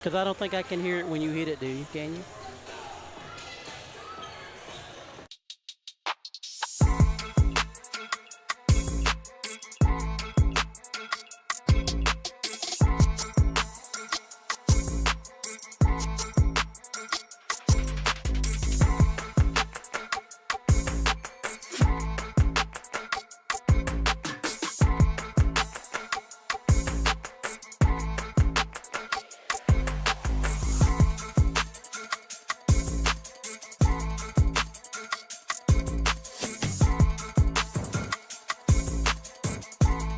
Because I don't think I can hear it when you hit it, do you? Can you?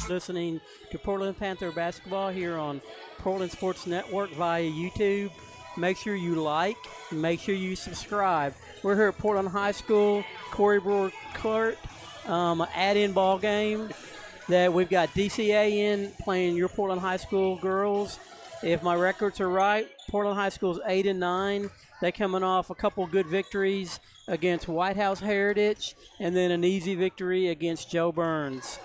Listening to Portland Panther basketball here on Portland Sports Network via YouTube. Make sure you like, make sure you subscribe. We're here at Portland High School, Corey Brewer Court, add-in ball game that we've got DCA in playing your Portland High School girls. If my records are right, Portland High School's 8-9. They're coming off a couple good victories against White House Heritage and then an easy victory against Joe Burns.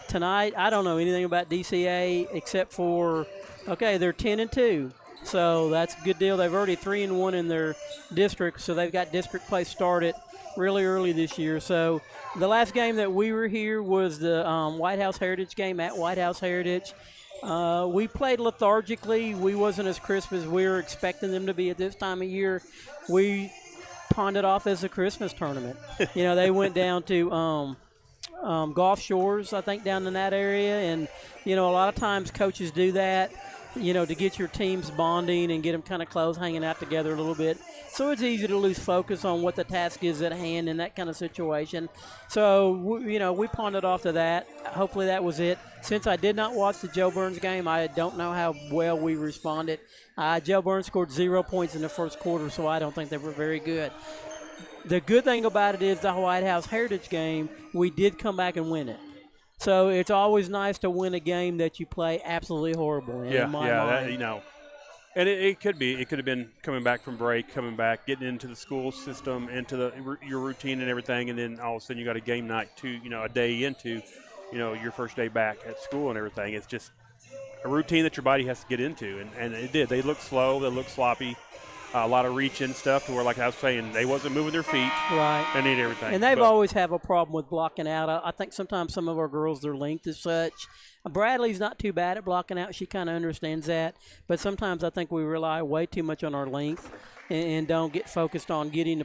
Tonight, I don't know anything about DCA except for, okay, they're 10-2, so that's a good deal. They've already 3-1 in their district, so they've got district play started really early this year. So the last game that we were here was the White House Heritage game at White House Heritage. We played lethargically. We wasn't as crisp as we were expecting them to be at this time of year. We pawned it off as a Christmas tournament. They went down to Gulf Shores, I think, down in that area. And, a lot of times coaches do that, to get your teams bonding and get them kind of close, hanging out together a little bit. So it's easy to lose focus on what the task is at hand in that kind of situation. So, we pawned it off to that. Hopefully that was it. Since I did not watch the Joe Burns game, I don't know how well we responded. Joe Burns scored 0 points in the first quarter, so I don't think they were very good. The good thing about it is the White House Heritage game, we did come back and win it. So it's always nice to win a game that you play absolutely horrible in my mind. And it could be. It could have been coming back from break, coming back, getting into the school system, into your routine and everything, and then all of a sudden you got a game night a day into, your first day back at school and everything. It's just a routine that your body has to get into, and it did. They looked slow. They looked sloppy. A lot of reaching stuff to where, like I was saying, they wasn't moving their feet. Right. They need everything. And they've always have a problem with blocking out. I think sometimes some of our girls, their length is such. Bradley's not too bad at blocking out. She kind of understands that. But sometimes I think we rely way too much on our length and don't get focused on getting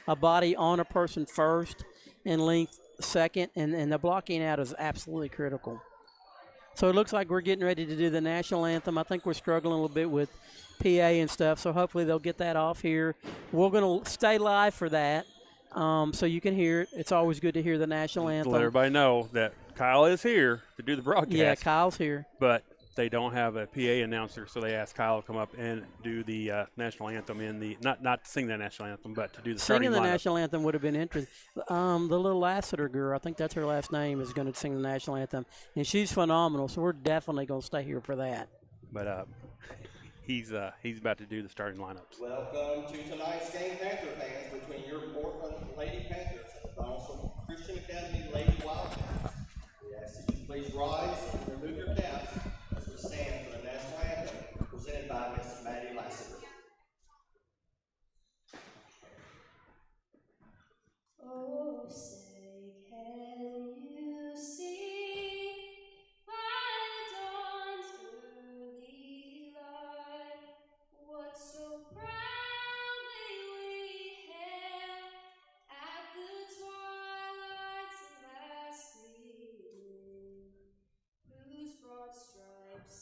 a body on a person first and length second. And the blocking out is absolutely critical. So it looks like we're getting ready to do the national anthem. I think we're struggling a little bit with PA and stuff, so hopefully they'll get that off here. We're going to stay live for that so you can hear it. It's always good to hear the national anthem. Let everybody know that Kyle is here to do the broadcast. Yeah, Kyle's here. But they don't have a PA announcer, so they asked Kyle to come up and do the national anthem not to sing the national anthem, but to do the starting lineup. Singing the national anthem would have been interesting. The little Lassiter girl, I think that's her last name, is going to sing the national anthem, and she's phenomenal. So we're definitely going to stay here for that. But he's about to do the starting lineups. Welcome to tonight's game, Panther fans, between your Portland Lady Panthers and the Donaldson Christian Academy Lady Wildcats. We ask that you please rise and remove your caps as we stand for the national anthem presented by Miss Maddie Lassiter. Oh, say, can you see by the dawn's early light what so proudly we hailed at the twilight's last gleaming, whose broad stripes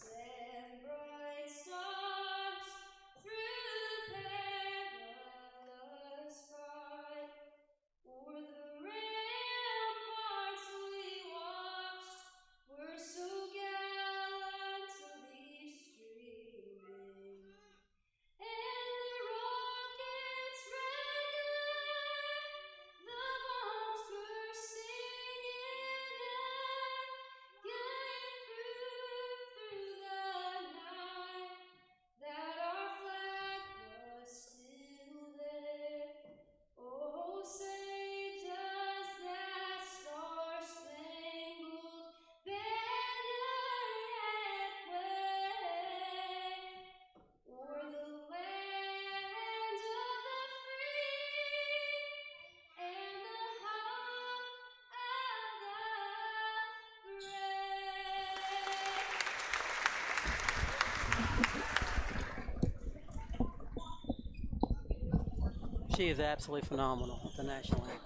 She is absolutely phenomenal at the national anthem.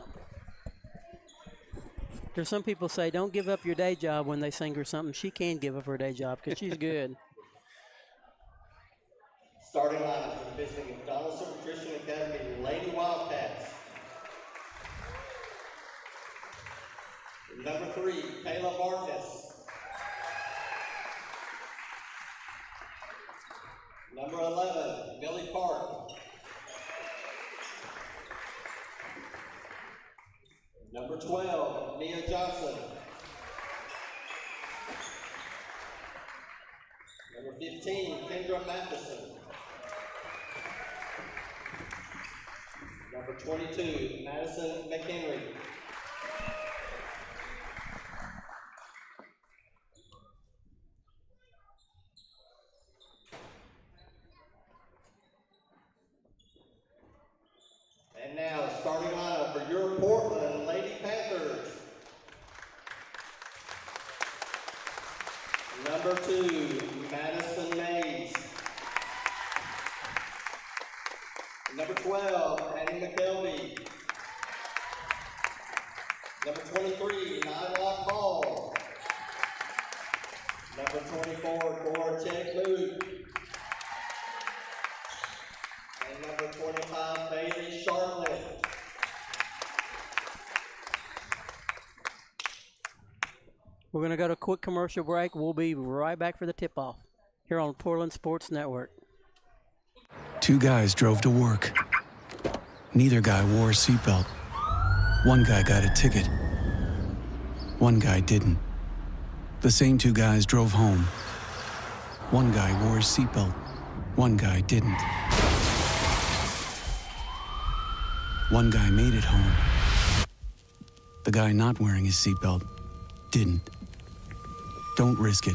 There's some people say don't give up your day job when they sing her something. She can give up her day job because she's good. Starting lineup for the visiting Donaldson Christian Academy Lady Wildcats. Number 3, Kayla Marcus. Number 11, Millie Park. Number 12, Mia Johnson. Number 15, Kendra Matheson. Number 22, Madison McHenry. And now, starting lineup for your Portland Lady Panthers. Number 2, Madison Mays. Number 12, Annie McKelvey. Number 23, Nyla Hall. Number 24, Cora Chet Luke. And number 25, Bailey Charlotte. We're going to go to a quick commercial break. We'll be right back for the tip-off here on Portland Sports Network. Two guys drove to work. Neither guy wore a seatbelt. One guy got a ticket. One guy didn't. The same two guys drove home. One guy wore his seatbelt. One guy didn't. One guy made it home. The guy not wearing his seatbelt didn't. Don't risk it.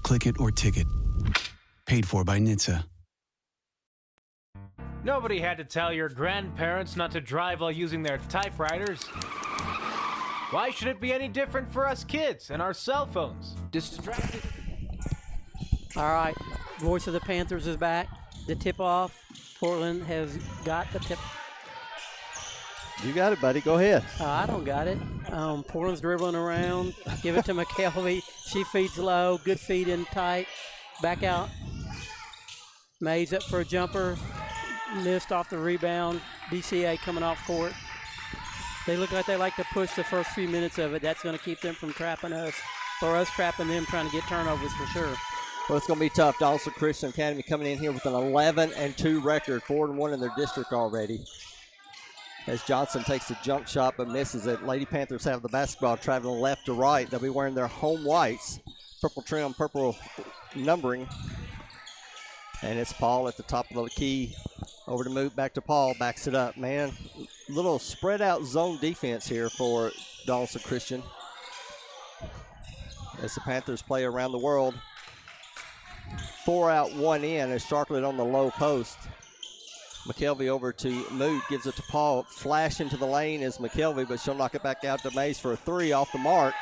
Click it or ticket. Paid for by NHTSA. Nobody had to tell your grandparents not to drive while using their typewriters. Why should it be any different for us kids and our cell phones? Distracted. All right, Voice of the Panthers is back. The tip-off. Portland has got the tip. You got it, buddy. Go ahead. I don't got it. Portland's dribbling around. Give it to McKelvey. She feeds low. Good feed in tight. Back out. Mays up for a jumper. Missed off the rebound. DCA coming off court. They look like they like to push the first few minutes of it. That's going to keep them from trapping us, or us trapping them, trying to get turnovers for sure. Well, it's going to be tough. Donaldson Christian Academy coming in here with an 11-2 record, 4-1 in their district already. As Johnson takes a jump shot but misses it. Lady Panthers have the basketball traveling left to right. They'll be wearing their home whites, purple trim, purple numbering. And it's Paul at the top of the key. Over to Moot, back to Paul, backs it up. Man, little spread out zone defense here for Donaldson Christian. As the Panthers play around the world. 4 out, 1 in as Sharklet on the low post. McKelvey over to Moot, gives it to Paul. Flash into the lane is McKelvey, but she'll knock it back out to Mays for a 3 off the mark.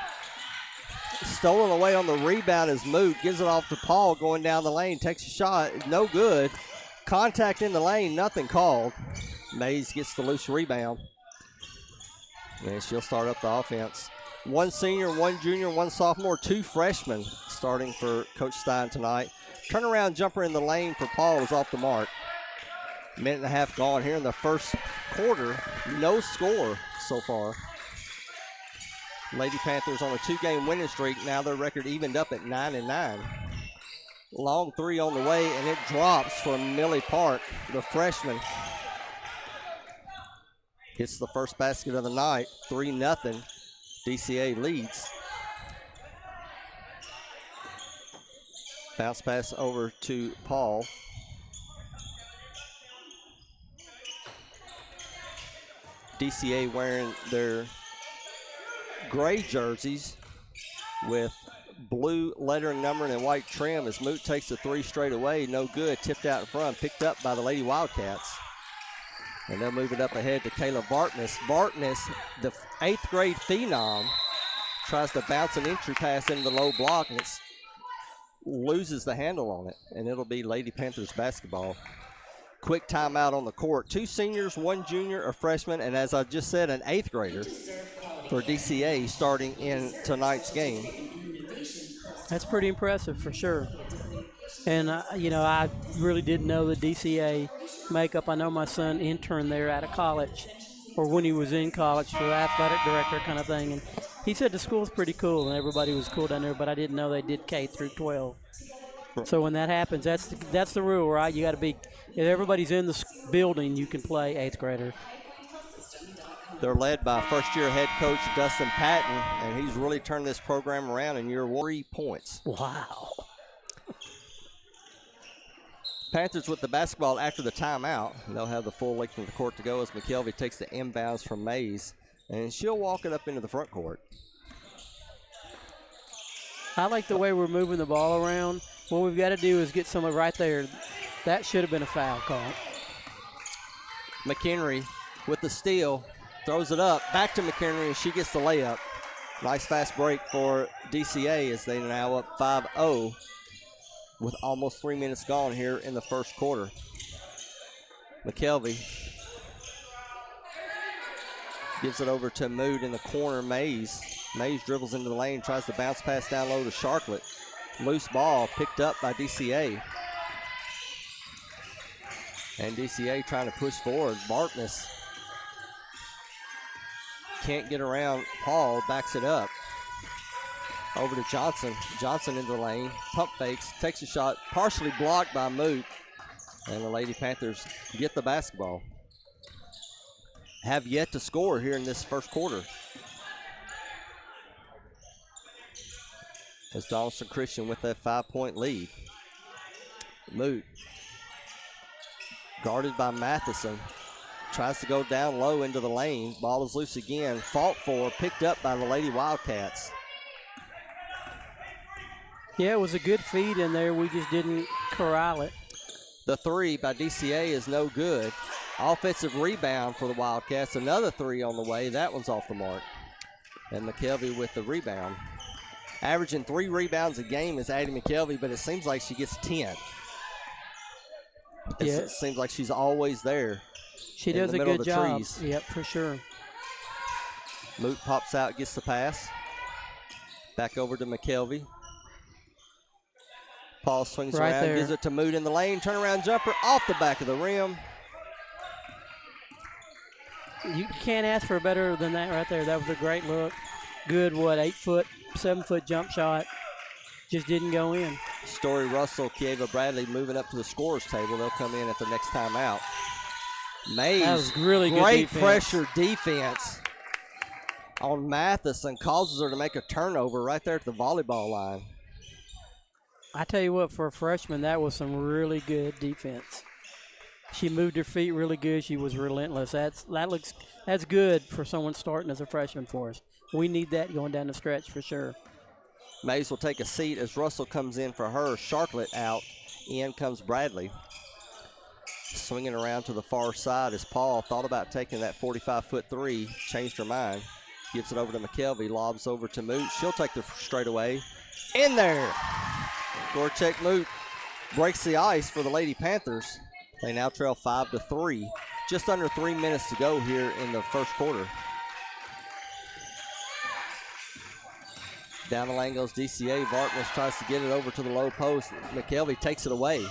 Stolen away on the rebound is Moot, gives it off to Paul going down the lane, takes a shot, no good. Contact in the lane, nothing called. Mays gets the loose rebound. And she'll start up the offense. 1 senior, 1 junior, 1 sophomore, 2 freshmen starting for Coach Stein tonight. Turnaround jumper in the lane for Paul is off the mark. Minute and a half gone here in the first quarter. No score so far. Lady Panthers on a 2-game winning streak. Now their record evened up at 9-9. Long 3 on the way, and it drops for Millie Park, the freshman. Hits the first basket of the night, 3-0. DCA leads. Bounce pass over to Paul. DCA wearing their gray jerseys with blue lettering, numbering, and white trim as Moot takes the 3 straight away. No good. Tipped out in front. Picked up by the Lady Wildcats. And they'll move it up ahead to Kayla Vartness. Vartness, the 8th grade phenom, tries to bounce an entry pass into the low block, and loses the handle on it. And it'll be Lady Panthers basketball. quick timeout on the court. 2 seniors, 1 junior, a freshman, and as I just said, an 8th grader for DCA starting in tonight's game. That's pretty impressive for sure. And, you know, I really didn't know the DCA makeup. I know my son interned there out of college, or when he was in college for the athletic director kind of thing. And he said the school's pretty cool and everybody was cool down there, but I didn't know they did K through 12. So when that happens, that's the rule, right? You got to be, if everybody's in the building, you can play 8th grader. They're led by first-year head coach Dustin Patton, and he's really turned this program around in year 3 points. Wow. Panthers with the basketball after the timeout. They'll have the full length of the court to go as McKelvey takes the inbounds from Mays, and she'll walk it up into the front court. I like the way we're moving the ball around. What we've got to do is get someone right there. That should have been a foul call. McHenry with the steal, throws it up, back to McHenry, and she gets the layup. Nice fast break for DCA as they now up 5-0 with almost 3 minutes gone here in the first quarter. McKelvey gives it over to Mood in the corner, Mays. Mays dribbles into the lane, tries to bounce pass down low to Sharklet. Loose ball picked up by DCA. And DCA trying to push forward. Bartness can't get around Paul, backs it up. Over to Johnson. Johnson into the lane. Pump fakes, takes a shot, partially blocked by Moot. And the Lady Panthers get the basketball. Have yet to score here in this first quarter. As Donaldson Christian with that 5-point lead. Moot guarded by Matheson. Tries to go down low into the lane. Ball is loose again. Fought for, picked up by the Lady Wildcats. Yeah, it was a good feed in there. We just didn't corral it. The 3 by DCA is no good. Offensive rebound for the Wildcats. Another 3 on the way. That one's off the mark. And McKelvey with the rebound. Averaging 3 rebounds a game is Addie McKelvey, but it seems like she gets 10. It seems like she's always there. She does a good job. Yep, for sure. Moot pops out, gets the pass. Back over to McKelvey. Paul swings around, gives it to Moot in the lane. Turnaround jumper off the back of the rim. You can't ask for better than that right there. That was a great look. Good, 8-foot, 7-foot jump shot. Just didn't go in. Story Russell, Kieva Bradley moving up to the scorer's table. They'll come in at the next timeout. Mays, that was really good great defense. Pressure defense on Matheson, causes her to make a turnover right there at the volleyball line. I tell you what, for a freshman, that was some really good defense. She moved her feet really good. She was relentless. That's good for someone starting as a freshman for us. We need that going down the stretch for sure. Mays will take a seat as Russell comes in for her. Sharklet out. In comes Bradley. Swinging around to the far side as Paul thought about taking that 45-foot 3. Changed her mind. Gives it over to McKelvey. Lobs over to Moot. She'll take the straightaway. In there. Gorchek Moot breaks the ice for the Lady Panthers. They now trail 5-3. Just under 3 minutes to go here in the first quarter. Down the lane goes DCA. Vartness tries to get it over to the low post. McKelvey takes it away.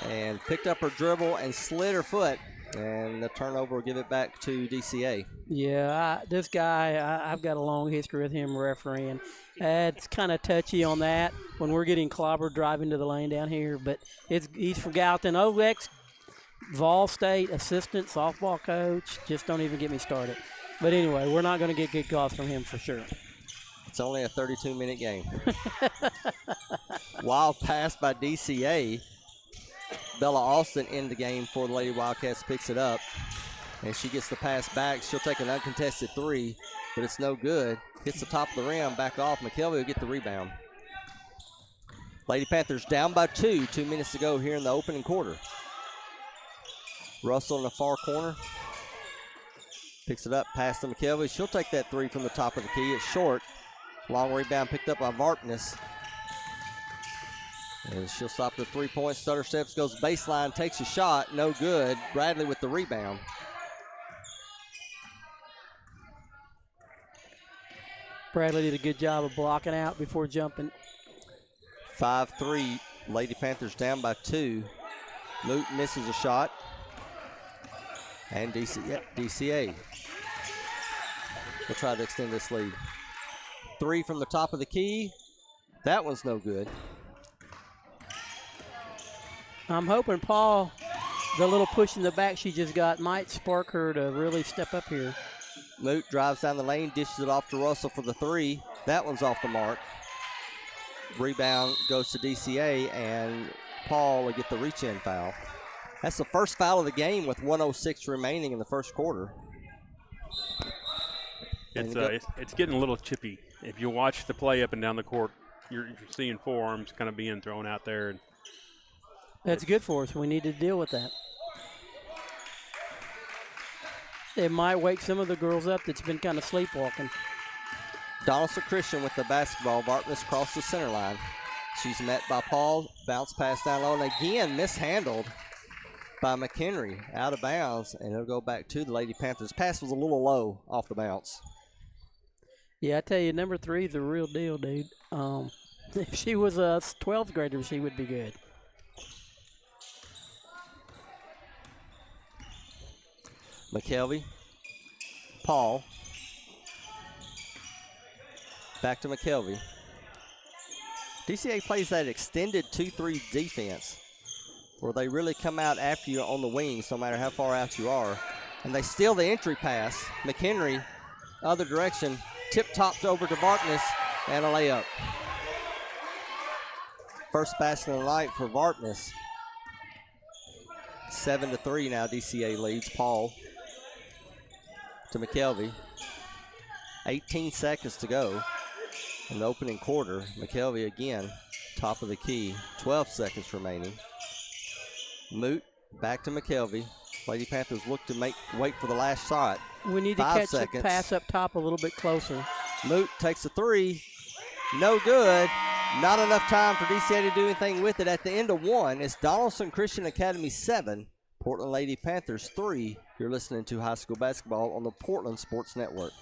And picked up her dribble and slid her foot. And the turnover will give it back to DCA. Yeah, this guy, I've got a long history with him refereeing. It's kind of touchy on that when we're getting clobbered driving to the lane down here. But he's from Gallatin. Vol State assistant softball coach. Just don't even get me started. But anyway, we're not going to get good calls from him for sure. It's only a 32-minute game. Wild pass by DCA. Bella Austin in the game for the Lady Wildcats, picks it up. And she gets the pass back. She'll take an uncontested 3, but it's no good. Hits the top of the rim, back off. McKelvey will get the rebound. Lady Panthers down by 2. 2 minutes to go here in the opening quarter. Russell in the far corner. Picks it up, pass to McKelvey. She'll take that 3 from the top of the key. It's short. Long rebound picked up by Vartness. And she'll stop the 3-point, stutter steps, goes baseline, takes a shot, no good. Bradley with the rebound. Bradley did a good job of blocking out before jumping. 5-3, Lady Panthers down by 2. Moot misses a shot. And DCA will try to extend this lead. 3 from the top of the key. That one's no good. I'm hoping Paul, the little push in the back she just got, might spark her to really step up here. Moot drives down the lane, dishes it off to Russell for the 3. That one's off the mark. Rebound goes to DCA, and Paul will get the reach-in foul. That's the first foul of the game with 1:06 remaining in the first quarter. It's getting a little chippy. If you watch the play up and down the court, you're seeing forearms kind of being thrown out there. And that's good for us. We need to deal with that. It might wake some of the girls up that's been kind of sleepwalking. Donaldson Christian with the basketball. Bartness across the center line. She's met by Paul. Bounce pass down low, and again mishandled by McHenry. Out of bounds, and it'll go back to the Lady Panthers. Pass was a little low off the bounce. Yeah, I tell you, number 3 is the real deal, dude. If she was a 12th grader, she would be good. McKelvey. Paul. Back to McKelvey. DCA plays that extended 2-3 defense where they really come out after you on the wings no matter how far out you are. And they steal the entry pass. McHenry, other direction, tip-topped over to Vartness, and a layup. First basket of the night for Vartness. 7-3 now DCA leads. Paul to McKelvey. 18 seconds to go in the opening quarter. McKelvey again, top of the key. 12 seconds remaining. Moot back to McKelvey. Lady Panthers look to wait for the last shot. We need to catch the pass up top a little bit closer. Moot takes a 3. No good. Not enough time for DCA to do anything with it. At the end of 1, it's Donaldson Christian Academy 7, Portland Lady Panthers 3. You're listening to high school basketball on the Portland Sports Network.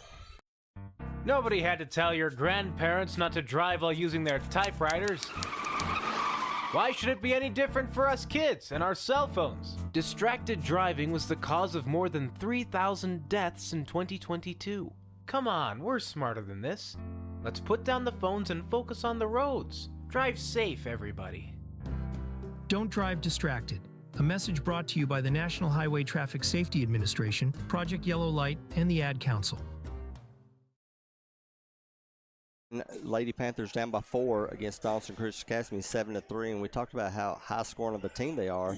Nobody had to tell your grandparents not to drive while using their typewriters. Why should it be any different for us kids and our cell phones? Distracted driving was the cause of more than 3,000 deaths in 2022. Come on, we're smarter than this. Let's put down the phones and focus on the roads. Drive safe, everybody. Don't drive distracted. A message brought to you by the National Highway Traffic Safety Administration, Project Yellow Light, and the Ad Council. Lady Panthers down by 4 against Donaldson Christian Academy, 7-3, and we talked about how high scoring of a team they are.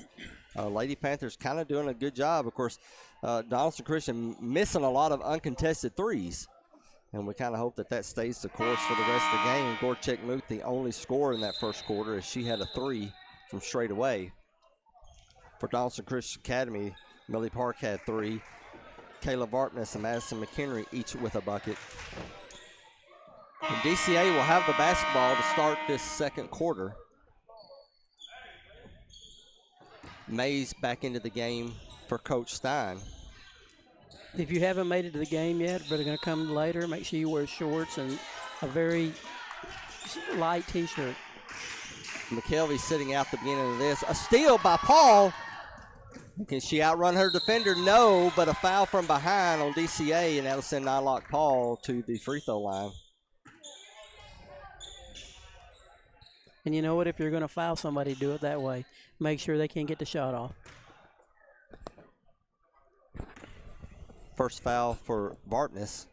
Lady Panthers kind of doing a good job. Of course, Donaldson Christian missing a lot of uncontested threes, and we kind of hope that stays the course for the rest of the game. Gorchek Muth, the only scorer in that first quarter, as she had a 3 from straight away. For Donaldson Christian Academy, Millie Park had 3. Kayla Vartness and Madison McHenry each with a bucket. And DCA will have the basketball to start this second quarter. Mays back into the game for Coach Stein. If you haven't made it to the game yet, but are going to come later, make sure you wear shorts and a very light T-shirt. McKelvey sitting out the beginning of this. A steal by Paul. Can she outrun her defender? No, but a foul from behind on DCA, and that'll send Nylock Paul to the free throw line. And you know what? If you're going to foul somebody, do it that way. Make sure they can't get the shot off. First foul for Bartness.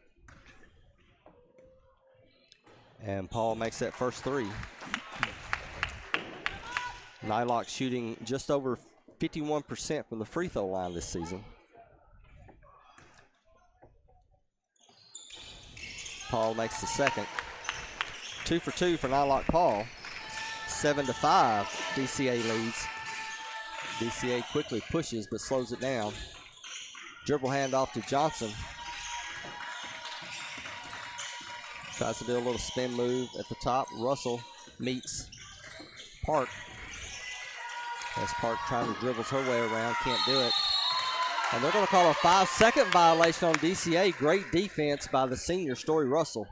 And Paul makes that first 3. Nylock shooting just over 51% from the free throw line this season. Paul makes the second. 2 for 2 for Nylock Paul. 7-5, DCA leads. DCA quickly pushes but slows it down. Dribble handoff to Johnson. Tries to do a little spin move at the top. Russell meets Park. As Park trying to dribbles her way around, can't do it. And they're going to call a 5-second violation on DCA. Great defense by the senior, Story Russell.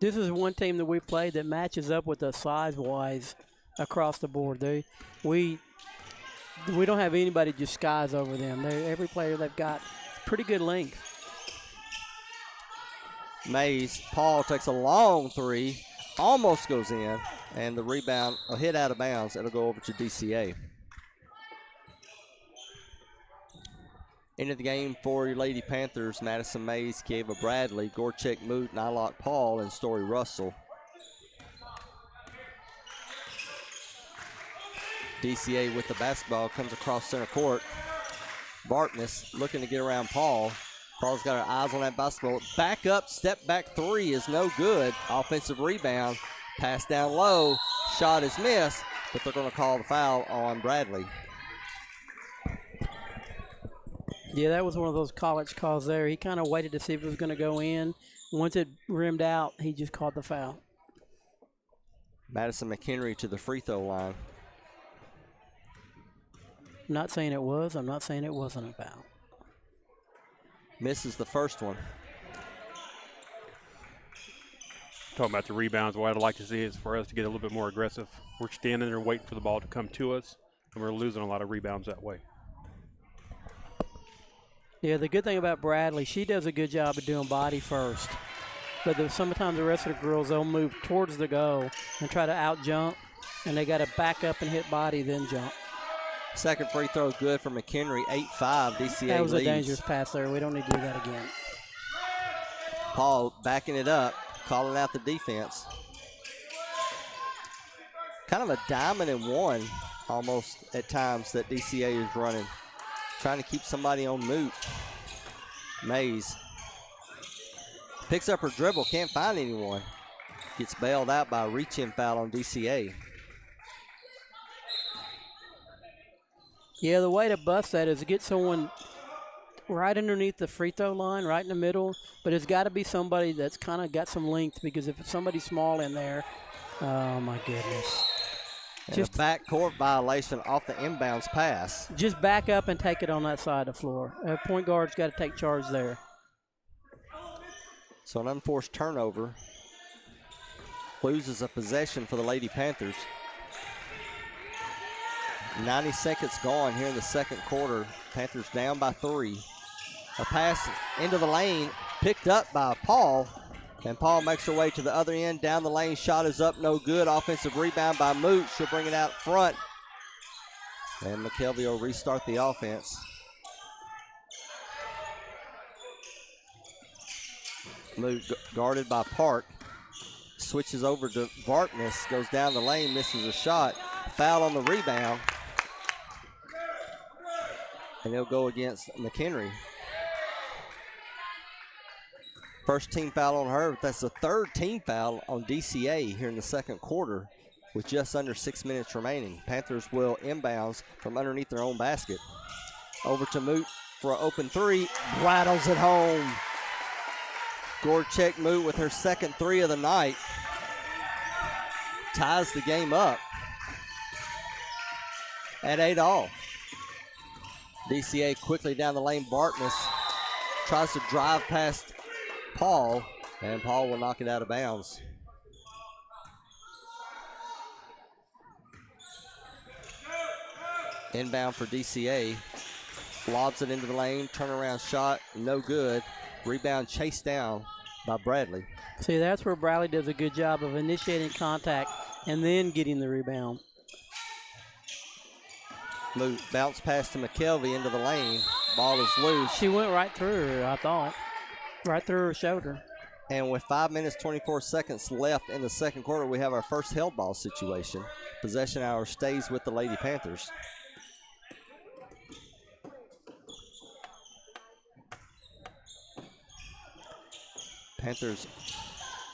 This is one team that we played that matches up with us size-wise across the board. We don't have anybody just skies over them. Every player they've got pretty good length. Mays, Paul takes a long three, almost goes in, and the rebound, a hit out of bounds. It'll go over to DCA. Into the game for your Lady Panthers, Madison Mays, Kieva Bradley, Gorchek Moot, Nylock Paul, and Story Russell. DCA with the basketball comes across center court. Bartness looking to get around Paul. Paul's got her eyes on that basketball. Back up, step back three is no good. Offensive rebound, pass down low, shot is missed, but they're going to call the foul on Bradley. Yeah, that was one of those college calls there. He kind of waited to see if it was going to go in. Once it rimmed out, he just called the foul. Madison McHenry to the free throw line. I'm not saying it was. I'm not saying it wasn't a foul. Misses the first one. Talking about the rebounds, what I'd like to see is for us to get a little bit more aggressive. We're standing there waiting for the ball to come to us, and we're losing a lot of rebounds that way. Yeah, the good thing about Bradley, she does a good job of doing body first. But sometimes the rest of the girls, they'll move towards the goal and try to out-jump, and they got to back up and hit body, then jump. Second free throw good for McHenry, 8-5, DCA That was leads. a dangerous pass there. We don't need to do that again. Paul backing it up, calling out the defense. Kind of a diamond and one almost at times that DCA is running. Trying to keep somebody on Moot. Mays picks up her dribble, can't find anyone. Gets bailed out by a reach-in foul on DCA. Yeah, the way to bust that is to get someone right underneath the free throw line, right in the middle, but it's got to be somebody that's kind of got some length, because if it's somebody small in there, oh my goodness. And Just a backcourt violation off the inbounds pass. Just back up and take it on that side of the floor. Point guard's got to take charge there. So an unforced turnover loses a possession for the Lady Panthers. 90 seconds gone here in the second quarter. Panthers down by 3. A pass into the lane picked up by Paul. And Paul makes her way to the other end. Down the lane, shot is up, no good. Offensive rebound by Moot. She'll bring it out front. And McKelvey will restart the offense. Moot guarded by Park. Switches over to Bartness. Goes down the lane, misses a shot. Foul on the rebound. And he'll go against McHenry. First team foul on her, but that's the third team foul on DCA here in the second quarter with just under 6 minutes remaining. Panthers will inbounds from underneath their own basket. Over to Moot for an open three. Rattles it home. Gorchek Moot with her second three of the night. Ties the game up at 8-all. DCA quickly down the lane. Bartness tries to drive past Paul, and Paul will knock it out of bounds. Inbound for DCA. Lobs it into the lane, turnaround shot, no good. Rebound chased down by Bradley. See, that's where Bradley does a good job of initiating contact and then getting the rebound. Moot bounce pass to McKelvey into the lane. Ball is loose. She went right through her, I thought. Right through her shoulder. And with 5 minutes, 24 seconds left in the second quarter, we have our first held ball situation. Possession hour stays with the Lady Panthers. Panthers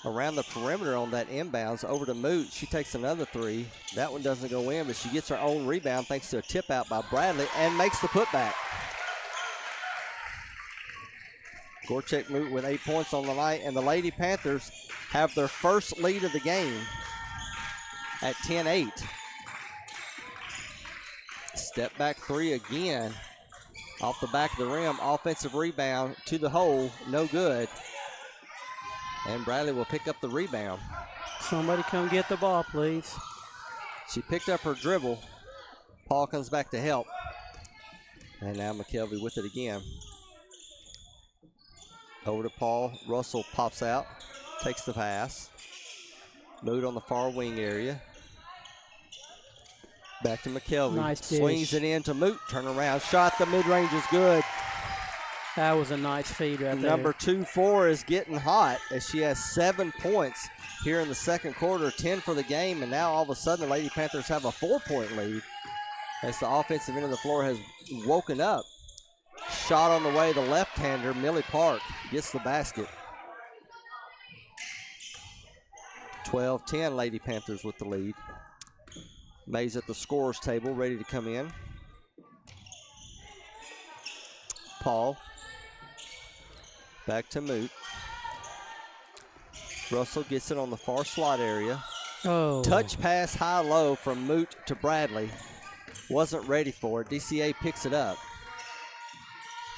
around the perimeter on that inbounds. Over to Moot. She takes another three. That one doesn't go in, but she gets her own rebound thanks to a tip out by Bradley and makes the putback. Gorchek Moot with 8 points on the night, and the Lady Panthers have their first lead of the game. at 10-8. Step back three again. Off the back of the rim, offensive rebound to the hole, no good. And Bradley will pick up the rebound. Somebody come get the ball, please. She picked up her dribble. Paul comes back to help. And now McKelvey with it again. Over to Paul. Russell pops out, takes the pass. Moot on the far wing area. Back to McKelvey. Nice dish. Swings it in to Moot. Turn around shot. The mid-range is good. That was a nice feed right there. Number 2-4 is getting hot as she has 7 points here in the second quarter, 10 for the game, and now all of a sudden the Lady Panthers have a 4-point lead as the offensive end of the floor has woken up. Shot on the way, the left-hander, Millie Park, gets the basket. 12-10, Lady Panthers with the lead. Mays at the scorer's table, ready to come in. Paul. Back to Moot. Russell gets it on the far slot area. Oh. Touch pass high-low from Moot to Bradley. Wasn't ready for it. DCA picks it up.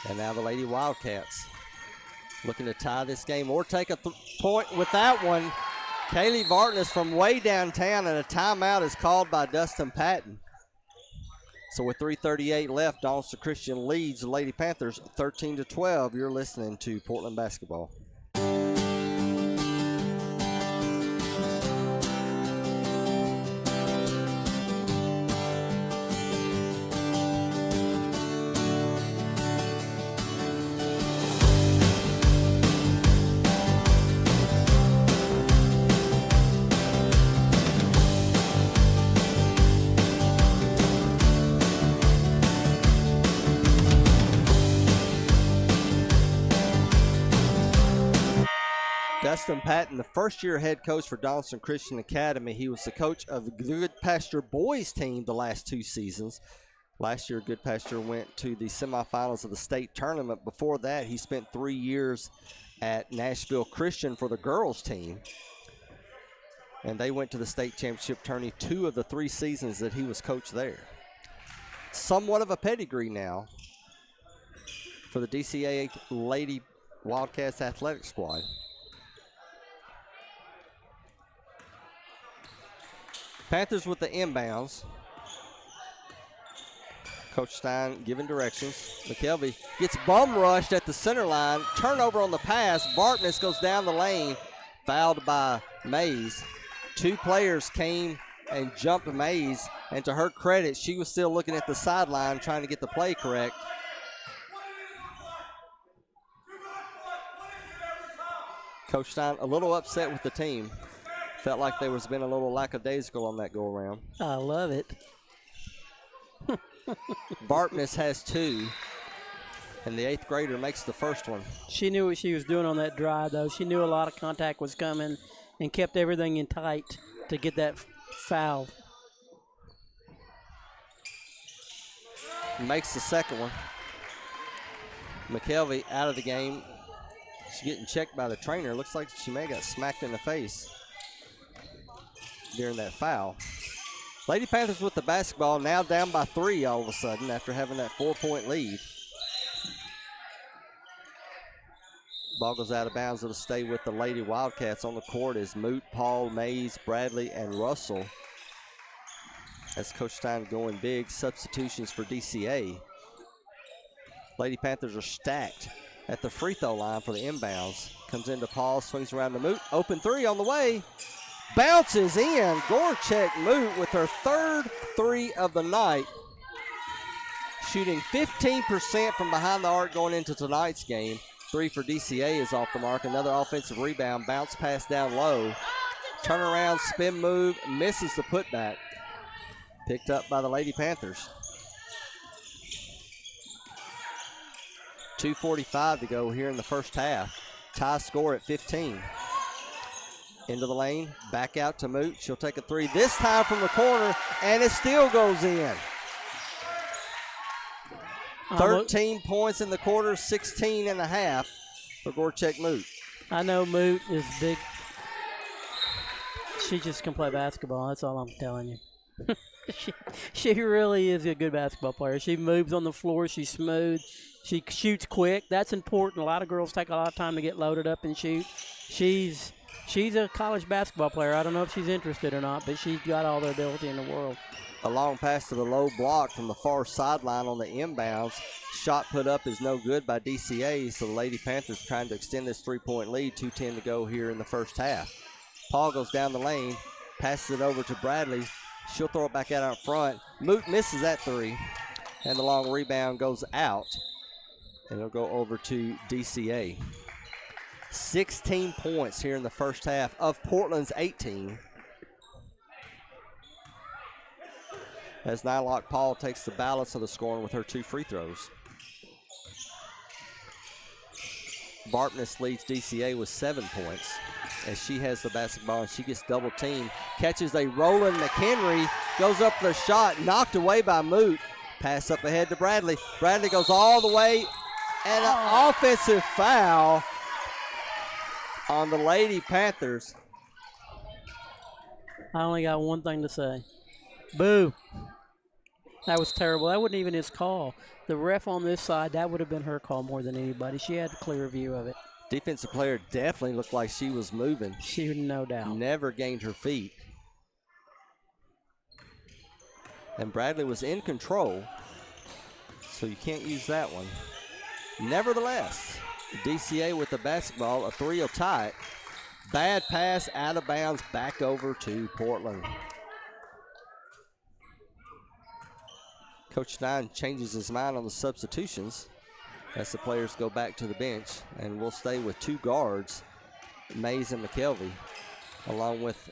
And now the Lady Wildcats looking to tie this game or take a point with that one. Kaylee Vartness from way downtown, and a timeout is called by Dustin Patton. So with 3:38 left, Donaldson Christian leads the Lady Panthers 13-12. You're listening to Portland Basketball. Dustin Patton, the first-year head coach for Donaldson Christian Academy. He was the coach of the Good Pasture boys team the last 2 seasons. Last year, Good Pasture went to the semifinals of the state tournament. Before that, he spent 3 years at Nashville Christian for the girls team. And they went to the state championship tourney 2 of the 3 seasons that he was coach there. Somewhat of a pedigree now for the DCA Lady Wildcats athletic squad. Panthers with the inbounds. Coach Stein giving directions. McKelvey gets bum rushed at the center line. Turnover on the pass. Bartness goes down the lane. Fouled by Mays. 2 players came and jumped Mays. And to her credit, she was still looking at the sideline trying to get the play correct. Coach Stein a little upset with the team. Felt like there was been a little lackadaisical on that go-around. I love it. Bartness has 2, and the 8th grader makes the first one. She knew what she was doing on that drive, though. She knew a lot of contact was coming and kept everything in tight to get that foul. Makes the second one. McKelvey out of the game. She's getting checked by the trainer. Looks like she may have got smacked in the face during that foul. Lady Panthers with the basketball, now down by 3 all of a sudden after having that 4-point lead. Ball goes out of bounds. It'll stay with the Lady Wildcats. On the court is Moot, Paul, Mays, Bradley, and Russell. As Coach Stein going big, substitutions for DCA. Lady Panthers are stacked at the free throw line for the inbounds. Comes into Paul, swings around to Moot. Open 3 on the way. Bounces in. Gorchek Moot with her 3rd 3 of the night. Shooting 15% from behind the arc going into tonight's game. 3 for DCA is off the mark. Another offensive rebound. Bounce pass down low. Turnaround, spin move. Misses the putback. Picked up by the Lady Panthers. 2:45 to go here in the first half. Tie score at 15. Into the lane, back out to Moot. She'll take a 3 this time from the corner, and it still goes in. 13 points in the quarter, 16 and a half for Gorchek Moot. I know Moot is big. She just can play basketball. That's all I'm telling you. she really is a good basketball player. She moves on the floor. She's smooth. She shoots quick. That's important. A lot of girls take a lot of time to get loaded up and shoot. She's a college basketball player. I don't know if she's interested or not, but she's got all the ability in the world. A long pass to the low block from the far sideline on the inbounds. Shot put up is no good by DCA, so the Lady Panthers trying to extend this 3-point lead. 2:10 to go here in the first half. Paul goes down the lane, passes it over to Bradley. She'll throw it back out front. Moot misses that three, and the long rebound goes out, and it'll go over to DCA. 16 points here in the first half of Portland's 18. As Nylock Paul takes the balance of the scoring with her 2 free throws. Bartness leads DCA with 7 points as she has the basketball and she gets double teamed. Catches a Roland McHenry, goes up for the shot, knocked away by Moot. Pass up ahead to Bradley. Bradley goes all the way, and an offensive foul on the Lady Panthers. I only got one thing to say. Boo. That was terrible. That wasn't even his call. The ref on this side, that would have been her call more than anybody. She had a clear view of it. Defensive player definitely looked like she was moving. She, no doubt. Never gained her feet. And Bradley was in control, so you can't use that one. Nevertheless, DCA with the basketball, a 3 will tie it. Bad pass, out of bounds, back over to Portland. Coach Stein changes his mind on the substitutions as the players go back to the bench, and we'll stay with 2 guards, Mays and McKelvey, along with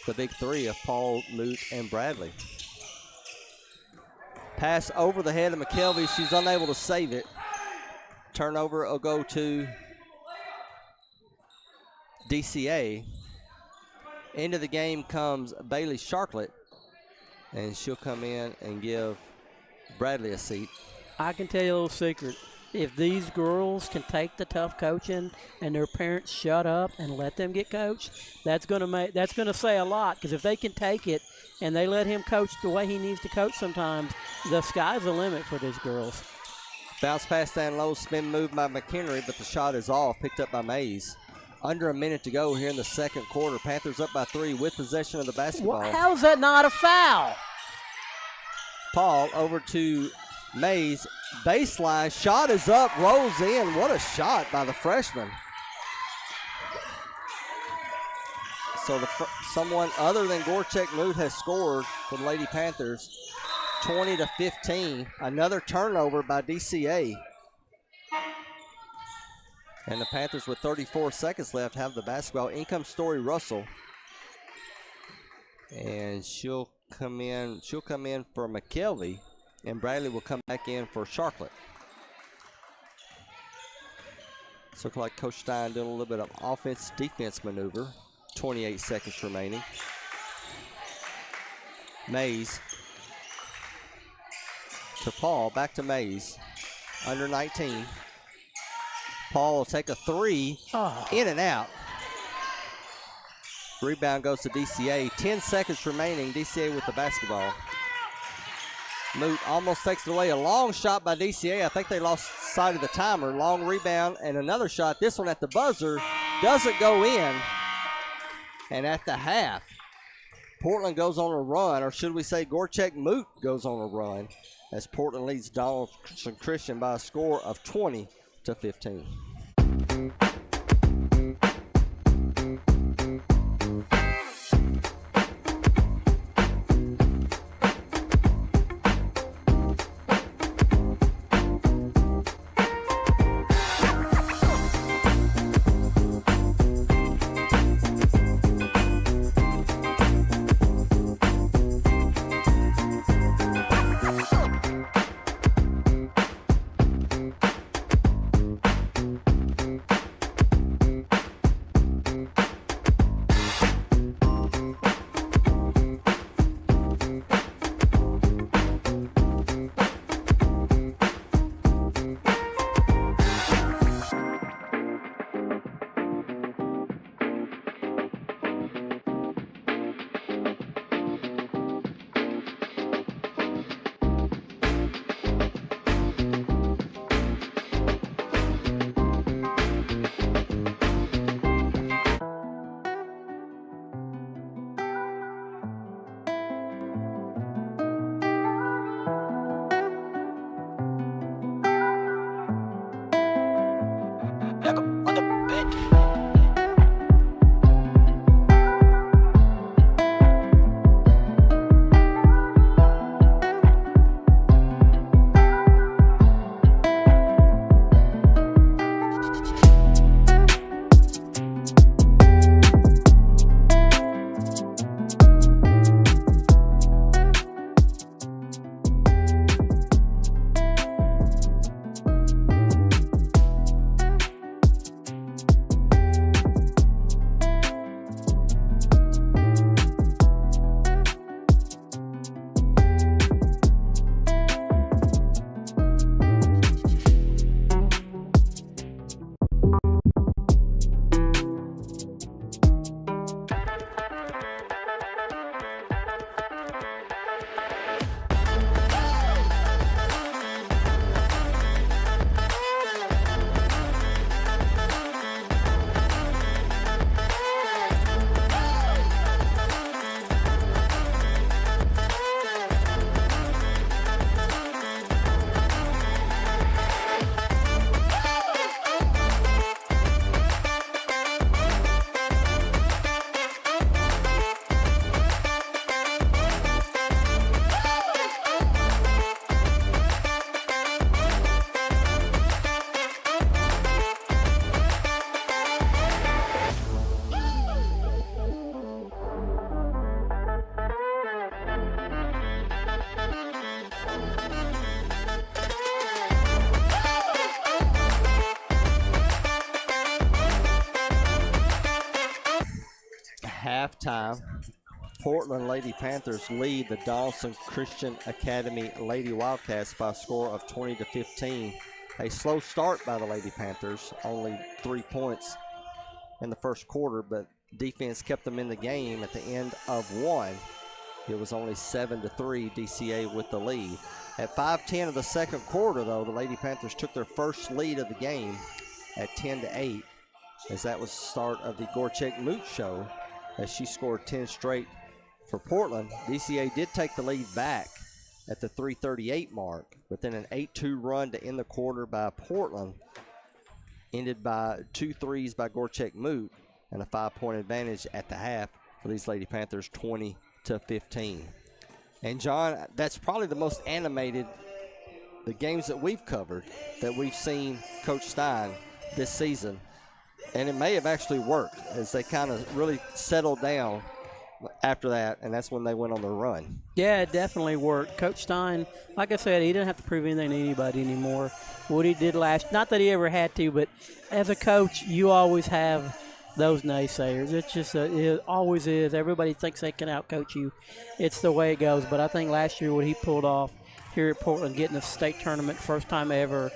the big 3 of Paul, Moot, and Bradley. Pass over the head of McKelvey. She's unable to save it. Turnover will go to DCA. Into the game comes Bailey Sharklet, and she'll come in and give Bradley a seat. I can tell you a little secret. If these girls can take the tough coaching and their parents shut up and let them get coached, that's gonna say a lot. Because if they can take it and they let him coach the way he needs to coach sometimes, the sky's the limit for these girls. Bounce pass down low, spin move by McHenry, but the shot is off, picked up by Mays. Under a minute to go here in the second quarter. Panthers up by 3 with possession of the basketball. How is that not a foul? Paul over to Mays. Baseline, shot is up, rolls in. What a shot by the freshman. So someone other than Gorchek Moot has scored for the Lady Panthers. 20-15. Another turnover by DCA. And the Panthers with 34 seconds left have the basketball. In comes Story Russell. And she'll come in for McKelvey. And Bradley will come back in for Sharklet. So looks like Coach Stein doing a little bit of offense-defense maneuver. 28 seconds remaining. Mays to Paul, back to Mays. Under 19. Paul will take a 3, in and out. Rebound goes to DCA. 10 seconds remaining. DCA with the basketball. Moot almost takes it away. A long shot by DCA. I think they lost sight of the timer. Long rebound and another shot. This one at the buzzer doesn't go in. And at the half, Portland goes on a run, or should we say Gorchek Moot goes on a run, as Portland leads Donaldson Christian by a score of 20-15. halftime, Portland Lady Panthers lead the Donaldson Christian Academy Lady Wildcats by a score of 20-15. A slow start by the Lady Panthers, only 3 points in the first quarter, but defense kept them in the game. At the end of one, it was only 7-3, DCA with the lead. At 5:10 of the second quarter, though, the Lady Panthers took their first lead of the game at 10-8, as that was the start of the Gorchek Moot show, as she scored 10 straight for Portland. DCA did take the lead back at the 3:38 mark, but then an 8-2 run to end the quarter by Portland ended by 2 threes by Gorchek Moot and a 5-point advantage at the half for these Lady Panthers, 20-15. And John, that's probably the most animated, the games that we've covered, that we've seen Coach Stein this season. And it may have actually worked as they kind of really settled down after that, and that's when they went on the run. Yeah, it definitely worked. Coach Stein, like I said, he didn't have to prove anything to anybody anymore. What he did not that he ever had to, but as a coach, you always have those naysayers. It's just, it always is. Everybody thinks they can outcoach you. It's the way it goes. But I think last year what he pulled off here at Portland, getting a state tournament, first time ever,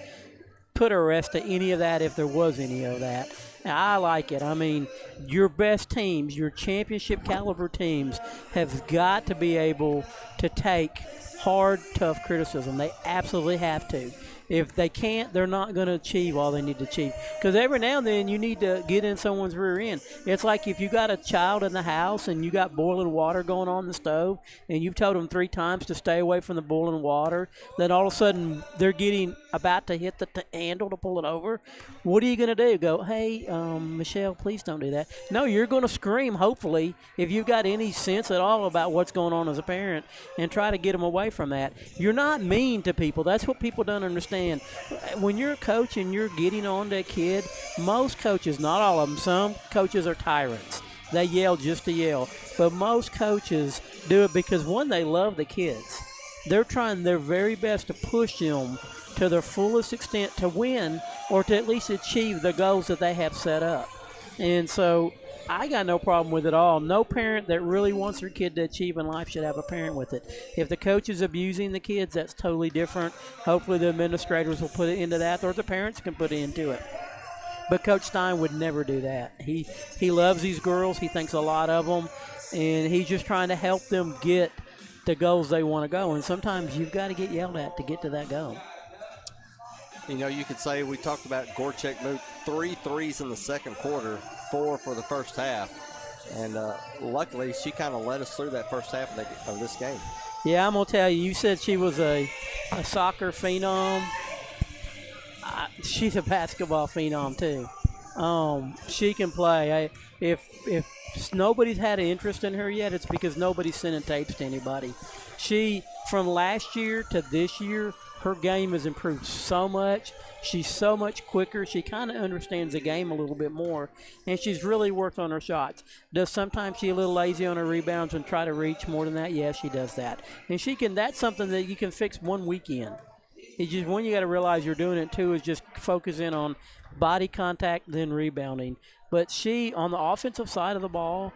put a rest to any of that if there was any of that. Now, I like it. I mean, your best teams, your championship caliber teams have got to be able to take hard, tough criticism. They absolutely have to. If they can't, they're not going to achieve all they need to achieve. Because every now and then you need to get in someone's rear end. It's like if you got a child in the house and you got boiling water going on the stove and you've told them 3 times to stay away from the boiling water, then all of a sudden they're getting about to hit the handle to pull it over. What are you going to do? Go, hey, Michelle, please don't do that. No, you're going to scream, hopefully, if you've got any sense at all about what's going on as a parent, and try to get them away from that. You're not mean to people. That's what people don't understand. When you're a coach and you're getting on to a kid, most coaches, not all of them, some coaches are tyrants. They yell just to yell. But most coaches do it because, one, they love the kids. They're trying their very best to push them to their fullest extent to win or to at least achieve the goals that they have set up. And so I got no problem with it all. No parent that really wants their kid to achieve in life should have a parent with it. If the coach is abusing the kids, that's totally different. Hopefully the administrators will put it into that, or the parents can put it into it. But Coach Stein would never do that. He loves these girls. He thinks a lot of them, and he's just trying to help them get the goals they want to go. And sometimes you've got to get yelled at to get to that goal. You know, you could say we talked about Gorchek Moot, 3 threes in the second quarter, 4 for the first half. And luckily, she kind of led us through that first half of this game. Yeah, I'm going to tell you, you said she was a soccer phenom. She's a basketball phenom, too. She can play. If nobody's had an interest in her yet, it's because nobody's sending tapes to anybody. She, from last year to this year, her game has improved so much. She's so much quicker. She kind of understands the game a little bit more, and she's really worked on her shots. Does sometimes she a little lazy on her rebounds and try to reach more than that? Yes, she does that. And she can. That's something that you can fix one weekend. It's just when you got to realize you're doing it too is just focusing on body contact, then rebounding. But she, on the offensive side of the ball,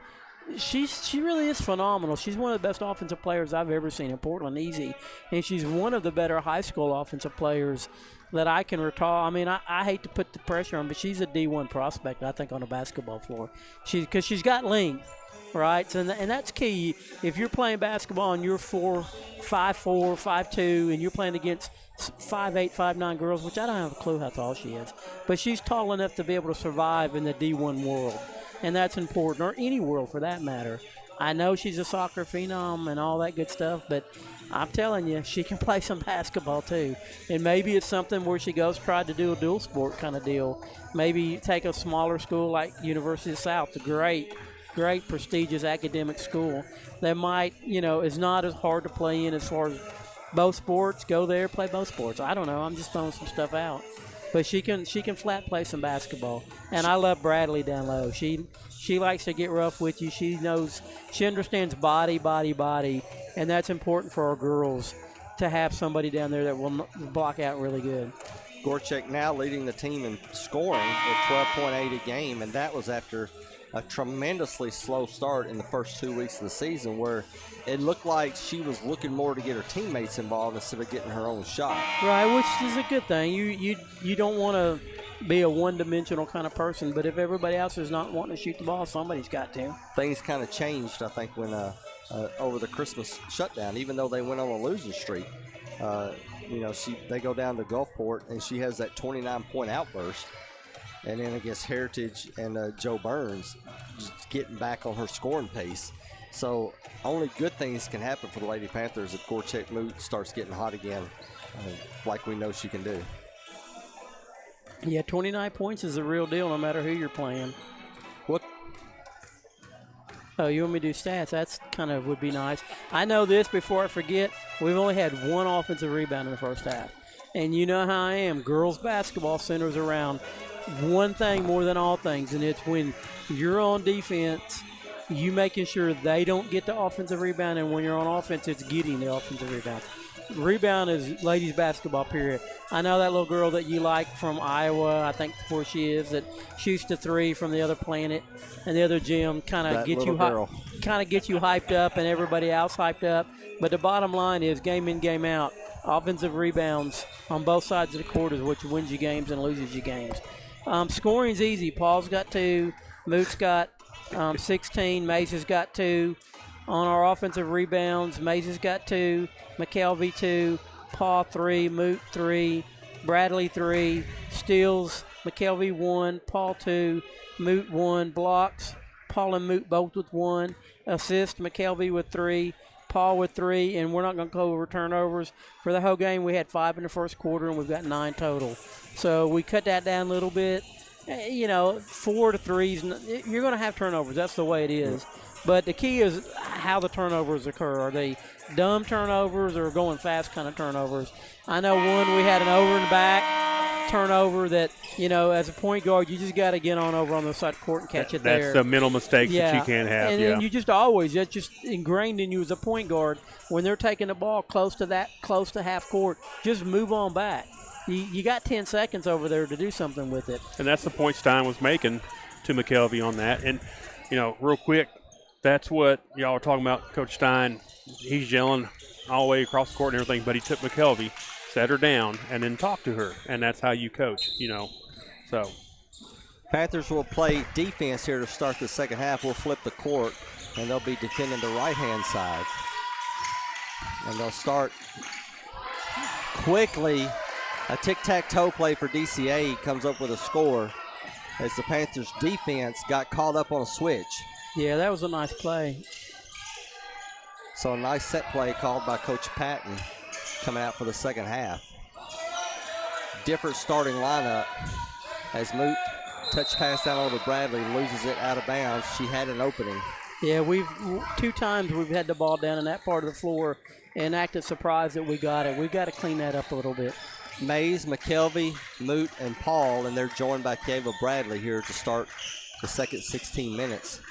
she really is phenomenal. She's one of the best offensive players I've ever seen in Portland, easy. And she's one of the better high school offensive players that I can recall. I mean, I hate to put the pressure on, but she's a D1 prospect, I think, on a basketball floor. Because she's got length, right? And that's key. If you're playing basketball and you're 5'4", 5'2", and you're playing against 5'8", 5'9" girls, which I don't have a clue how tall she is, but she's tall enough to be able to survive in the D1 world. And that's important, or any world for that matter. I know she's a soccer phenom and all that good stuff, but I'm telling you, she can play some basketball too. And maybe it's something where she goes try to do a dual sport kind of deal. Maybe take a smaller school like University of South, a great prestigious academic school that might, is not as hard to play in as far as both sports. Go there, play both sports. I don't know. I'm just throwing some stuff out. But she can flat play some basketball. And I love Bradley down low. She likes to get rough with you. She understands body, and that's important for our girls to have somebody down there that will block out really good. Gorchek now leading the team in scoring at 12.8 a game, and that was after a tremendously slow start in the first 2 weeks of the season where it looked like she was looking more to get her teammates involved instead of getting her own shot. Right, which is a good thing. You don't want to be a one-dimensional kind of person, but if everybody else is not wanting to shoot the ball, somebody's got to. Things kind of changed, I think, when over the Christmas shutdown, even though they went on a losing streak. They go down to Gulfport, and she has that 29-point outburst. And then against Heritage and Joe Burns, just getting back on her scoring pace. So only good things can happen for the Lady Panthers if Gorchek Moot starts getting hot again, like we know she can do. Yeah, 29 points is a real deal no matter who you're playing. What? Oh, you want me to do stats? That's kind of would be nice. I know this before I forget. We've only had one offensive rebound in the first half. And you know how I am. Girls basketball centers around one thing more than all things, and it's when you're on defense, you making sure they don't get the offensive rebound, and when you're on offense, it's getting the offensive rebound. Rebound is ladies basketball, period. I know that little girl that you like from Iowa, I think where she is, that shoots the three from the other planet and the other gym, kind of get you hyped up and everybody else hyped up. But the bottom line is game in, game out, offensive rebounds on both sides of the court is which wins you games and loses you games. Scoring's easy. Paul's got 2, Moot's got 16, Mays has got 2. On our offensive rebounds, Mays has got 2, McKelvey 2, Paul 3, Moot 3, Bradley 3, steals, McKelvey 1, Paul 2, Moot 1, blocks, Paul and Moot both with 1, assist, McKelvey with 3, Paul with 3, and we're not going to go over turnovers. For the whole game, we had 5 in the first quarter, and we've got 9 total. So we cut that down a little bit. 4 to 3s, you're going to have turnovers. That's the way it is. But the key is how the turnovers occur. Are they dumb turnovers or going fast kind of turnovers? I know one, we had an over and back turnover that, as a point guard, you just got to get on over on the side of the court and catch it there. That's the mental mistakes that you can't have. And you just that's just ingrained in you as a point guard. When they're taking the ball close to half court, just move on back. You got 10 seconds over there to do something with it. And that's the point Stein was making to McKelvey on that. And, real quick, that's what y'all are talking about, Coach Stein. He's yelling all the way across the court and everything, but he took McKelvey, set her down, and then talked to her. And that's how you coach, So Panthers will play defense here to start the second half. We'll flip the court, and they'll be defending the right-hand side. And they'll start quickly. A tic-tac-toe play for DCA comes up with a score as the Panthers defense got caught up on a switch. Yeah, that was a nice play. So a nice set play called by Coach Patton coming out for the second half. Different starting lineup as Moot touch pass down over to Bradley, loses it out of bounds. She had an opening. Yeah, 2 times we've had the ball down in that part of the floor and acted surprised that we got it. We've got to clean that up a little bit. Mays, McKelvey, Moot, and Paul, and they're joined by Kayla Bradley here to start the second 16 minutes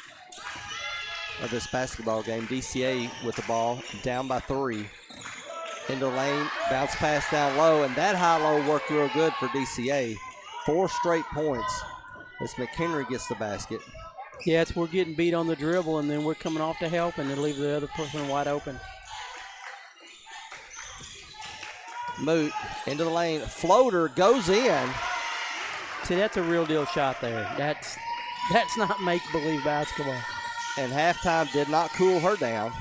of this basketball game. DCA with the ball, down by 3. Into lane, bounce pass down low, and that high-low worked real good for DCA. 4 straight points as McHenry gets the basket. Yeah, we're getting beat on the dribble, and then we're coming off to help, and they leave the other person wide open. Moot into the lane, floater goes in. See, that's a real deal shot there. That's not make-believe basketball. And halftime did not cool her down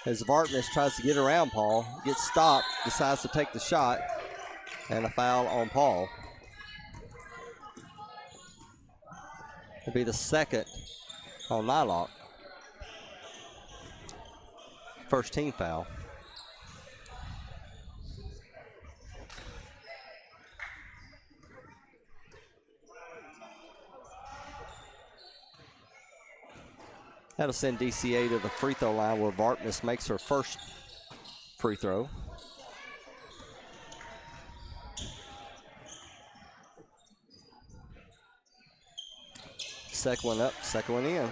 as Vartness tries to get around Paul, gets stopped, decides to take the shot, and a foul on Paul. It'll be the second on Nylock. First team foul. That'll send DCA to the free throw line where Vartness makes her first free throw. Second one up, second one in.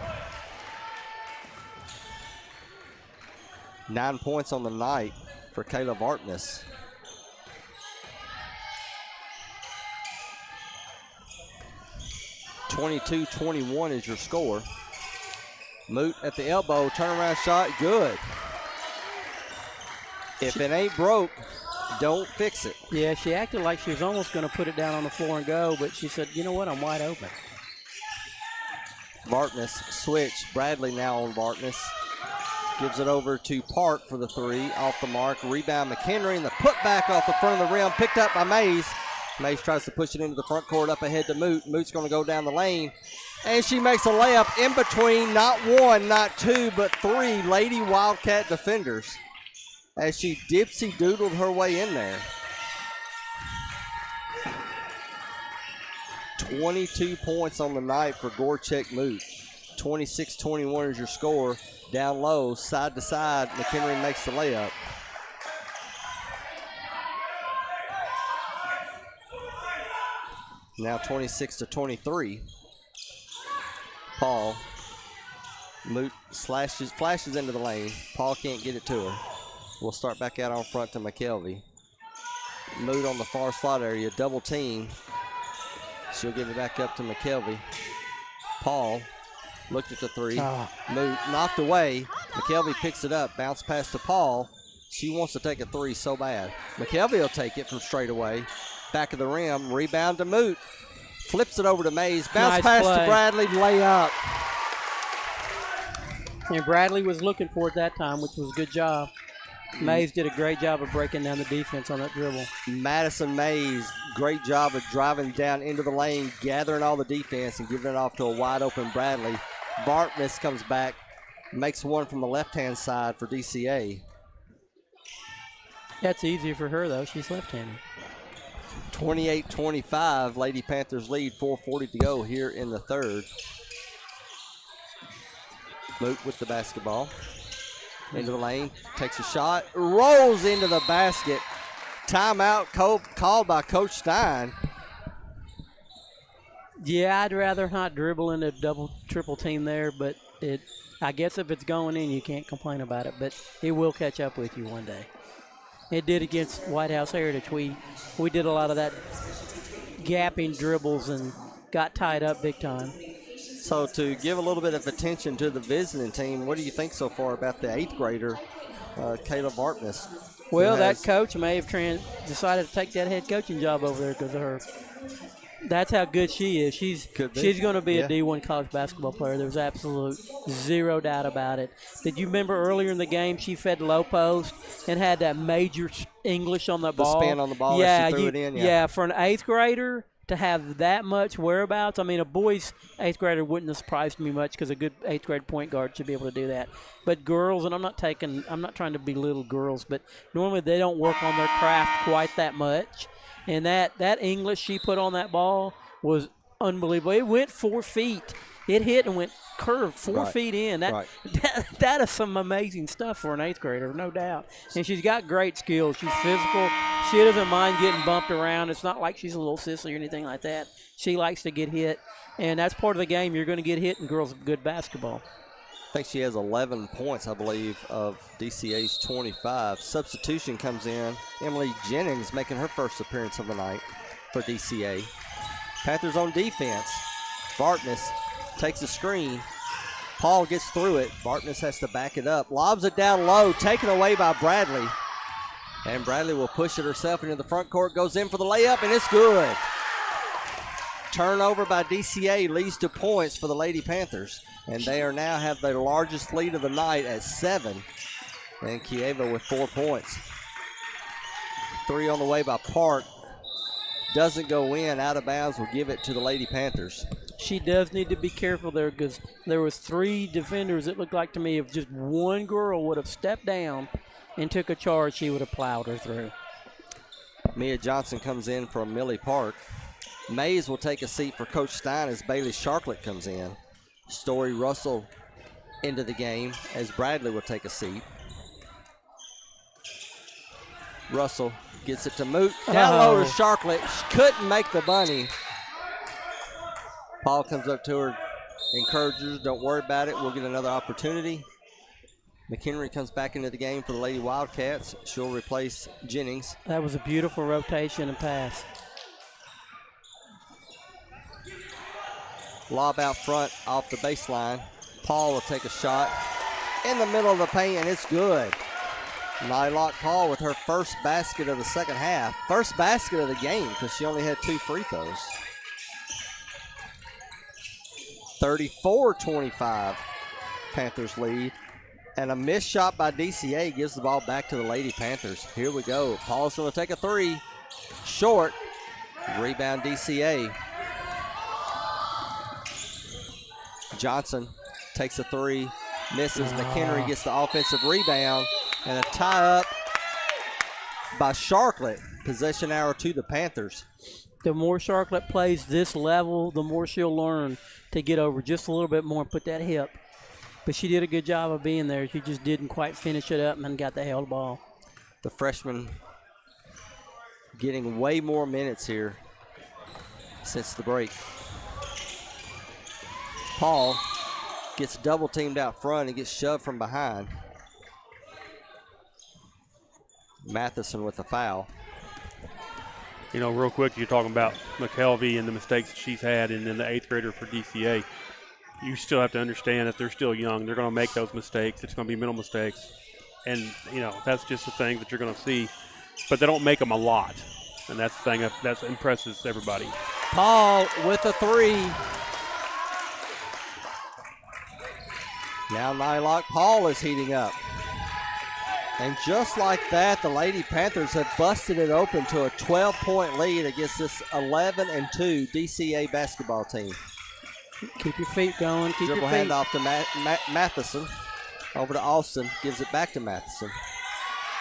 9 points on the night for Kayla Vartness. 22-21 is your score. Moot at the elbow, turnaround shot, good. If it ain't broke, don't fix it. Yeah, she acted like she was almost going to put it down on the floor and go, but she said, you know what, I'm wide open. Bartness switch. Bradley now on Bartness. Gives it over to Park for the three. Off the mark. Rebound McHenry, and the putback off the front of the rim. Picked up by Mays. Mays tries to push it into the front court up ahead to Moot. Moot's going to go down the lane. And she makes a layup in between not one, not two, but three Lady Wildcat defenders as she dipsy-doodled her way in there. 22 points on the night for Gorchek Moot. 26-21 is your score. Down low, side to side, McHenry makes the layup. Now 26-23. Paul. Moot flashes into the lane. Paul can't get it to her. We'll start back out on front to McKelvey. Moot on the far slot area, double team. She'll give it back up to McKelvey. Paul looked at the three. Moot knocked away. McKelvey picks it up, bounce pass to Paul. She wants to take a three so bad. McKelvey will take it from straight away. Back of the rim, rebound to Moot. Flips it over to Mays. Bounce pass to Bradley, layup. And Bradley was looking for it that time, which was a good job. Mays did a great job of breaking down the defense on that dribble. Madison Mays, great job of driving down into the lane, gathering all the defense and giving it off to a wide open Bradley. Bartness comes back, makes one from the left-hand side for DCA. That's easier for her, though. She's left-handed. 28-25, Lady Panthers lead, 4:40 to go here in the third. Moot with the basketball. Into the lane, takes a shot, rolls into the basket. Timeout called by Coach Stein. Yeah, I'd rather not dribble into double, triple team there, but I guess if it's going in, you can't complain about it, but it will catch up with you one day. It did against White House Heritage. We did a lot of that gapping dribbles and got tied up big time. So to give a little bit of attention to the visiting team, what do you think so far about the 8th grader, Kayla Bartness? Well, that coach may have decided to take that head coaching job over there because of her. That's how good she is. She's going to be a D1 college basketball player. There's absolute zero doubt about it. Did you remember earlier in the game she fed low post and had that major English on the ball? The spin on the ball as she threw it in. Yeah, for an 8th grader to have that much whereabouts. I mean, a boy's 8th grader wouldn't have surprised me much because a good 8th grade point guard should be able to do that. But girls, and I'm not trying to belittle girls, but normally they don't work on their craft quite that much. And that English she put on that ball was unbelievable. It went 4 feet. It hit and went curved 4 feet in. That is some amazing stuff for an 8th grader, no doubt. And she's got great skills. She's physical. She doesn't mind getting bumped around. It's not like she's a little sissy or anything like that. She likes to get hit. And that's part of the game. You're going to get hit in girls' good basketball. I think she has 11 points, I believe, of DCA's 25. Substitution comes in. Emily Jennings making her first appearance of the night for DCA. Panthers on defense. Bartness takes a screen. Paul gets through it. Bartness has to back it up. Lobs it down low, taken away by Bradley. And Bradley will push it herself into the front court, goes in for the layup, and it's good. Turnover by DCA leads to points for the Lady Panthers. And they now have their largest lead of the night at 7. And Kieva with 4 points. 3 on the way by Park. Doesn't go in, out of bounds, will give it to the Lady Panthers. She does need to be careful there because there was 3 defenders. It looked like to me if just one girl would have stepped down and took a charge, she would have plowed her through. Mia Johnson comes in from Millie Park. Mays will take a seat for Coach Stein as Bailey Sharklet comes in. Story Russell into the game as Bradley will take a seat. Russell gets it to Moot. Down low to Sharklet. Couldn't make the bunny. Paul comes up to her, encourages her, don't worry about it. We'll get another opportunity. McHenry comes back into the game for the Lady Wildcats. She'll replace Jennings. That was a beautiful rotation and pass. Lob out front off the baseline. Paul will take a shot in the middle of the paint, and it's good. Nylock Paul with her first basket of the second half. First basket of the game because she only had 2 free throws. 34-25, Panthers lead. And a missed shot by DCA gives the ball back to the Lady Panthers. Here we go. Paul's going to take a 3. Short. Rebound DCA. Johnson takes a 3. Misses. McHenry gets the offensive rebound. And a tie-up by Sharklet. Possession arrow to the Panthers. The more Sharklet plays this level, the more she'll learn to get over just a little bit more and put that hip. But she did a good job of being there. She just didn't quite finish it up and then got the held ball. The freshman getting way more minutes here since the break. Paul gets double teamed out front and gets shoved from behind. Matheson with a foul. You know, real quick, you're talking about McKelvey and the mistakes that she's had, and then the 8th grader for DCA. You still have to understand that they're still young. They're going to make those mistakes. It's going to be mental mistakes. And, you know, that's just the thing that you're going to see. But they don't make them a lot. And that's the thing that impresses everybody. Paul with a 3. Now Nylock Paul is heating up. And just like that, the Lady Panthers have busted it open to a 12-point lead against this 11-2 DCA basketball team. Keep your feet going. Keep Dribble your feet. handoff to Matheson. Over to Austin. Gives it back to Matheson.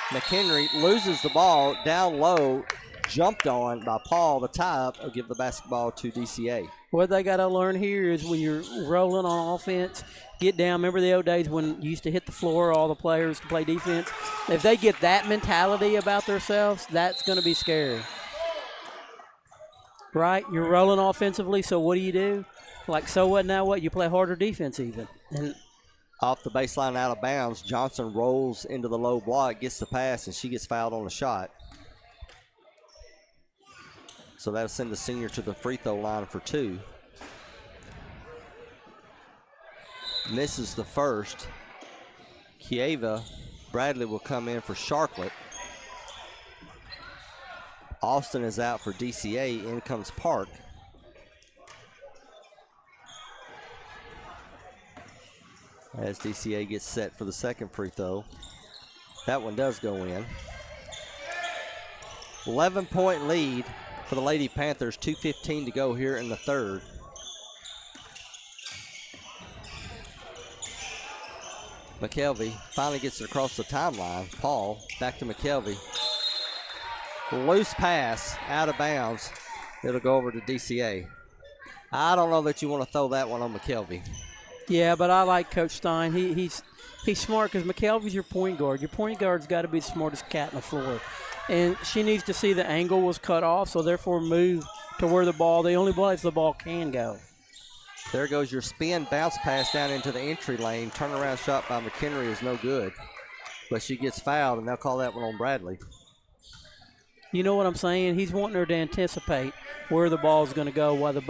McHenry loses the ball down low. Jumped on by Paul. The tie-up will give the basketball to DCA. What they got to learn here is when you're rolling on offense, get down. Remember the old days when you used to hit the floor, all the players to play defense? If they get that mentality about themselves, that's going to be scary. Right? You're rolling offensively, so what do? Like, so what, now what? You play harder defense even. And off the baseline out of bounds, Johnson rolls into the low block, gets the pass, and she gets fouled on the shot. So that'll send the senior to the free throw line for 2. Misses the first. Kieva Bradley will come in for Sharklet. Austin is out for DCA. In comes Park. As DCA gets set for the second free throw. That one does go in. 11-point lead for the Lady Panthers. 2:15 to go here in the third. McKelvey finally gets it across the timeline. Paul back to McKelvey. Loose pass out of bounds. It'll go over to DCA. I don't know that you want to throw that one on McKelvey. yeah, but I like Coach Stein. He's smart because McKelvey's your point guard. Your point guard's got to be the smartest cat on the floor. And she needs to see the angle was cut off, so therefore move to where the only place the ball can go. There goes your spin bounce pass down into the entry lane. Turnaround shot by McHenry is no good. But she gets fouled, and they'll call that one on Bradley. You know what I'm saying? He's wanting her to anticipate where the ball's going to go while the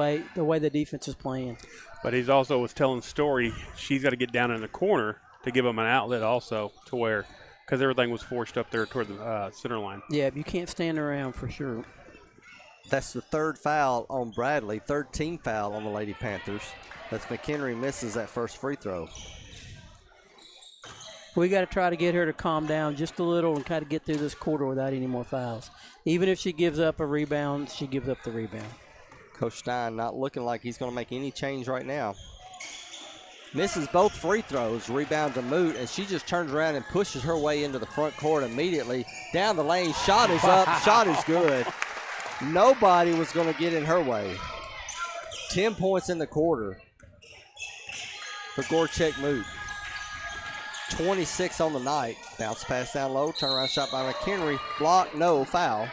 way the defense is playing. But he's also was telling the story. She's got to get down in the corner to give him an outlet also to where, because everything was forced up there toward the center line. Yeah, you can't stand around for sure. That's the third foul on Bradley, third team foul on the Lady Panthers. That's McHenry misses that first free throw. We got to try to get her to calm down just a little and kind of get through this quarter without any more fouls. Even if she gives up a rebound, she gives up the rebound. Coach Stein not looking like he's going to make any change right now. Misses both free throws, rebound to Moot, and she just turns around and pushes her way into the front court immediately. Down the lane, shot is up, shot is good. Nobody was going to get in her way. 10 points in the quarter for Gorchek Moot. 26 on the night. Bounce pass down low, turnaround shot by McHenry. Block, no, foul.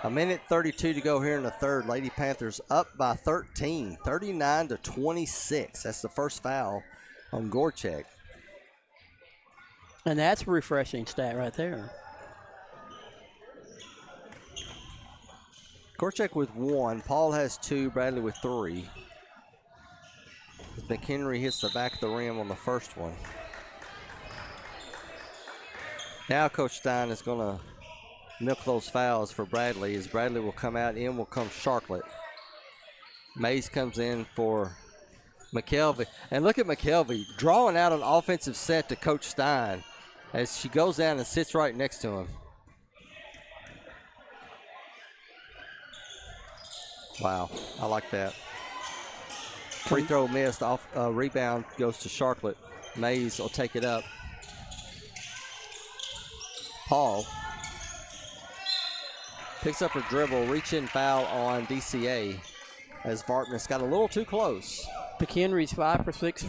A minute 32 to go here in the third. Lady Panthers up by 13, 39-26. That's the first foul on Gorchek. And that's a refreshing stat right there. Korchak with 1. Paul has 2. Bradley with 3. As McHenry hits the back of the rim on the first one. Now Coach Stein is going to milk those fouls for Bradley, as Bradley will come out. In will come Sharklet. Mays comes in for McKelvey. And look at McKelvey drawing out an offensive set to Coach Stein as she goes down and sits right next to him. Wow, I like that. Free throw missed. Off rebound goes to Sharklet. Mays will take it up. Paul picks up her dribble, reach-in foul on DCA as Vartness got a little too close. McHenry's 5 for 6.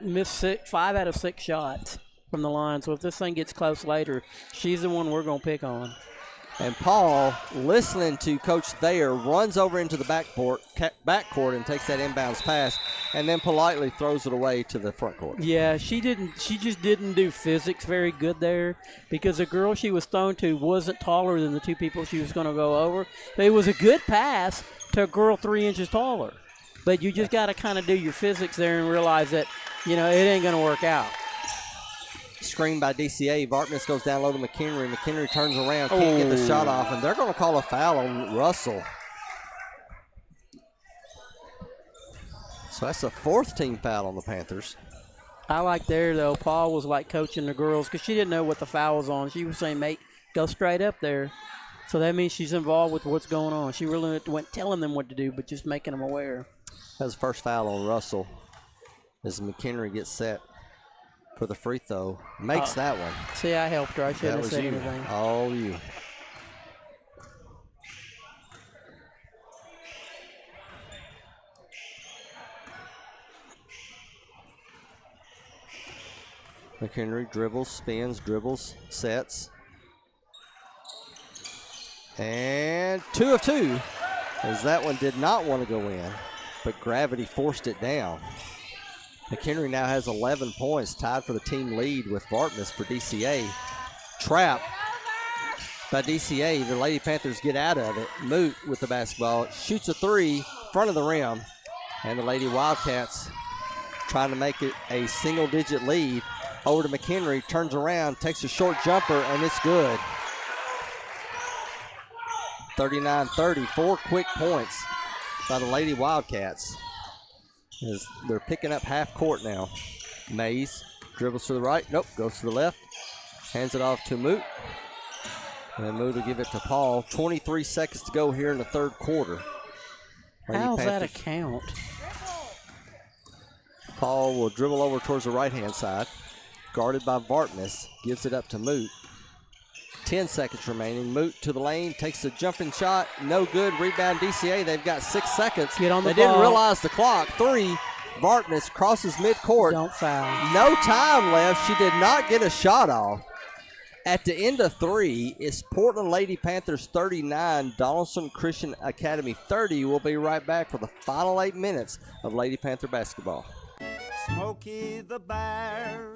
Missed 5 out of 6 shots from the line. So if this thing gets close later, she's the one we're going to pick on. And Paul, listening to Coach Thayer, runs over into the backcourt and takes that inbounds pass, and then politely throws it away to the front court. Yeah, she just didn't do physics very good there, because the girl she was thrown to wasn't taller than the 2 people she was going to go over. It was a good pass to a girl 3 inches taller. But you just got to kind of do your physics there and realize that, it ain't going to work out. Screen by DCA. Vartness goes down low to McHenry. McHenry turns around, can't get the shot off, and they're going to call a foul on Russell. So that's a 4th team foul on the Panthers. I like there, though. Paul was like coaching the girls because she didn't know what the foul was on. She was saying, mate, go straight up there. So that means she's involved with what's going on. She really wasn't telling them what to do, but just making them aware. That's the first foul on Russell as McHenry gets set for the free throw. Makes that one. See, I helped her. I shouldn't have said you. anything. All you. McHenry dribbles, spins, dribbles, sets. And 2 of 2, as that one did not want to go in, but gravity forced it down. McHenry now has 11 points, tied for the team lead with Vartness for DCA. Trap by DCA. The Lady Panthers get out of it. Moot with the basketball. Shoots a 3, front of the rim. And the Lady Wildcats trying to make it a single-digit lead. Over to McHenry, turns around, takes a short jumper, and it's good. 39-30, 4 quick points by the Lady Wildcats. As they're picking up half court now. Mays dribbles to the right. Nope, goes to the left. Hands it off to Moot. And Moot will give it to Paul. 23 seconds to go here in the 3rd quarter. How's that a count? Paul will dribble over towards the right-hand side. Guarded by Vartness. Gives it up to Moot. 10 seconds remaining. Moot to the lane. Takes a jumping shot. No good. Rebound DCA. They've got 6 seconds. Get on the They ball. didn't realize the clock. 3. Vartness crosses midcourt. Don't foul. No time left. She did not get a shot off. At the end of 3, it's Portland Lady Panthers 39, Donaldson Christian Academy 30. We'll be right back for the final 8 minutes of Lady Panther basketball. Smokey the Bear.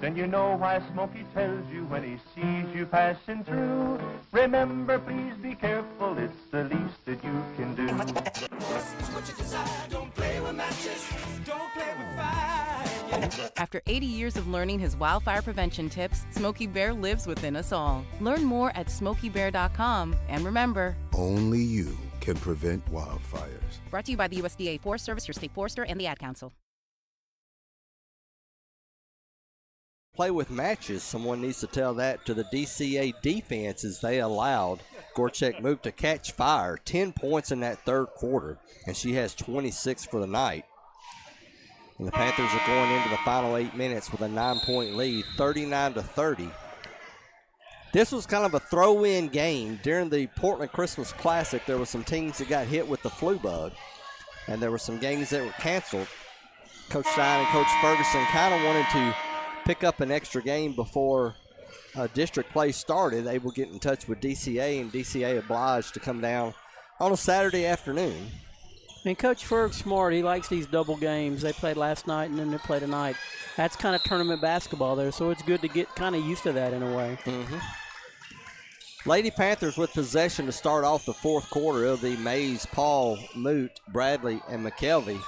Then you know why Smokey tells you when he sees you passing through. Remember, please be careful, it's the least that you can do. What you desire, don't play with matches, don't play with fire. After 80 years of learning his wildfire prevention tips, Smokey Bear lives within us all. Learn more at SmokeyBear.com, and remember, only you can prevent wildfires. Brought to you by the USDA Forest Service, your state forester, and the Ad Council. Play with matches. Someone needs to tell that to the DCA defense as they allowed Gorchek Moot to catch fire. 10 points in that 3rd quarter, and she has 26 for the night. And the Panthers are going into the final 8 minutes with a 9-point lead, 39-30. This was kind of a throw-in game. During the Portland Christmas Classic, there were some teams that got hit with the flu bug, and there were some games that were canceled. Coach Stein and Coach Ferguson kind of wanted to pick up an extra game before district play started. They will get in touch with DCA, and DCA obliged to come down on a Saturday afternoon. And Coach Ferg's smart. He likes these double games. They played last night and then they play tonight. That's kind of tournament basketball there, so it's good to get kind of used to that in a way. Mm-hmm. Lady Panthers with possession to start off the fourth quarter. It'll be Mays, Paul, Moot, Bradley, and McKelvey.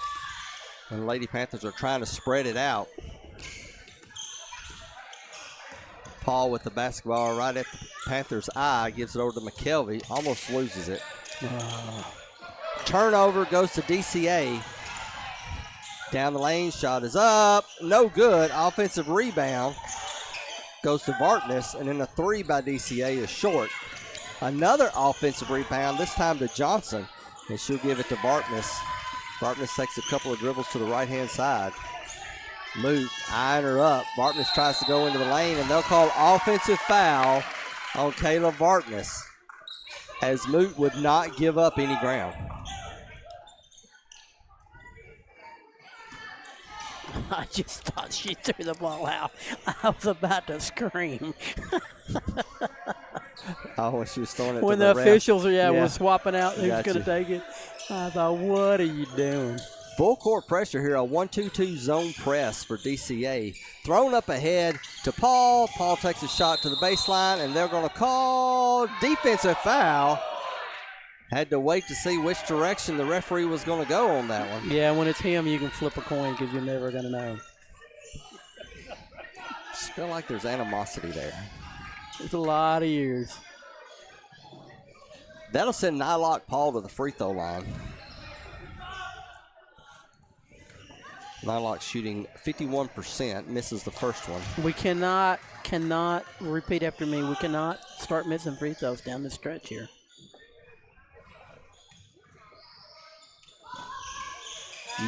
And the Lady Panthers are trying to spread it out. Paul with the basketball right at the Panthers' eye, gives it over to McKelvey, almost loses it. Turnover goes to DCA. Down the lane, shot is up, no good. Offensive rebound goes to Vartness, and then a three by DCA is short. Another offensive rebound, this time to Johnson, and she'll give it to Vartness. Vartness takes a couple of dribbles to the right-hand side. Moot eyeing her up. Vartness tries to go into the lane, and they'll call offensive foul on Kayla Vartness, as Moot would not give up any ground. I just thought she threw the ball out. I was about to scream. Oh, when she was throwing it when to the ref. officials were swapping out who's Gotcha. going to take it, I thought, what are you doing? Full court pressure here, a 1-2-2 zone press for DCA. Thrown up ahead to Paul. Paul takes a shot to the baseline, and they're going to call defensive foul. Had to wait to see which direction the referee was going to go on that one. Yeah, when it's him, you can flip a coin because you're never going to know. Just feel like there's animosity there. It's a lot of years. That'll send Nylock Paul to the free throw line. Nylock shooting 51%, misses the first one. We cannot repeat after me. We cannot start missing free throws down the stretch here.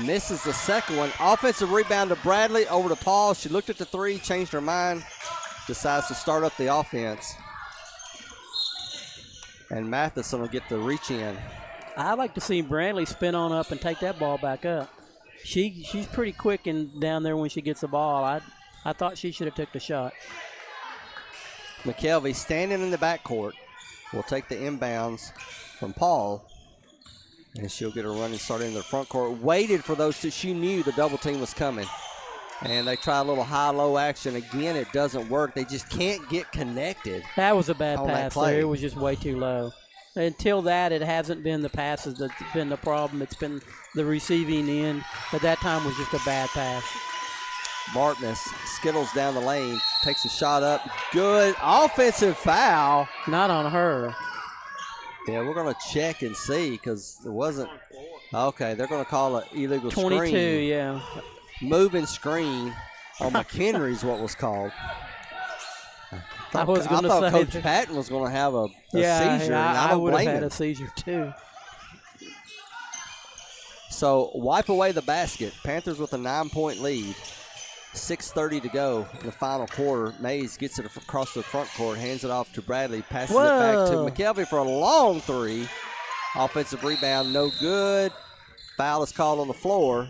Misses the second one. Offensive rebound to Bradley, over to Paul. She looked at the three, changed her mind, decides to start up the offense. And Matheson will get the reach in. I'd like to see Bradley spin on up and take that ball back up. She's pretty quick down there when she gets the ball. I thought she should have took the shot. McKelvey standing in the backcourt will take the inbounds from Paul. And she'll get a running start in the front court. Waited for those two. She knew the double team was coming. And they try a little high-low action. Again, it doesn't work. They just can't get connected. That was a bad pass play. there. It was just way too low. Until that, it hasn't been the passes that's been the problem. It's been the receiving end. But that time was just a bad pass. Bartness skittles down the lane, takes a shot up. Good offensive foul. Not on her. Yeah, we're going to check and see because it wasn't. Okay, they're going to call it illegal 22, screen. yeah. Moving screen on McHenry is what was called. I was going to thought say Coach that. Patton was going to have a seizure, and I don't would have blame had him. a seizure too. So wipe away the basket. Panthers with a 9-point lead. 6:30 to go in the final quarter. Mays gets it across the front court, hands it off to Bradley, passes it back to McKelvey for a long three. Offensive rebound, no good. Foul is called on the floor.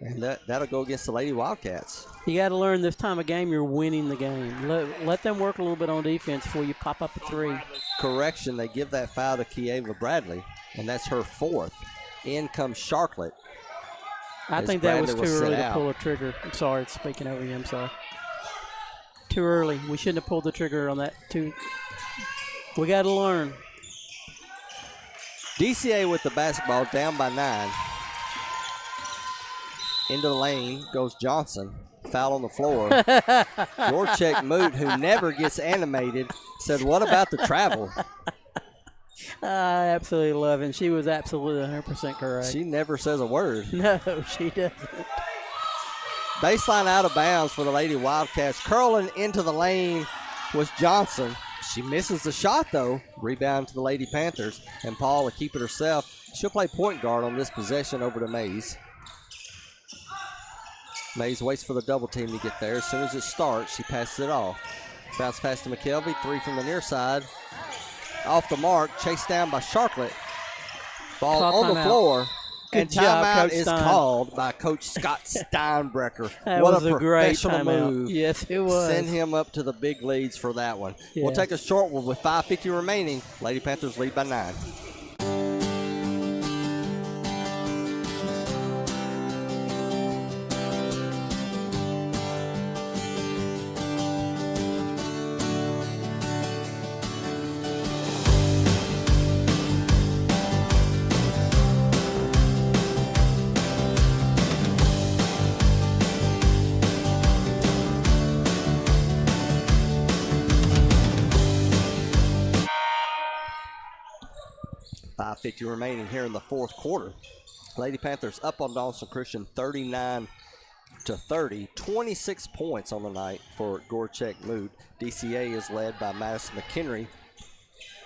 And that'll go against the Lady Wildcats. You got to learn this time of game you're winning the game. Let them work a little bit on defense before you pop up a three. Correction, they give that foul to Kieva Bradley, and that's her fourth. In comes Sharklet. I think that was too early to pull a trigger. I'm sorry, speaking over you. I'm sorry. Too early. We shouldn't have pulled the trigger on that. We got to learn. DCA with the basketball, down by 9. Into the lane goes Johnson. Foul on the floor. Dorchek Moot, who never gets animated, said, "What about the travel?" I absolutely love it. And she was absolutely 100% correct. She never says a word. No, she doesn't. Baseline out of bounds for the Lady Wildcats. Curling into the lane was Johnson. She misses the shot, though. Rebound to the Lady Panthers. And Paul will keep it herself. She'll play point guard on this possession over to Mays. Mays waits for the double team to get there. As soon as it starts, she passes it off. Bounce pass to McKelvey. Three from the near side. Off the mark. Chased down by Sharklet. Ball on the floor. Good And job, timeout Coach is Stein. called by Coach Scott Steinbrecker. That what was a a great professional timeout. move. Yes, it was. Send him up to the big leads for that one. Yeah. We'll take a short one with 5:50 remaining. Lady Panthers lead by 9. 5:50 remaining here in the fourth quarter. Lady Panthers up on Dawson Christian 39-30. 26 points on the night for Gorchek Moot. DCA is led by Madison McHenry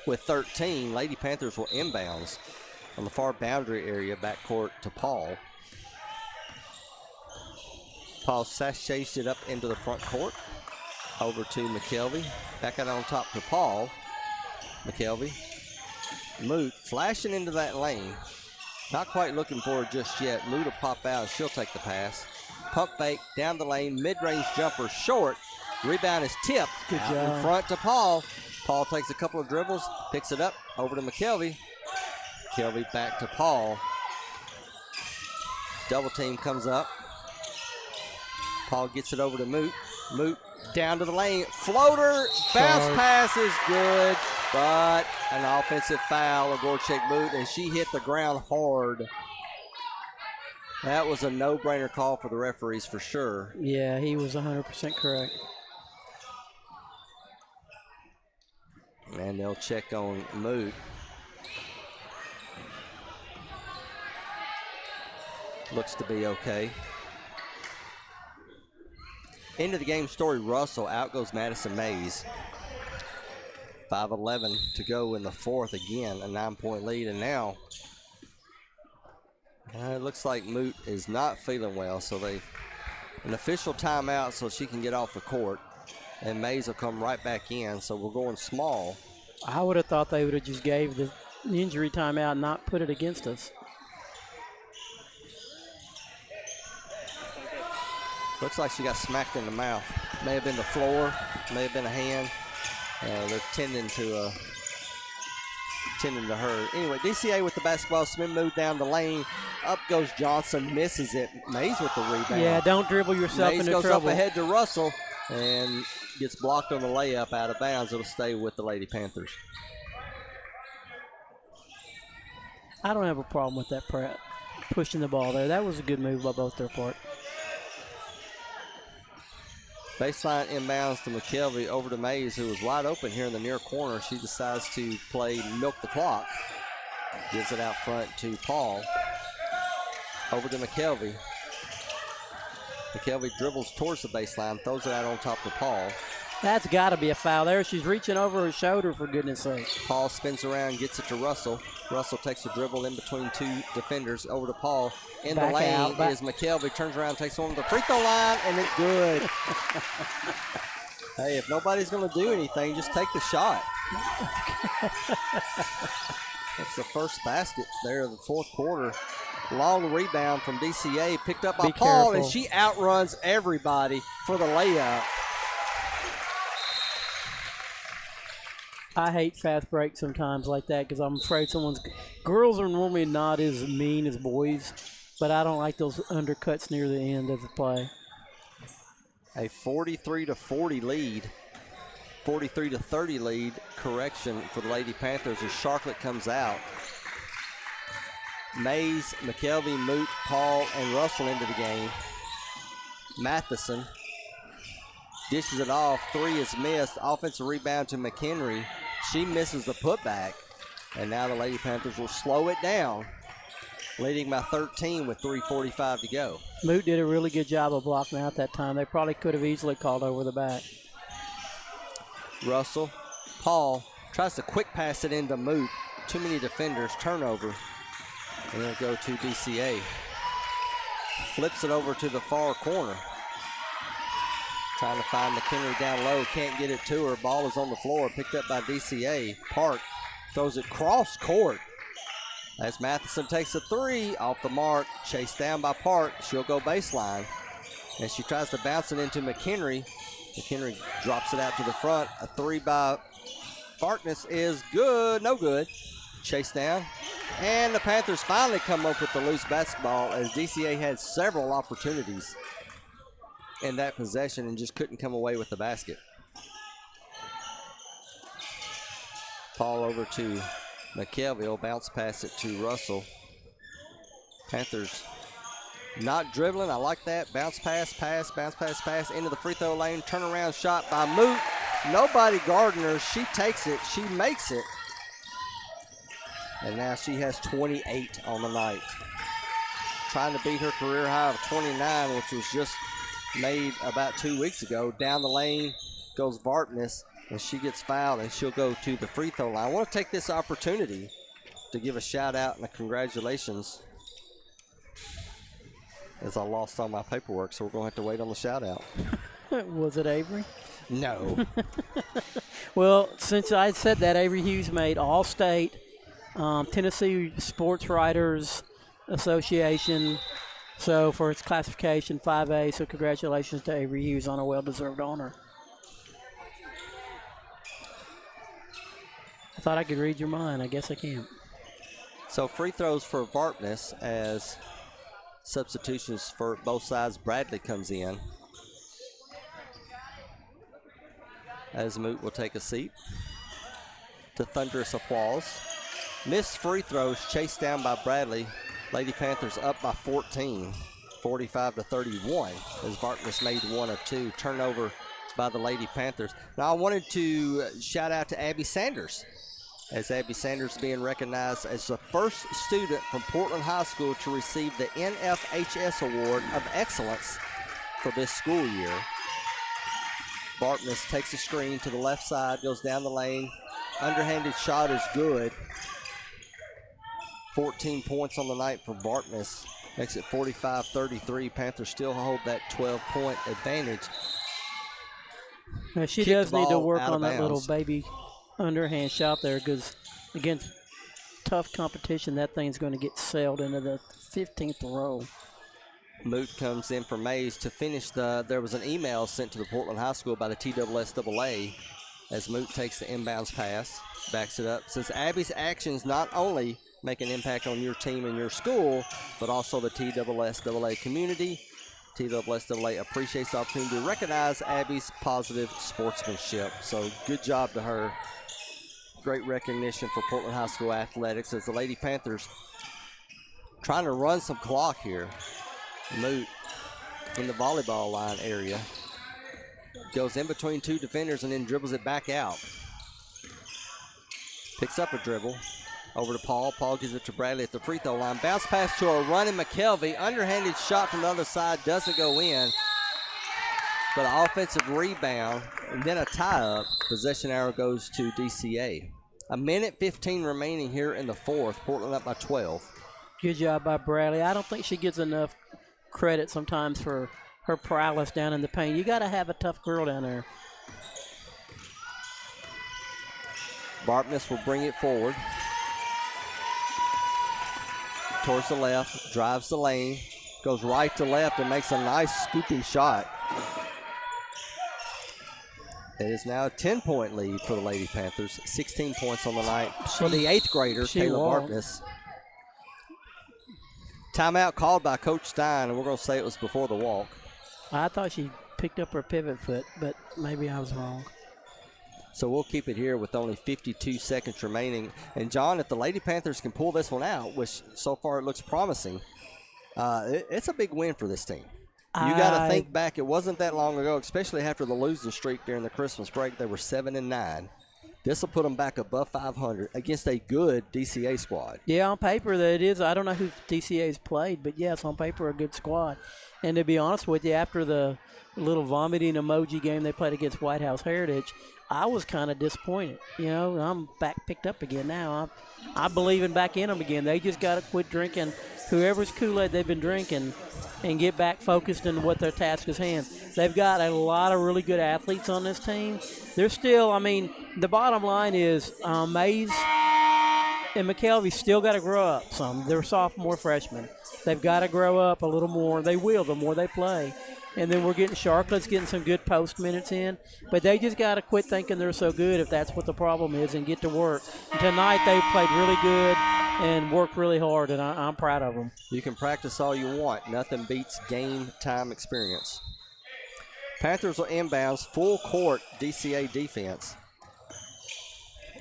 with 13. Lady Panthers will inbounds on the far boundary area, backcourt to Paul. Paul sashayed it up into the front court. Over to McKelvey. Back out on top to Paul. McKelvey. Moot flashing into that lane. Not quite looking for her just yet. Moot will pop out and she'll take the pass. Pump fake down the lane. Mid-range jumper short. Rebound is tipped. Good out job. in front to Paul. Paul takes a couple of dribbles. Picks it up. Over to McKelvey. McKelvey back to Paul. Double team comes up. Paul gets it over to Moot. Moot down to the lane. Floater. Bounce pass is good. But an offensive foul of Gorchek Moot, and she hit the ground hard. That was a no-brainer call for the referees for sure. Yeah, he was 100% correct. And they'll check on Moot. Looks to be okay. End of the game, Story Russell. Out goes Madison Mays. 5:11 to go in the fourth. Again, a 9-point lead. And now it looks like Moot is not feeling well. So an official timeout so she can get off the court. And Mays will come right back in. So we're going small. I would have thought they would have just gave the injury timeout and not put it against us. Looks like she got smacked in the mouth. May have been the floor, may have been a hand. They're tending to her. Anyway, DCA with the basketball. Smith moved down the lane. Up goes Johnson, misses it. Mays with the rebound. Yeah, don't dribble yourself Mays into goes trouble. up ahead to Russell and gets blocked on the layup out of bounds. It'll stay with the Lady Panthers. I don't have a problem with that pushing the ball there. That was a good move by both their part. Baseline inbounds to McKelvey over to Mays, who was wide open here in the near corner. She decides to play milk the clock. Gives it out front to Paul. Over to McKelvey. McKelvey dribbles towards the baseline, throws it out on top to Paul. That's got to be a foul there. She's reaching over her shoulder, for goodness sake. Paul spins around, gets it to Russell. Russell takes a dribble in between two defenders over to Paul. In the lane is McKelvey, turns around, takes one to the free throw line, and it's good. Hey, if nobody's going to do anything, just take the shot. That's the first basket there of the fourth quarter. Long rebound from DCA, picked up by Paul, and she outruns everybody for the layup. I hate fast breaks sometimes like that because I'm afraid girls are normally not as mean as boys, but I don't like those undercuts near the end of the play. A 43-40 lead, 43-30 lead, correction for the Lady Panthers as Sharklet comes out. Mays, McKelvey, Moot, Paul, and Russell into the game. Matheson dishes it off. Three is missed. Offensive rebound to McHenry. She misses the putback. And now the Lady Panthers will slow it down, leading by 13 with 3:45 to go. Moot did a really good job of blocking out that time. They probably could have easily called over the back. Russell, Paul tries to quick pass it into Moot. Too many defenders, turnover. And it'll go to DCA. Flips it over to the far corner. Trying to find McHenry down low, can't get it to her. Ball is on the floor, picked up by DCA. Park throws it cross court. As Matheson takes a three off the mark, chased down by Park. She'll go baseline. And she tries to bounce it into McHenry. McHenry drops it out to the front. A three by Farkness is good, no good. Chase down. And the Panthers finally come up with the loose basketball as DCA had several opportunities in that possession and just couldn't come away with the basket. Paul over to McKelvey. Will bounce pass it to Russell. Panthers not dribbling. I like that. Bounce pass, bounce pass, into the free throw lane. Turnaround shot by Moot. Nobody guarding her. She takes it. She makes it. And now she has 28 on the night. Trying to beat her career high of 29, which was just made about 2 weeks ago. Down the lane goes Vartness, and she gets fouled, and she'll go to the free throw line. I want to take this opportunity to give a shout out and a congratulations, as I lost all my paperwork, so we're going to have to wait on the shout out. Was it Avery? No. Well, since I said that, Avery Hughes made All-State, Tennessee Sports Writers Association, so for its classification 5A, so congratulations to Avery Hughes on a well-deserved honor. I thought I could read your mind. I guess I can't. So free throws for Vartness as substitutions for both sides. Bradley comes in, as Moot will take a seat to thunderous applause. Missed free throws chased down by Bradley. Lady Panthers up by 14, 45-31, as Vartness made one of two. Turnover by the Lady Panthers. Now I wanted to shout out to Abby Sanders, as Abby Sanders being recognized as the first student from Portland High School to receive the NFHS Award of Excellence for this school year. Vartness takes a screen to the left side, goes down the lane. Underhanded shot is good. 14 points on the night for Vartness. Makes it 45-33. Panthers still hold that 12-point advantage. Now she does need to work on that little baby underhand shot there, because against tough competition, that thing's going to get sailed into the 15th row. Moot comes in for Mays to finish there was an email sent to the Portland High School by the TSSAA, as Moot takes the inbounds pass, backs it up. Says Abby's actions not only make an impact on your team and your school, but also the TSSAA community. TSSAA appreciates the opportunity to recognize Abby's positive sportsmanship. So good job to her. Great recognition for Portland High School athletics, as the Lady Panthers trying to run some clock here. Moot in the volleyball line area. Goes in between two defenders and then dribbles it back out. Picks up a dribble. Over to Paul. Paul gives it to Bradley at the free throw line. Bounce pass to a running McKelvey. Underhanded shot from the other side. Doesn't go in. But an offensive rebound and then a tie-up. Possession arrow goes to DCA. A minute 15 remaining here in the fourth. Portland up by 12. Good job by Bradley. I don't think she gets enough credit sometimes for her prowess down in the paint. You got to have a tough girl down there. Vartness will bring it forward. Towards the left, drives the lane, goes right to left and makes a nice scooping shot. It is now a 10-point lead for the Lady Panthers. 16 points on the night for the 8th grader, Kayla Vartness. Timeout called by Coach Stein, and we're going to say it was before the walk. I thought she picked up her pivot foot, but maybe I was wrong. So we'll keep it here with only 52 seconds remaining. And, John, if the Lady Panthers can pull this one out, which so far it looks promising, it's a big win for this team. You got to think back. It wasn't that long ago, especially after the losing streak during the Christmas break. They were 7-9. This will put them back above 500 against a good DCA squad. Yeah, on paper that it is. I don't know who DCA's played, but yes, on paper a good squad. And to be honest with you, after the little vomiting emoji game they played against White House Heritage, I was kind of disappointed. You know, I'm back picked up again now. I'm believing back in them again. They just got to quit drinking whoever's Kool-Aid they've been drinking and get back focused on what their task is hand. They've got a lot of really good athletes on this team. They're still, I mean, the bottom line is Mays and McKelvey still got to grow up some. They're sophomore freshmen. They've got to grow up a little more. They will the more they play. And then we're getting Sharklet's getting some good post minutes in. But they just got to quit thinking they're so good if that's what the problem is and get to work. And tonight they played really good and worked really hard, and I'm proud of them. You can practice all you want. Nothing beats game time experience. Panthers will inbounds, full court DCA defense.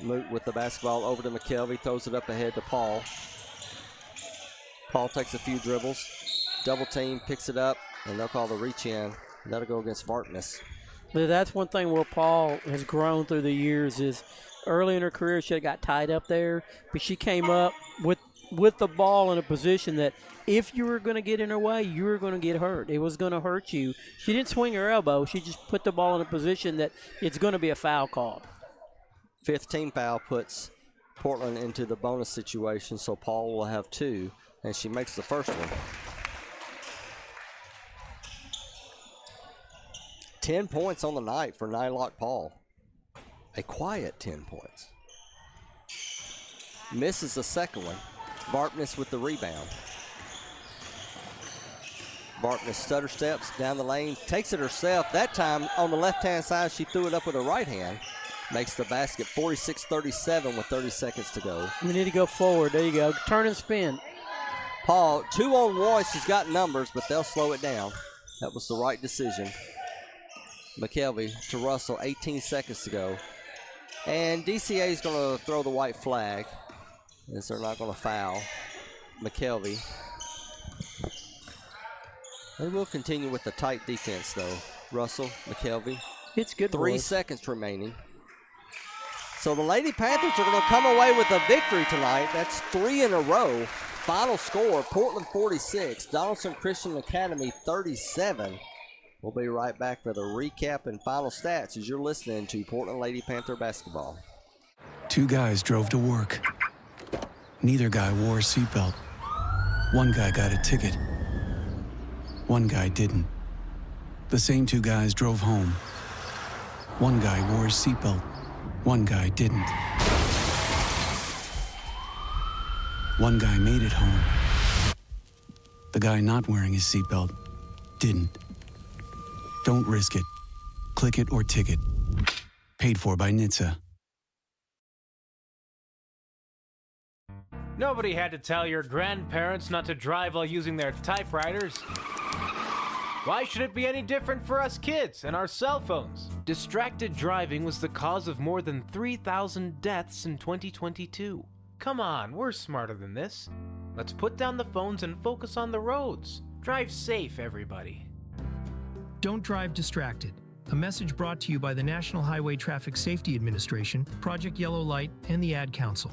Moot with the basketball over to McKelvey, throws it up ahead to Paul. Paul takes a few dribbles, double team, picks it up, and they'll call the reach in. That'll go against Vartness. That's one thing where Paul has grown through the years is early in her career, she had got tied up there, but she came up with the ball in a position that if you were going to get in her way, you were going to get hurt. It was going to hurt you. She didn't swing her elbow. She just put the ball in a position that it's going to be a foul call. 5th team foul puts Portland into the bonus situation, so Paul will have 2, and she makes the first one. 10 points on the night for Nylock Paul. A quiet 10 points. Misses the second one. Barkness with the rebound. Barkness stutter steps down the lane, takes it herself. That time on the left-hand side, she threw it up with her right hand. Makes the basket 46-37 with 30 seconds to go. We need to go forward. There you go. Turn and spin. Paul, 2-on-1. She's got numbers, but they'll slow it down. That was the right decision. McKelvey to Russell, 18 seconds to go. And DCA is going to throw the white flag, as they're not going to foul McKelvey. They will continue with the tight defense, though. Russell, McKelvey. It's good. 3 seconds remaining. So the Lady Panthers are going to come away with a victory tonight. That's 3 in a row. Final score, Portland 46, Donaldson Christian Academy 37. We'll be right back for the recap and final stats as you're listening to Portland Lady Panther basketball. 2 guys drove to work. Neither guy wore a seatbelt. One guy got a ticket. One guy didn't. The same 2 guys drove home. One guy wore a seatbelt. One guy didn't. One guy made it home. The guy not wearing his seatbelt didn't. Don't risk it. Click it or ticket. Paid for by NHTSA. Nobody had to tell your grandparents not to drive while using their typewriters. Why should it be any different for us kids and our cell phones? Distracted driving was the cause of more than 3,000 deaths in 2022. Come on, we're smarter than this. Let's put down the phones and focus on the roads. Drive safe, everybody. Don't drive distracted. A message brought to you by the National Highway Traffic Safety Administration, Project Yellow Light, and the Ad Council.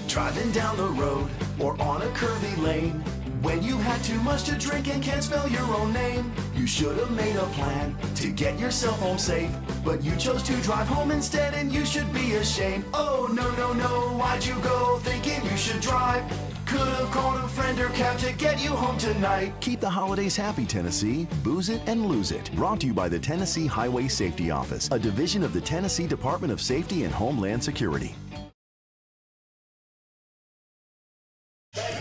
Driving down the road or on a curvy lane, when you had too much to drink and can't spell your own name, you should have made a plan to get yourself home safe, but you chose to drive home instead and you should be ashamed. Oh no, no, no, why'd you go thinking you should drive? Could have called a friend or cab to get you home tonight. Keep the holidays happy, Tennessee. Booze it and lose it. Brought to you by the Tennessee Highway Safety Office, a division of the Tennessee Department of Safety and Homeland Security.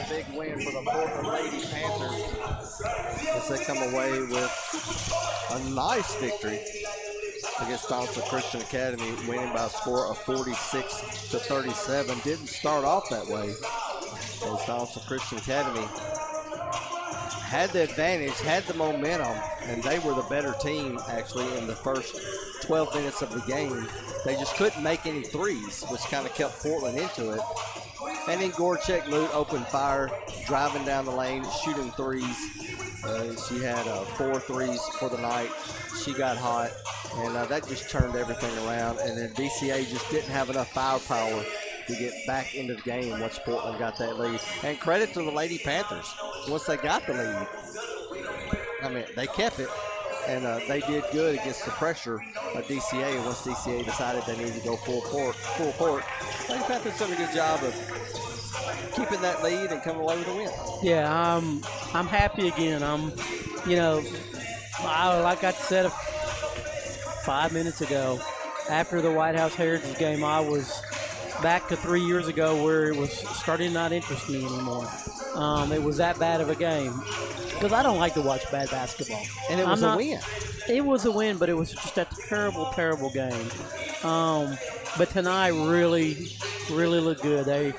Big win for the Portland Lady Panthers as they come away with a nice victory against Donaldson Christian Academy, winning by a score of 46-37. Didn't start off that way, as Donaldson Christian Academy had the advantage, had the momentum, and they were the better team actually in the first 12 minutes of the game. They just couldn't make any threes, which kind of kept Portland into it. And then Gorchek Lute opened fire, driving down the lane, shooting threes. She had 4 threes for the night. She got hot, and that just turned everything around. And then DCA just didn't have enough firepower to get back into the game once Portland got that lead. And credit to the Lady Panthers. Once they got the lead, I mean, they kept it. And they did good against the pressure of DCA. And once DCA decided they needed to go full court, Lady Panthers done a good job of keeping that lead and coming away with a win. Yeah, I'm happy again. Like I said 5 minutes ago, after the White House Heritage game, I was back to 3 years ago where it was starting to not interest me anymore. It was that bad of a game. Because I don't like to watch bad basketball. And it was a win. It was a win, but it was just a terrible, terrible game. But tonight really, really looked good.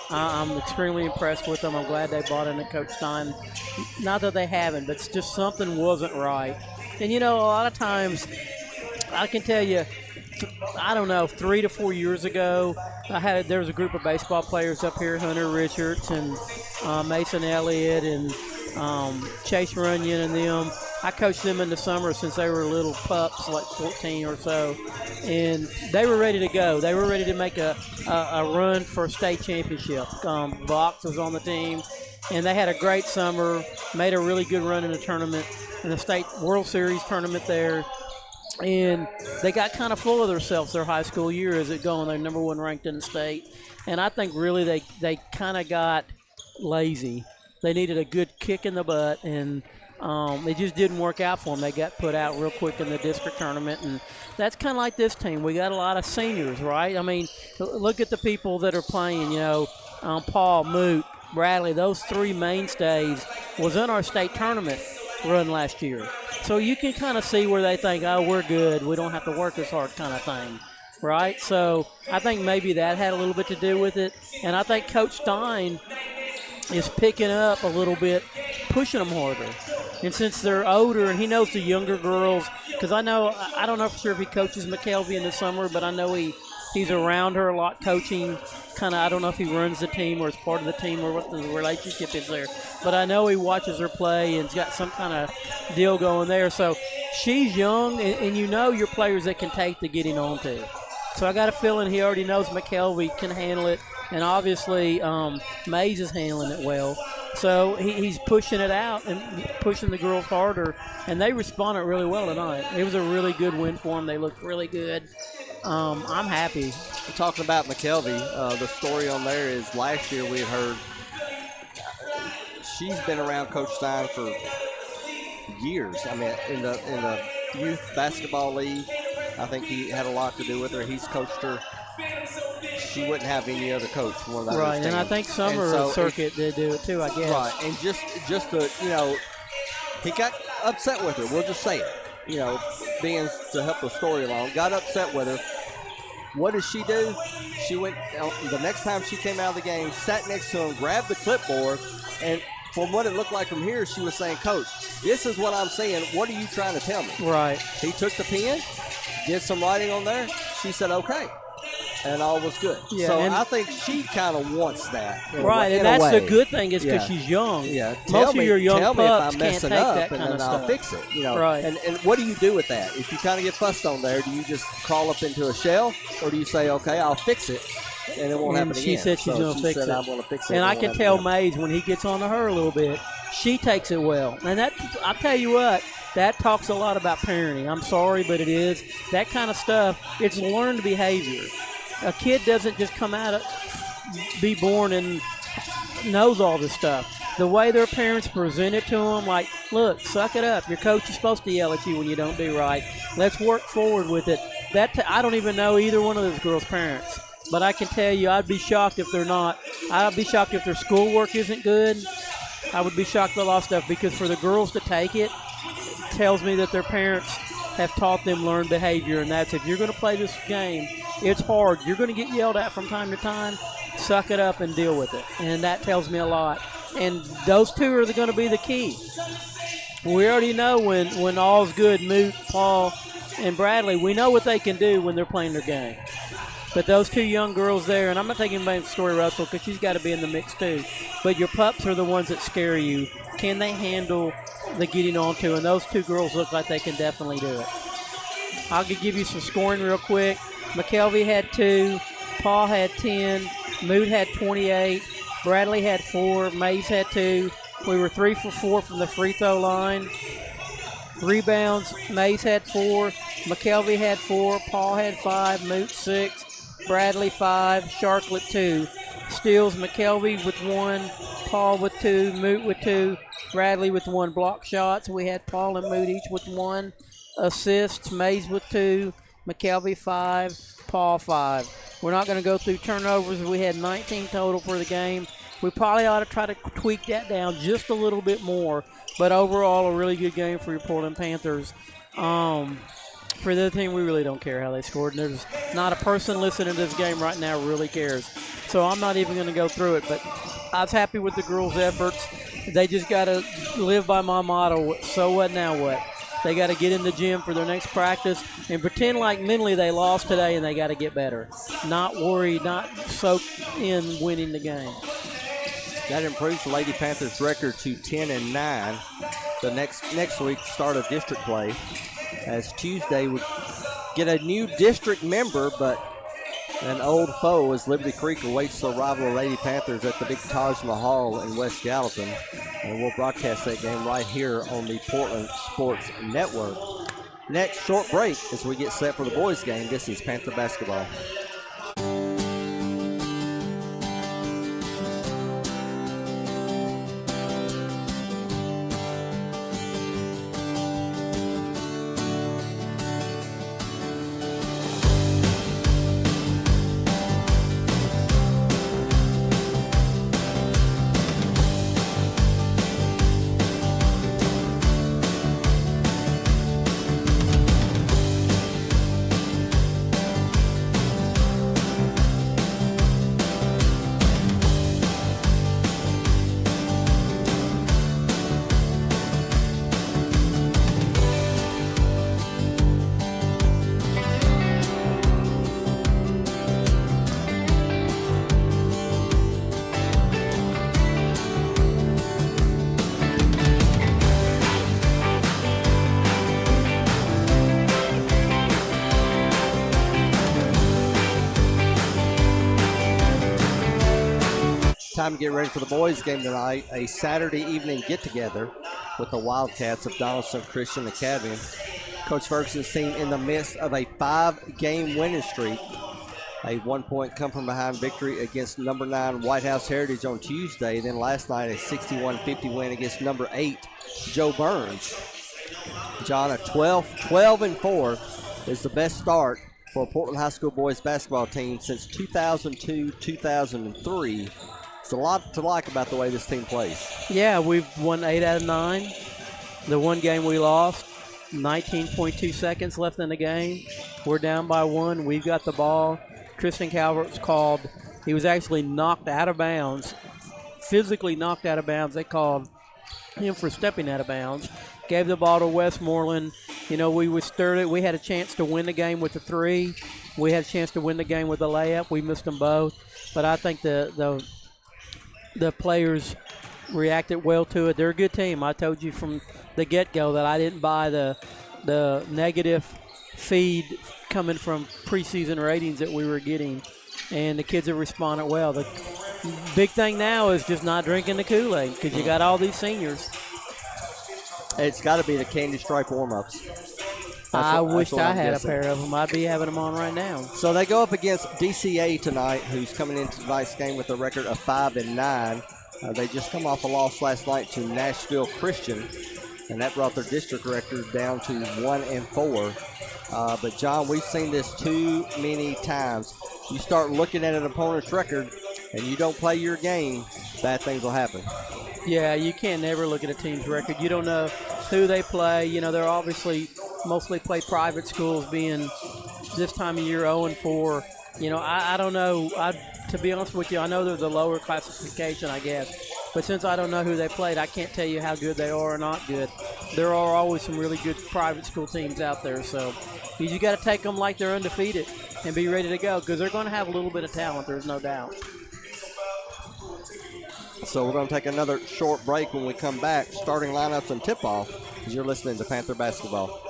I'm extremely impressed with them. I'm glad they bought into Coach Stein. Not that they haven't, but it's just something wasn't right. And, a lot of times, I can tell you, I don't know, 3 to 4 years ago, there was a group of baseball players up here, Hunter Richards and Mason Elliott and Chase Runyon and them. I coached them in the summer since they were little pups, like 14 or so, and they were ready to go. They were ready to make a run for state championship. Box was on the team, and they had a great summer, made a really good run in the tournament, in the state World Series tournament there. And they got kind of full of themselves their high school year as it going. They're number 1 ranked in the state. And I think really they kind of got lazy. They needed a good kick in the butt, and it just didn't work out for them. They got put out real quick in the district tournament, and that's kind of like this team. We got a lot of seniors, right? I mean, look at the people that are playing, Paul, Moot, Bradley. Those 3 mainstays was in our state tournament run last year. So you can kind of see where they think, oh, we're good, we don't have to work as hard kind of thing, right? So I think maybe that had a little bit to do with it. And I think Coach Stein is picking up a little bit, pushing them harder. And since they're older and he knows the younger girls, because I don't know for sure if he coaches McKelvey in the summer, but I know he's around her a lot coaching. I don't know if he runs the team or is part of the team or what the relationship is there. But I know he watches her play and's got some kind of deal going there. So she's young, and your players that can take the getting on to. So I got a feeling he already knows McKelvey can handle it, and obviously Mays is handling it well. So he's pushing it out and pushing the girls harder, and they responded really well tonight. It was a really good win for them. They looked really good. I'm happy. Talking about McKelvey, the story on there is last year we had heard she's been around Coach Stein for years. I mean, in the youth basketball league, I think he had a lot to do with her. He's coached her. She wouldn't have any other coach from one of the right, other and I think Summer Circuit did do it too, I guess. Right, and just the he got upset with her. We'll just say it. Being to help the story along, got upset with her. What did she do? She went the next time she came out of the game, sat next to him, grabbed the clipboard, and from what it looked like from here, she was saying, Coach, this is what I'm saying. What are you trying to tell me? Right. He took the pen, did some writing on there. She said, okay. And all was good. Yeah, so I think she kind of wants that. Right, and that's the good thing is because she's young. Yeah, most of your young tell me if pups I'm can't messing take up, that and kind then of I'll stuff. fix it. Right. And what do you do with that? If you kind of get fussed on there, do you just crawl up into a shell, or do you say, okay, I'll fix it, and it won't happen again? She said she's going to fix it. I'm going to fix it. And I can tell Mays when he gets on to her a little bit, she takes it well. And that, I'll tell you what, that talks a lot about parenting. I'm sorry, but it is. That kind of stuff, it's learned behavior. A kid doesn't just come out be born and knows all this stuff. The way their parents present it to them, like, look, suck it up. Your coach is supposed to yell at you when you don't do right. Let's work forward with it. I don't even know either one of those girls' parents. But I can tell you, I'd be shocked if they're not. I'd be shocked if their schoolwork isn't good. I would be shocked with a lot of stuff, because for the girls to take it, tells me that their parents have taught them learned behavior, and that's if you're going to play this game, it's hard. You're going to get yelled at from time to time. Suck it up and deal with it. And that tells me a lot. And those two are going to be the key. We already know when all's good, Moot, Paul, and Bradley, we know what they can do when they're playing their game. But those two young girls there, and I'm not taking back Story Russell because she's got to be in the mix too, but your pups are the ones that scare you. Can they handle the getting on to? And those two girls look like they can definitely do it. I'll give you some scoring real quick. McKelvey had 2, Paul had 10, Moot had 28, Bradley had 4, Mays had 2. We were 3 for 4 from the free throw line. Rebounds, Mays had 4, McKelvey had 4, Paul had 5, Moot 6, Bradley 5, Sharklet 2. Steals, McKelvey with 1, Paul with 2, Moot with 2, Bradley with 1. Block shots, we had Paul and Moot each with 1. Assists, Mays with 2, McKelvey 5, Paul 5. We're not going to go through turnovers. We had 19 total for the game. We probably ought to try to tweak that down just a little bit more. But overall, a really good game for your Portland Panthers. For the other team, we really don't care how they scored. And there's not a person listening to this game right now really cares. So I'm not even going to go through it. But I was happy with the girls' efforts. They just got to live by my motto, so what, now what? They got to get in the gym for their next practice and pretend like mentally they lost today and they got to get better. Not worry, not soak in winning the game. That improves the Lady Panthers record to 10-9. The next week start of district play, as Tuesday would get a new district member, but an old foe as Liberty Creek awaits the arrival of Lady Panthers at the big Taj Mahal in West Gallatin. And we'll broadcast that game right here on the Portland Sports Network. Next, short break as we get set for the boys game. This is Panther basketball. Time to get ready for the boys game tonight. A Saturday evening get-together with the Wildcats of Donaldson Christian Academy. Coach Ferguson's team in the midst of a 5-game winning streak. A 1-point come-from-behind victory against number 9 White House Heritage on Tuesday. Then last night a 61-50 win against number 8 Joe Burns. John, a 12-4 is the best start for a Portland High School boys basketball team since 2002-2003. It's a lot to like about the way this team plays. Yeah, we've won 8 out of 9. The one game we lost, 19.2 seconds left in the game. We're down by 1. We've got the ball. Christian Calvert's called. He was actually knocked out of bounds, physically knocked out of bounds. They called him for stepping out of bounds. Gave the ball to Westmoreland. You know, we stirred it. We had a chance to win the game with the 3. We had a chance to win the game with the layup. We missed them both. But I think the players reacted well to it. They're a good team. I told you from the get-go that I didn't buy the negative feed coming from preseason ratings that we were getting, and the kids have responded well. The big thing now is just not drinking the Kool-Aid because you got all these seniors. It's got to be the candy stripe warm-ups. I wished I had a pair of them. I'd be having them on right now. So they go up against DCA tonight, who's coming into tonight's game with a record of 5-9. They just come off a loss last night to Nashville Christian, and that brought their district record down to 1-4. But John, we've seen this too many times. You start looking at an opponent's record and you don't play your game, bad things will happen. Yeah, you can't never look at a team's record. You don't know who they play. You know, they're obviously mostly play private schools, being this time of year 0-4. You know, I don't know. To be honest with you, I know they're the lower classification, I guess. But since I don't know who they played, I can't tell you how good they are or not good. There are always some really good private school teams out there. So you got to take them like they're undefeated and be ready to go, because they're going to have a little bit of talent, there's no doubt. So we're going to take another short break. When we come back, starting lineups and tip-off, as you're listening to Panther Basketball.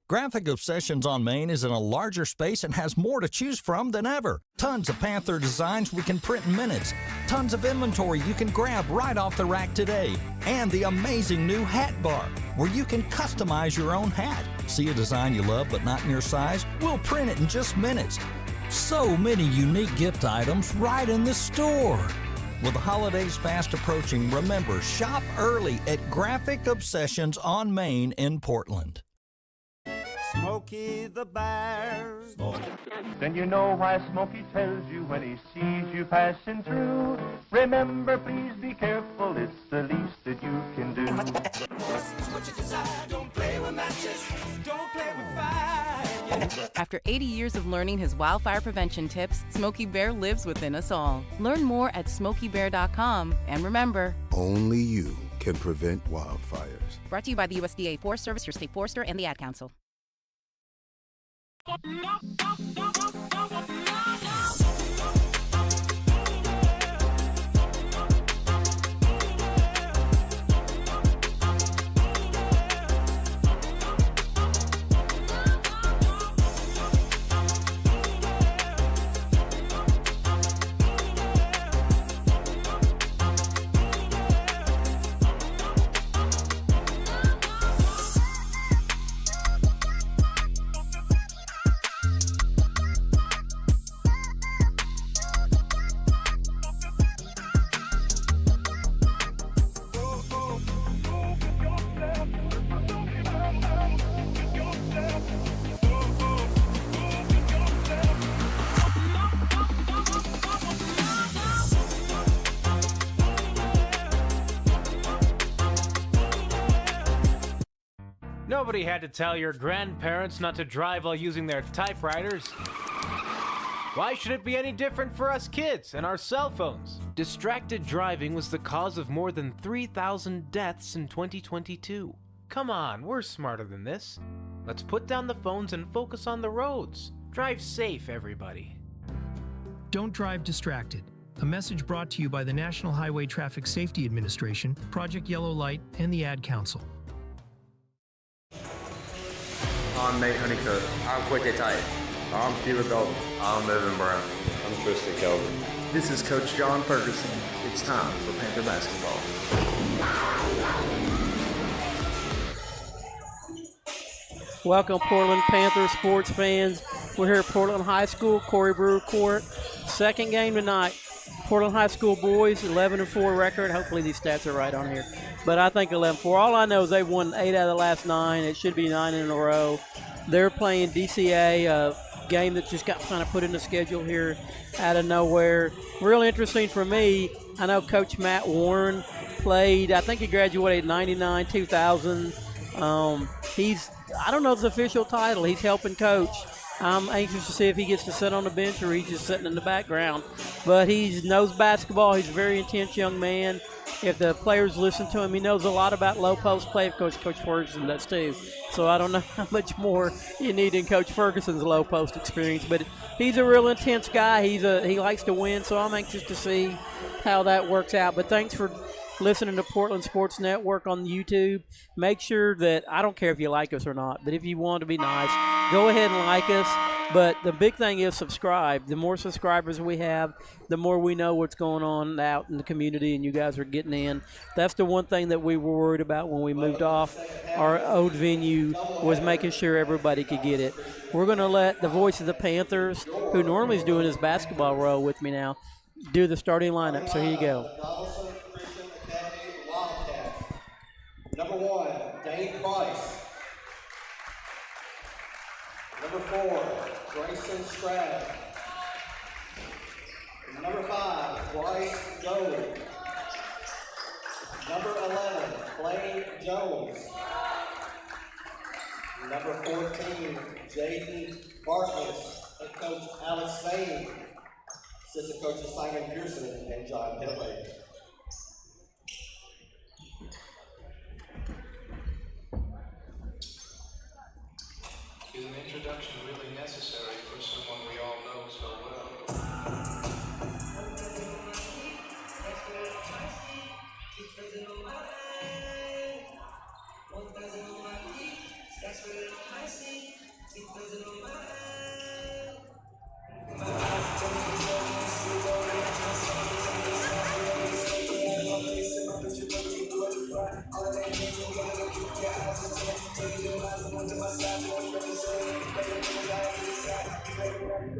Graphic Obsessions on Main is in a larger space and has more to choose from than ever. Tons of Panther designs we can print in minutes. Tons of inventory you can grab right off the rack today. And the amazing new hat bar, where you can customize your own hat. See a design you love but not in your size? We'll print it in just minutes. So many unique gift items right in the store. With the holidays fast approaching, remember, shop early at Graphic Obsessions on Main in Portland. Smokey the Bear. Then you know why Smokey tells you when he sees you passing through. Remember, please be careful, it's the least that you can do. Don't play with matches, don't play with fire. After 80 years of learning his wildfire prevention tips, Smokey Bear lives within us all. Learn more at SmokeyBear.com. And remember, Only you can prevent wildfires. brought to you by the USDA Forest Service, your state forester, and the Ad Council. Nobody had to tell your grandparents not to drive while using their typewriters. Why should it be any different for us kids and our cell phones? Distracted driving was the cause of more than 3,000 deaths in 2022. Come on, we're smarter than this. Let's put down the phones and focus on the roads. Drive safe, everybody. Don't drive distracted. A message brought to you by the National Highway Traffic Safety Administration, Project Yellow Light, and the Ad Council. I'm Nate Honeycutt. I'm Quinte Tight. I'm Keelan Dalton. I'm Evan Brown. I'm Tristan Kelvin. This is Coach John Ferguson. It's time for Panther basketball. Welcome, Portland Panther sports fans. We're here at Portland High School, Corey Brewer Court. Second game tonight. Portland High School boys, 11-4 record. Hopefully these stats are right on here. But I think 11-4. All I know is they've won 8 out of the last 9. It should be 9 in a row. They're playing DCA, a game that just got kind of put in the schedule here out of nowhere. Real interesting for me, I know Coach Matt Warren played, I think he graduated 99, 2000. I don't know his official title. He's helping coach. I'm anxious to see if he gets to sit on the bench or he's just sitting in the background. But he knows basketball. He's a very intense young man. If the players listen to him, he knows a lot about low post play. Of course, Coach Ferguson does too. So I don't know how much more you need in Coach Ferguson's low post experience. But he's a real intense guy. He likes to win. So I'm anxious to see how that works out. But thanks for listening to Portland Sports Network on YouTube. Make sure that, I don't care if you like us or not, but if you want to be nice, go ahead and like us. But the big thing is subscribe. The more subscribers we have, the more we know what's going on out in the community and you guys are getting in. That's the one thing that we were worried about when we moved off our old venue, was making sure everybody could get it. We're going to let the voice of the Panthers, who normally is doing his basketball role with me now, do the starting lineup. So here you go. Number 1, Dane Price. Number 4, Grayson Stroud. Number 5, Bryce Gold. Number 11, Blaine Jones. Number 14, Jaden Bartles. Head coach Alex Fain. Assistant coaches Simon Pearson and John Henley. Is an introduction really necessary for someone we all know so well? That's And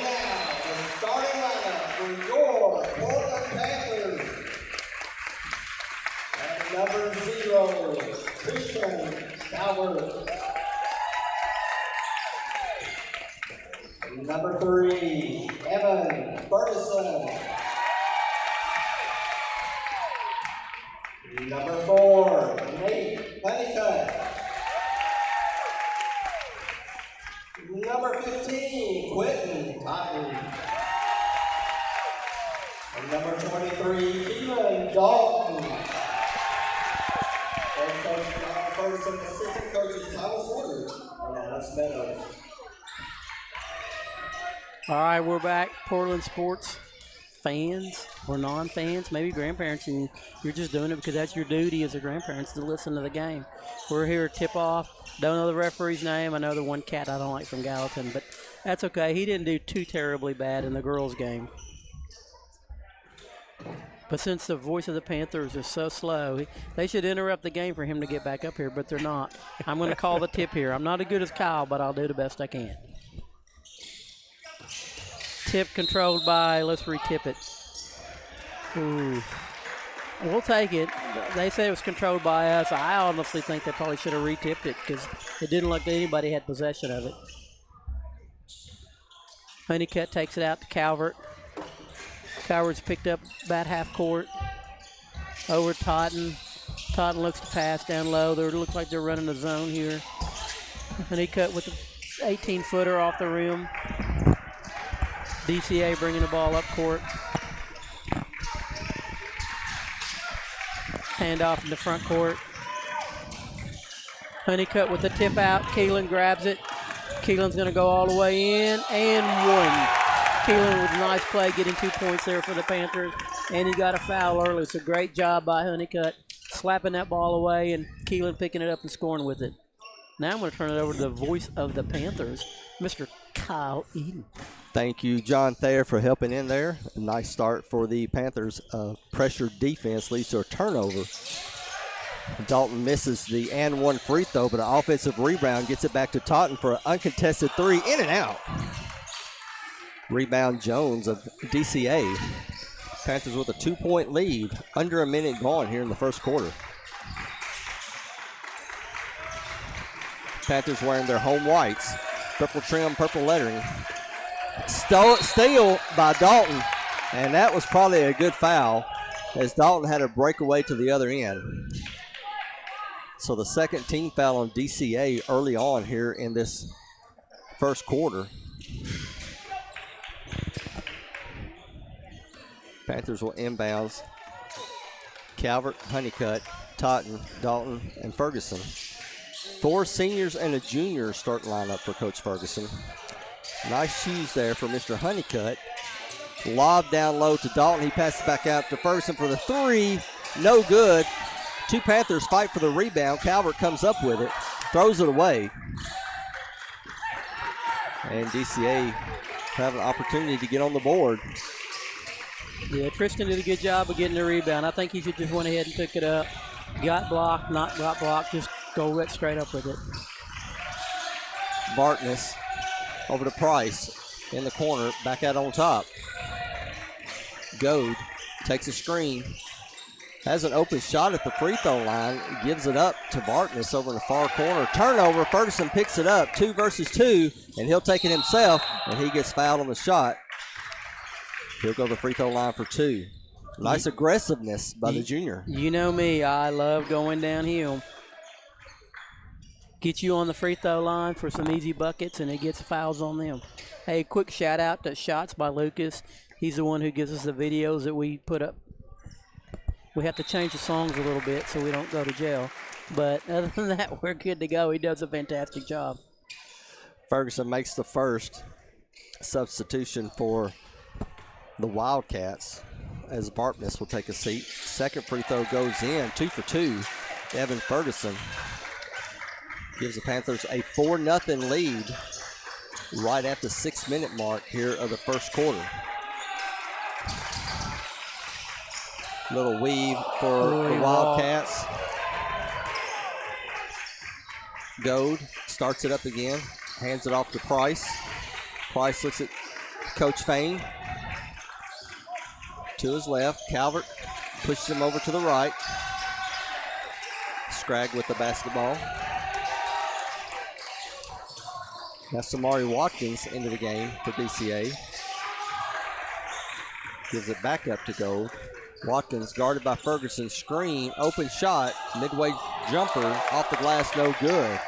now, the starting lineup for your Portland Panthers. At number 0, Christian Howard. Number 3, Evan Ferguson. Number 4, Nate Honeycutt. Number 15, Quentin Totten. And number 23, Keelan Dalton. Head coach John Ferguson, assistant coaches Thomas Woodard and Alex Meadows. All right, we're back. Portland sports fans or non-fans, maybe grandparents, and you're just doing it because that's your duty as a grandparent to listen to the game. We're here at tip-off. Don't know the referee's name. I know the one cat I don't like from Gallatin, but that's okay. He didn't do too terribly bad in the girls' game. But since the voice of the Panthers is so slow, they should interrupt the game for him to get back up here, but they're not. I'm going to call the tip here. I'm not as good as Kyle, but I'll do the best I can. Tip controlled by, let's re-tip it. Ooh. We'll take it. They say it was controlled by us. I honestly think they probably should have re-tipped it because it didn't look like anybody had possession of it. Honeycutt takes it out to Calvert. Calvert's picked up about half court. Over Totten. Totten looks to pass down low. They look like they're running a zone here. Honeycutt with the 18-footer off the rim. DCA bringing the ball up court. Handoff in the front court. Honeycutt with the tip out. Keelan grabs it. Keelan's going to go all the way in and one. Keelan with a nice play, getting 2 points there for the Panthers. And he got a foul early. It's a great job by Honeycutt slapping that ball away and Keelan picking it up and scoring with it. Now I'm going to turn it over to the voice of the Panthers, Mr. Kyle Eden. Thank you, John Thayer, for helping in there. A nice start for the Panthers. Pressure defense leads to a turnover. Dalton misses the and one free throw, but an offensive rebound gets it back to Totten for an uncontested three, in and out. Rebound Jones of DCA. Panthers with a 2-point lead, under a minute gone here in the first quarter. Panthers wearing their home whites, purple trim, purple lettering. Steal by Dalton, and that was probably a good foul as Dalton had a breakaway to the other end. So the second team foul on DCA early on here in this first quarter. Panthers will inbounds. Calvert, Honeycutt, Totten, Dalton, and Ferguson. 4 seniors and a junior starting lineup for Coach Ferguson. Nice shoes there for Mr. Honeycutt. Lob down low to Dalton. He passes back out to Ferguson for the three. No good. 2 Panthers fight for the rebound. Calvert comes up with it, throws it away. And DCA have an opportunity to get on the board. Yeah, Tristan did a good job of getting the rebound. I think he should just went ahead and took it up. Got blocked, not got blocked, just go right straight up with it. Bartness over to Price in the corner, back out on top. Goad takes a screen, has an open shot at the free throw line, gives it up to Bartness over in the far corner. Turnover, Ferguson picks it up, 2 versus 2, and he'll take it himself, and he gets fouled on the shot. He'll go to the free throw line for 2. Nice aggressiveness by the junior. You know me, I love going downhill. Get you on the free throw line for some easy buckets, and it gets fouls on them. Hey, quick shout out to Shots by Lucas. He's the one who gives us the videos that we put up. We have to change the songs a little bit so we don't go to jail. But other than that, we're good to go. He does a fantastic job. Ferguson makes the first substitution for the Wildcats. as Bartness will take a seat. Second free throw goes in, 2 for 2. Evan Ferguson gives the Panthers a 4-0 lead right at the 6-minute mark here of the first quarter. Little weave for the Wildcats. Goad starts it up again, hands it off to Price. Price looks at Coach Fain. To his left, Calvert pushes him over to the right. Scragg with the basketball. Now Samari Watkins into the game for DCA. Gives it back up to Gold. Watkins guarded by Ferguson. Screen, open shot, midway jumper off the glass, no good.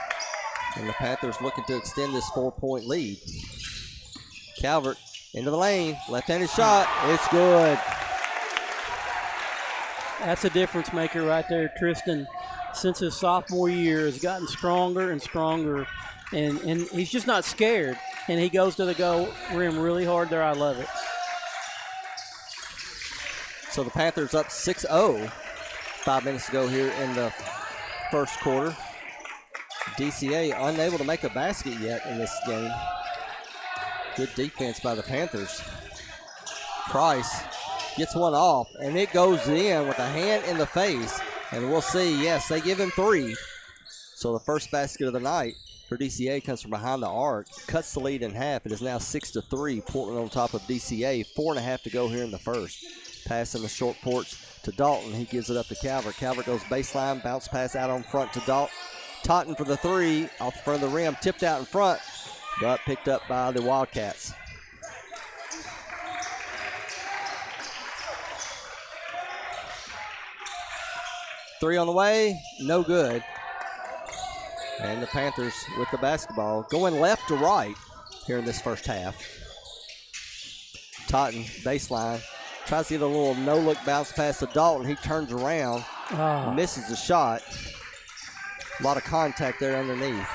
And the Panthers looking to extend this 4-point lead. Calvert into the lane, left-handed shot, it's good. That's a difference maker right there. Tristan, since his sophomore year, has gotten stronger and stronger, and he's just not scared. And he goes to the goal rim really hard there. I love it. So the Panthers up 6-0. 5 minutes to go here in the first quarter. DCA unable to make a basket yet in this game. Good defense by the Panthers. Price gets one off, and it goes in with a hand in the face. And we'll see, yes, they give him 3. So the first basket of the night for DCA comes from behind the arc, cuts the lead in half. It is now 6-3. Portland on top of DCA. 4.5 to go here in the first. Pass in the short porch to Dalton. He gives it up to Calvert. Calvert goes baseline, bounce pass out on front to Dalton. Totten for the 3, off the front of the rim, tipped out in front, but picked up by the Wildcats. Three on the way, no good. And the Panthers with the basketball going left to right here in this first half. Totten, baseline, tries to get a little no-look bounce pass to Dalton. He turns around, misses the shot. A lot of contact there underneath.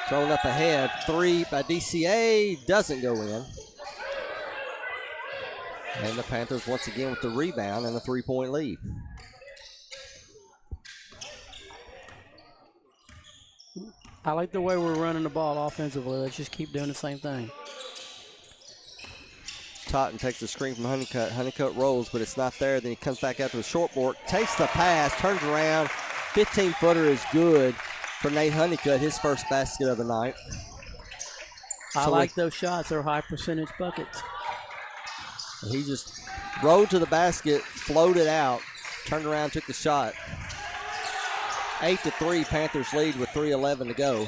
Thrown up ahead, 3 by DCA, doesn't go in. And the Panthers once again with the rebound and a 3-point lead. I like the way we're running the ball offensively. Let's just keep doing the same thing. Totten takes the screen from Honeycutt. Honeycutt rolls, but it's not there. Then he comes back out to the short board, takes the pass, turns around. 15-footer is good for Nate Honeycutt, his first basket of the night. I like those shots. They're high percentage buckets. He just rode to the basket, floated out, turned around, took the shot. 8-3, Panthers lead with 3:11 to go.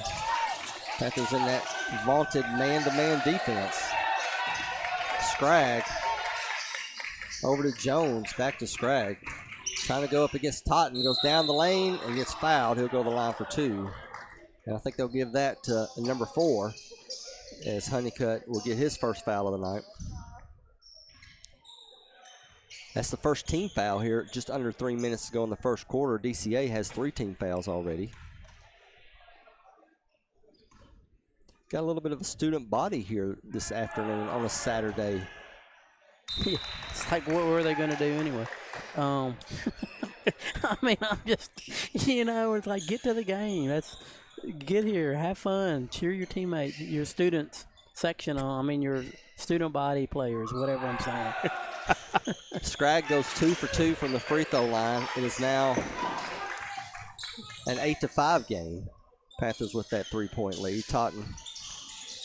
Panthers in that vaunted man-to-man defense. Scragg over to Jones, back to Scragg. Trying to go up against Totten, goes down the lane and gets fouled. He'll go to the line for 2. And I think they'll give that to number 4 as Honeycutt will get his first foul of the night. That's the first team foul here, just under 3 minutes to go in the first quarter. DCA has 3 team fouls already. Got a little bit of a student body here this afternoon on a Saturday. Yeah, it's like, what were they going to do anyway? I mean, I'm just, it's like, get to the game. Get here, have fun, cheer your teammates, your students section on. Your student body players, whatever I'm saying. Scragg goes 2 for 2 from the free throw line. It is now an 8-5 game. Panthers with that 3-point lead. Totten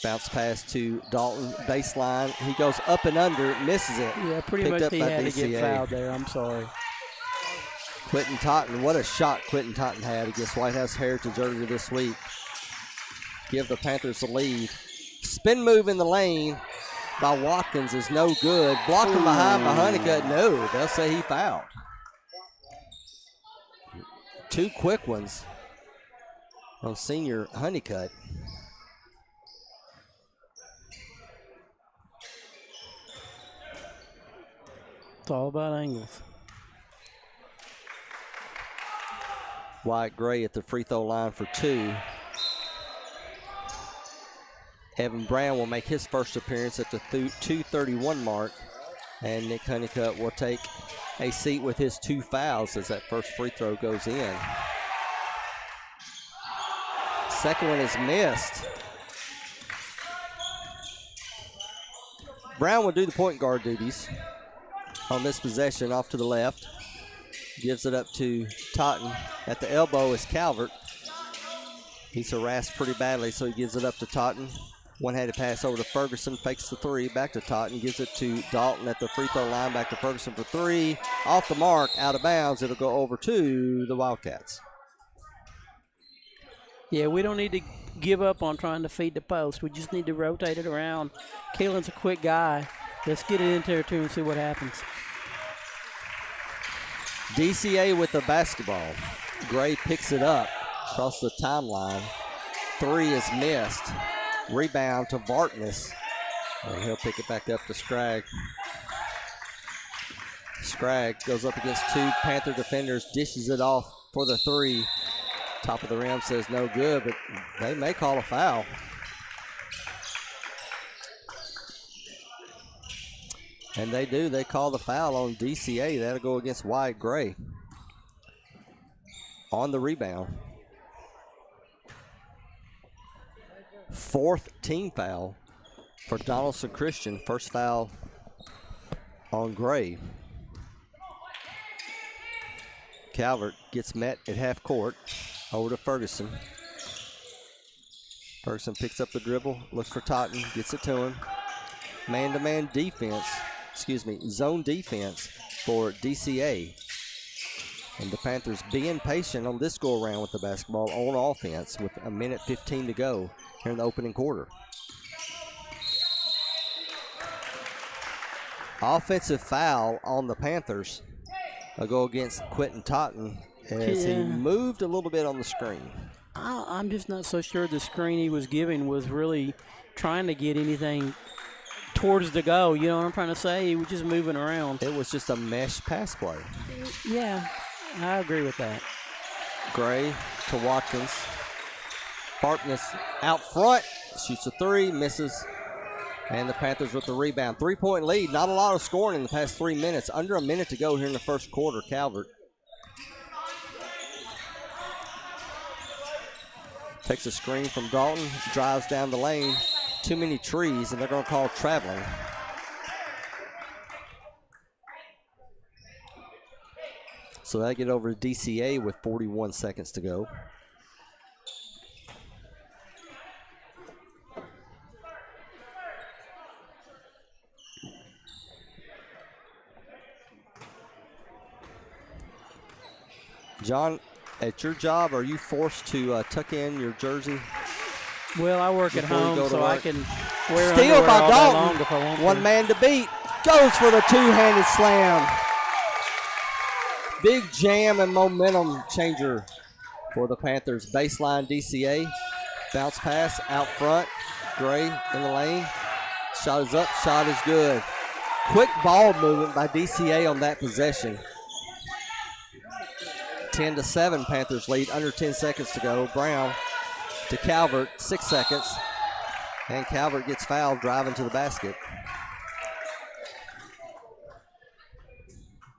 bounce pass to Dalton, baseline. He goes up and under, misses it. Yeah, pretty Picked much up he by had DCA. to get fouled there. I'm sorry. Quentin Totten, what a shot Quentin Totten had against White House Heritage earlier this week. Give the Panthers the lead. Spin move in the lane by Watkins is no good. Blocked from behind by Honeycutt. No, they'll say he fouled. 2 quick ones on senior Honeycutt. It's all about angles. Wyatt Gray at the free throw line for 2. Evan Brown will make his first appearance at the 2:31 mark. And Nick Honeycutt will take a seat with his 2 fouls as that first free throw goes in. Second one is missed. Brown will do the point guard duties on this possession off to the left. Gives it up to Totten. At the elbow is Calvert. He's harassed pretty badly, so he gives it up to Totten. One-handed pass over to Ferguson, fakes the 3, back to Totten, gives it to Dalton at the free throw line, back to Ferguson for 3. Off the mark, out of bounds. It'll go over to the Wildcats. Yeah, we don't need to give up on trying to feed the post. We just need to rotate it around. Kalen's a quick guy. Let's get it into there, too, and see what happens. DCA with the basketball. Gray picks it up across the timeline. 3 is missed. Rebound to Vartness. And he'll pick it back up to Scragg. Scragg goes up against 2 Panther defenders, dishes it off for the 3. Top of the rim says no good, but they may call a foul. And they do. They call the foul on DCA. That'll go against Wyatt Gray on the rebound. 4th team foul for Donaldson Christian. First foul on Gray. Calvert gets met at half court. Over to Ferguson. Ferguson picks up the dribble, looks for Totten, gets it to him. Man-to-man defense, zone defense for DCA. And the Panthers being patient on this go-around with the basketball on offense with 1:15 to go here in the opening quarter. Offensive foul on the Panthers. I'll go against Quentin Totten as he moved a little bit on the screen. I'm just not so sure the screen he was giving was really trying to get anything towards the go. You know what I'm trying to say? He was just moving around. It was just a mesh pass play. Yeah, I agree with that. Gray to Watkins. Harkness out front. Shoots a 3, misses. And the Panthers with the rebound. 3-point lead. Not a lot of scoring in the past 3 minutes. Under a minute to go here in the first quarter. Calvert takes a screen from Dalton, drives down the lane. Too many trees, and they're going to call traveling. So they get over to DCA with 41 seconds to go. John, at your job, are you forced to tuck in your jersey? Well, I work at home, so I can wear Steal underwear by all day Dalton. long if I want to. One man to beat. Goes for the 2-handed slam. Big jam and momentum changer for the Panthers. Baseline DCA. Bounce pass out front. Gray in the lane. Shot is up. Shot is good. Quick ball movement by DCA on that possession. 10-7 Panthers lead. Under 10 seconds to go. Brown to Calvert. 6 seconds. And Calvert gets fouled driving to the basket.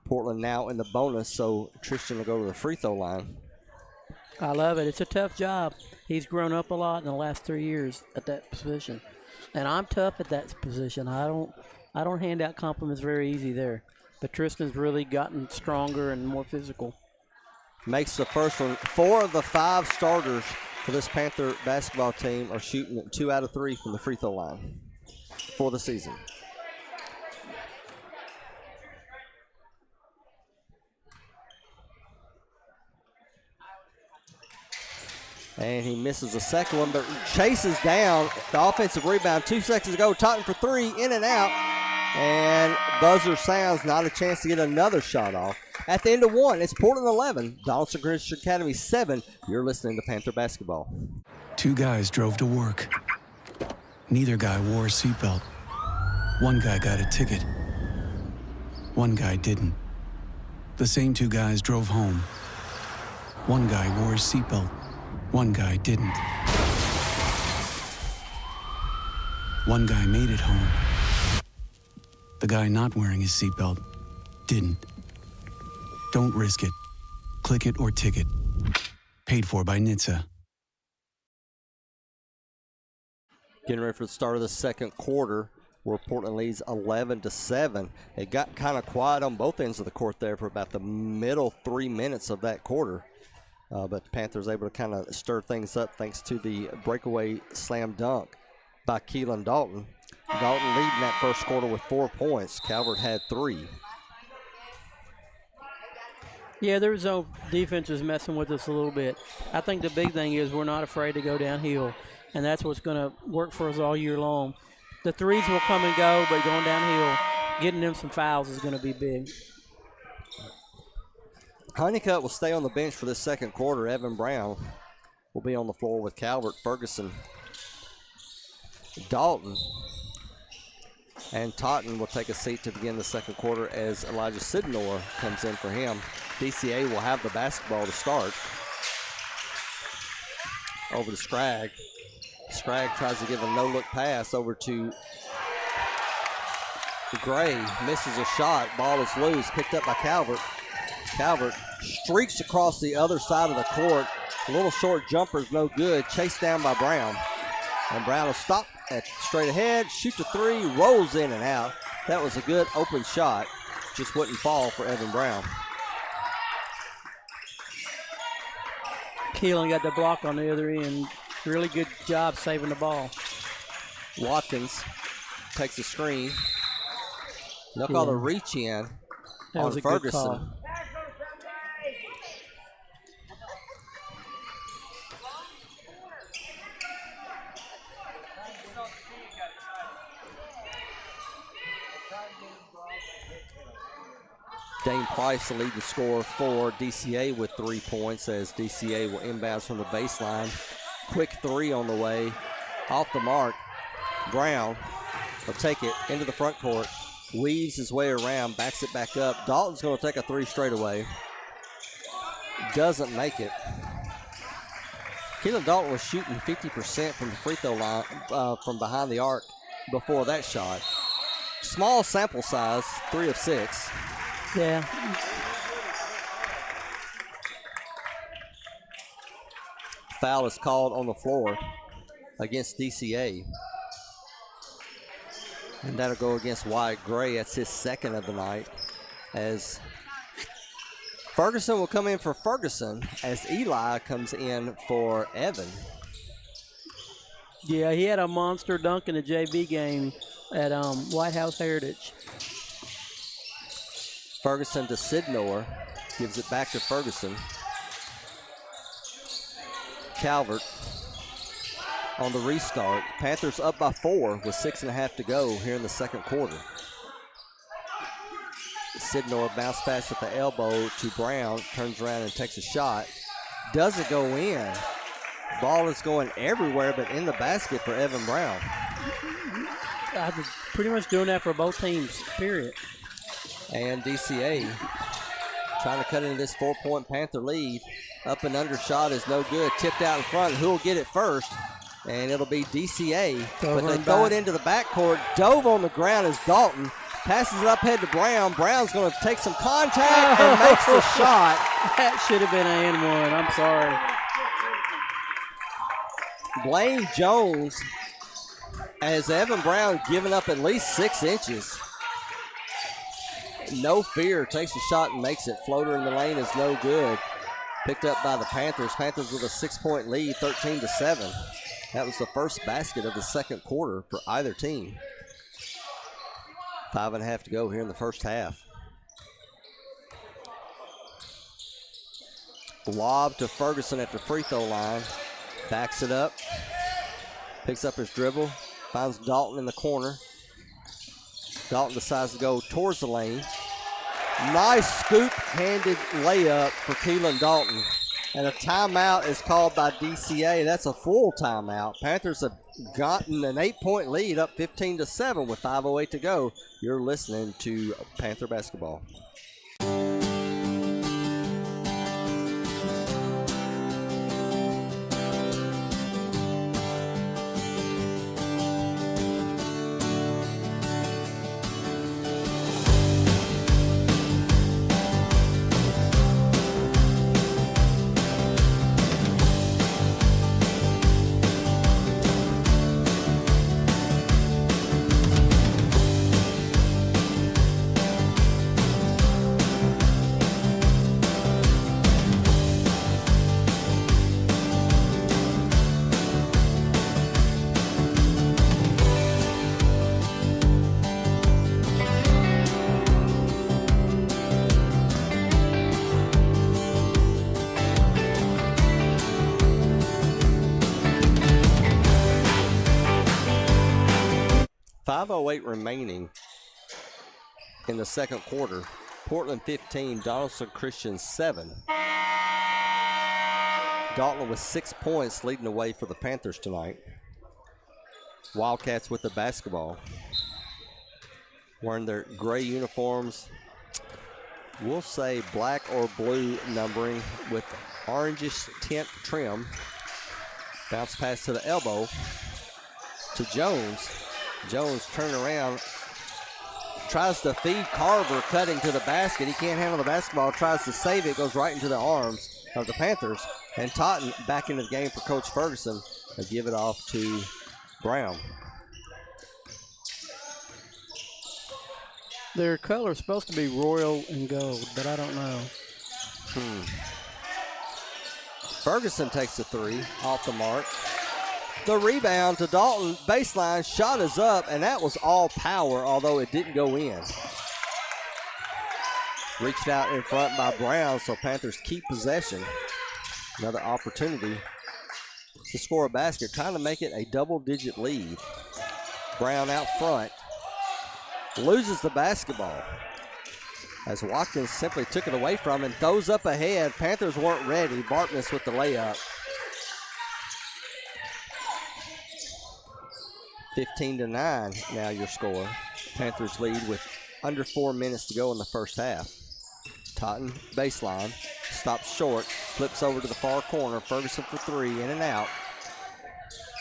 Portland now in the bonus, so Tristan will go to the free throw line. I love it. It's a tough job. He's grown up a lot in the last 3 years at that position. And I'm tough at that position. I don't hand out compliments very easy there. But Tristan's really gotten stronger and more physical. Makes the first one. 4 of the 5 starters for this Panther basketball team are shooting 2 out of 3 from the free throw line for the season. And he misses the second one, but chases down the offensive rebound. 2 seconds to go. Totten for 3, in and out. And buzzer sounds, not a chance to get another shot off. At the end of 1, it's Portland 11, Donaldson Christian Academy 7. You're listening to Panther Basketball. 2 guys drove to work. Neither guy wore a seatbelt. One guy got a ticket. One guy didn't. The same 2 guys drove home. One guy wore his seatbelt. One guy didn't. One guy made it home. The guy not wearing his seatbelt didn't. Don't risk it. Click it or ticket. Paid for by NHTSA. Getting ready for the start of the second quarter, where Portland leads 11-7. It got kind of quiet on both ends of the court there for about the middle 3 minutes of that quarter. But the Panthers able to kind of stir things up thanks to the breakaway slam dunk by Keelan Dalton. Dalton leading that first quarter with 4 points. Calvert had 3. Yeah, their zone defense is messing with us a little bit. I think the big thing is we're not afraid to go downhill, and that's what's going to work for us all year long. The threes will come and go, but going downhill, getting them some fouls is going to be big. Honeycutt will stay on the bench for this second quarter. Evan Brown will be on the floor with Calvert, Ferguson, Dalton, and Totten will take a seat to begin the second quarter as Elijah Sidnor comes in for him. DCA will have the basketball to start. Over to Scragg. Scragg tries to give a no-look pass over to Gray. Misses a shot. Ball is loose. Picked up by Calvert. Calvert streaks across the other side of the court. A little short jumper is no good. Chased down by Brown. And Brown will stop at straight ahead, shoot the three, rolls in and out. That was a good open shot. Just wouldn't fall for Evan Brown. Keelan got the block on the other end. Really good job saving the ball. Watkins takes the screen. They'll call a reach in on Ferguson. Dane Price will lead the score for DCA with 3 points as DCA will inbounds from the baseline. Quick three on the way. Off the mark. Brown will take it into the front court. Weaves his way around, backs it back up. Dalton's going to take a three straight away. Doesn't make it. Keelan Dalton was shooting 50% from the free throw line from behind the arc before that shot. Small sample size, 3 of 6. Yeah. Foul is called on the floor against DCA. And that'll go against Wyatt Gray. That's his second of the night. As Ferguson will come in for Ferguson as Eli comes in for Evan. Yeah, he had a monster dunk in the JV game at White House Heritage. Ferguson to Sidnor. Gives it back to Ferguson. Calvert on the restart. Panthers up by 4 with 6.5 to go here in the second quarter. Sidnor bounce pass at the elbow to Brown. Turns around and takes a shot. Doesn't go in. Ball is going everywhere but in the basket for Evan Brown. I was pretty much doing that for both teams, period. And DCA trying to cut into this 4-point Panther lead. Up and under shot is no good. Tipped out in front. Who will get it first? And it'll be DCA. But they throw it into the backcourt. Dove on the ground is Dalton. Passes it up head to Brown. Brown's going to take some contact and makes the shot. That should have been an and one. I'm sorry. Blaine Jones has Evan Brown giving up at least 6 inches. No fear. Takes a shot and makes it. Floater in the lane is no good. Picked up by the Panthers. Panthers with a 6-point lead, 13-7. That was the first basket of the second quarter for either team. 5.5 to go here in the first half. Lob to Ferguson at the free throw line. Backs it up. Picks up his dribble. Finds Dalton in the corner. Dalton decides to go towards the lane. Nice scoop-handed layup for Keelan Dalton. And a timeout is called by DCA. That's a full timeout. Panthers have gotten an 8-point lead, up 15-7 with 5:08 to go. You're listening to Panther Basketball. 5:08 remaining in the second quarter. Portland 15, Donaldson Christian 7. Dalton with 6 points leading the way for the Panthers tonight. Wildcats with the basketball. Wearing their gray uniforms. We'll say black or blue numbering with orangish tint trim. Bounce pass to the elbow to Jones. Jones turning around. Tries to feed Carver, cutting to the basket. He can't handle the basketball. Tries to save it. Goes right into the arms of the Panthers. And Totten back into the game for Coach Ferguson. They give it off to Brown. Their color is supposed to be royal and gold, but I don't know. Ferguson takes the three off the mark. The rebound to Dalton, baseline, shot is up, and that was all power, although it didn't go in. Reached out in front by Brown, so Panthers keep possession. Another opportunity to score a basket, trying to make it a double-digit lead. Brown out front, loses the basketball as Watkins simply took it away from him and throws up ahead. Panthers weren't ready. Bartness with the layup. 15-9 now your score. Panthers lead with under 4 minutes to go in the first half. Totten baseline, stops short, flips over to the far corner. Ferguson for three, in and out.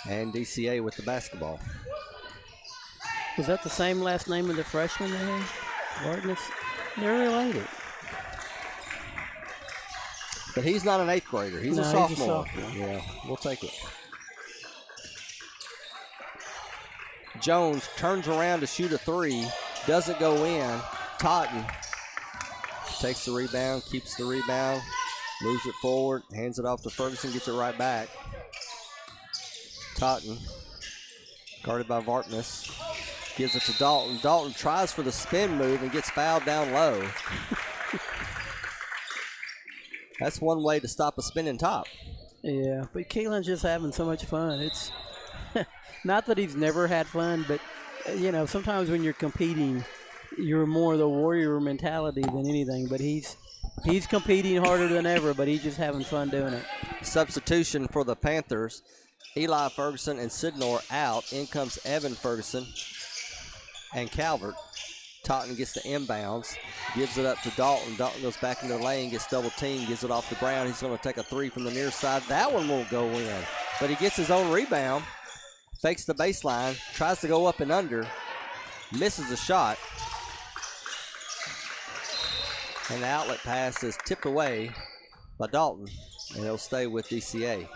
And DCA with the basketball. Was that the same last name of the freshman they had? Bartness? They're related. But he's not an 8th grader. He's a sophomore. Yeah, we'll take it. Jones turns around to shoot a three. Doesn't go in. Totten takes the rebound, keeps the rebound, moves it forward, hands it off to Ferguson, gets it right back. Totten, guarded by Vartness, gives it to Dalton. Dalton tries for the spin move and gets fouled down low. That's one way to stop a spinning top. Yeah, but Keelan's just having so much fun. It's not that he's never had fun, but, you know, sometimes when you're competing, you're more the warrior mentality than anything. But he's competing harder than ever, but he's just having fun doing it. Substitution for the Panthers. Eli Ferguson and Sidnor out. In comes Evan Ferguson and Calvert. Totten gets the inbounds, gives it up to Dalton. Dalton goes back into the lane, gets double teamed, gives it off to Brown. He's going to take a three from the near side. That one won't go in, but he gets his own rebound, fakes the baseline, tries to go up and under, misses a shot. And the outlet pass is tipped away by Dalton, and he'll stay with DCA.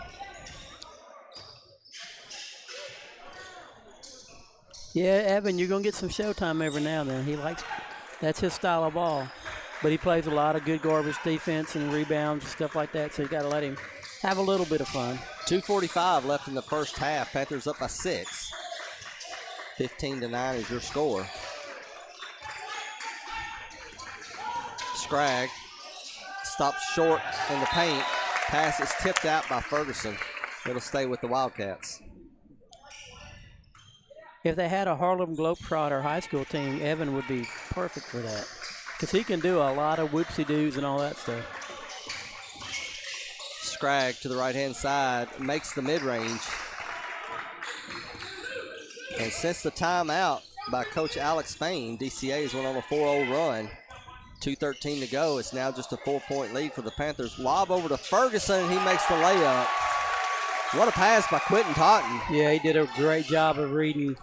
Yeah, Evan, you're going to get some showtime every now and then. That's his style of ball. But he plays a lot of good garbage defense and rebounds and stuff like that, so you got to let him have a little bit of fun. 2:45 left in the first half. Panthers up by 6. 15-9 is your score. Scragg stops short in the paint. Pass is tipped out by Ferguson. It'll stay with the Wildcats. If they had a Harlem Globetrotter high school team, Evan would be perfect for that, because he can do a lot of whoopsie-doos and all that stuff. Scragg to the right-hand side, makes the mid-range. And since the timeout by Coach Alex Fain, DCA has went on a 4-0 run. 2:13 to go. It's now just a 4-point lead for the Panthers. Lob over to Ferguson, and he makes the layup. What a pass by Quentin Totten. Yeah, he did a great job of reading.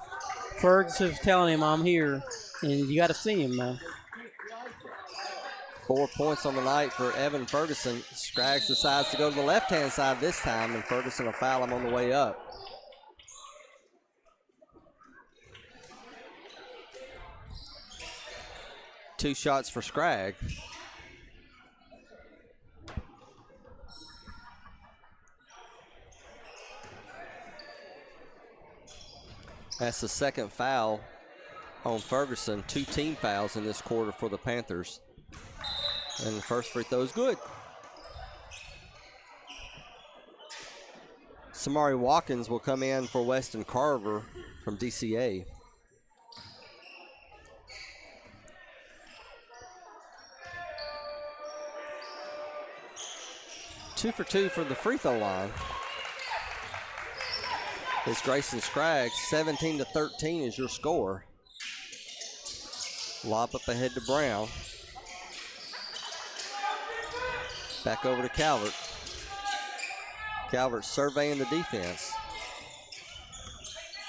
Ferguson's telling him, I'm here, and you got to see him, man. 4 points on the night for Evan Ferguson. Scraggs decides to go to the left-hand side this time, and Ferguson will foul him on the way up. Two shots for Scragg. That's the second foul on Ferguson. 2 team fouls in this quarter for the Panthers. And the first free throw is good. Samari Watkins will come in for Weston Carver from DCA. 2 for 2 from the free throw line. It's Grayson Scraggs. 17-13 is your score. Lob up ahead to Brown. Back over to Calvert. Calvert surveying the defense.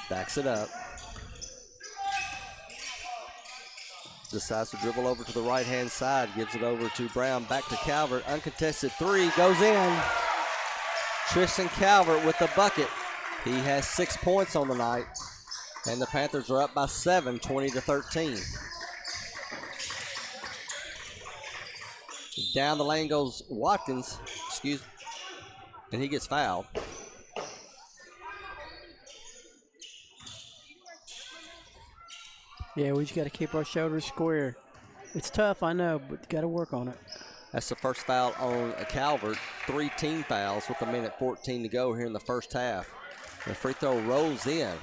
Backs it up. Decides to dribble over to the right-hand side. Gives it over to Brown. Back to Calvert. Uncontested three. Goes in. Tristan Calvert with the bucket. He has 6 points on the night. And the Panthers are up by 7, 20-13. Down the lane goes Watkins. And he gets fouled. Yeah, we just got to keep our shoulders square. It's tough, I know, but got to work on it. That's the first foul on Calvert. 3 team fouls with 1:14 to go here in the first half. The free throw rolls in.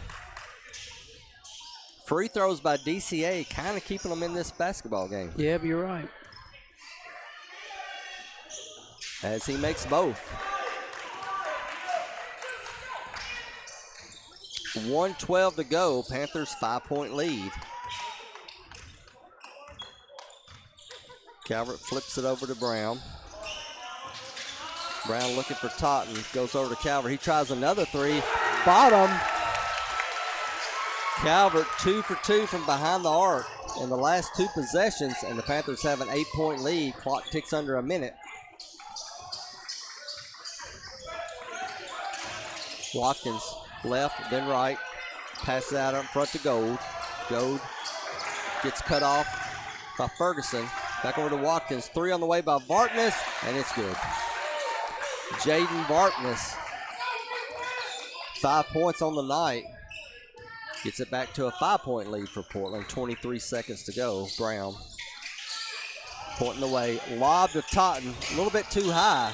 Free throws by DCA kind of keeping them in this basketball game. Yeah, but you're right. As he makes both. 1:12 to go. Panthers 5-point lead. Calvert flips it over to Brown. Brown looking for Totten. Goes over to Calvert. He tries another three. Bottom. Calvert 2 for 2 from behind the arc in the last 2 possessions, and the Panthers have an 8-point lead. Clock ticks under a minute. Watkins left, then right. Passes out up front to Gold. Gold gets cut off by Ferguson. Back over to Watkins. 3 on the way by Vartness, and it's good. Jaden Vartness, 5 points on the night. Gets it back to a 5-point lead for Portland. 23 seconds to go. Brown pointing away. Lob to Totten. A little bit too high.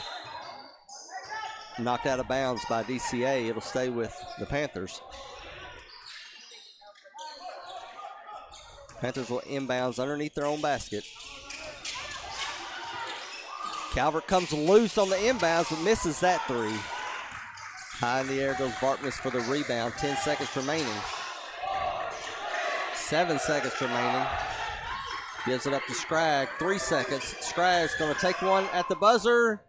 Knocked out of bounds by DCA. It'll stay with the Panthers. Panthers will inbounds underneath their own basket. Calvert comes loose on the inbounds but misses that three. High in the air goes Bartness for the rebound. 10 seconds remaining. 7 seconds remaining. Gives it up to Scragg. 3 seconds. Scragg's going to take one at the buzzer.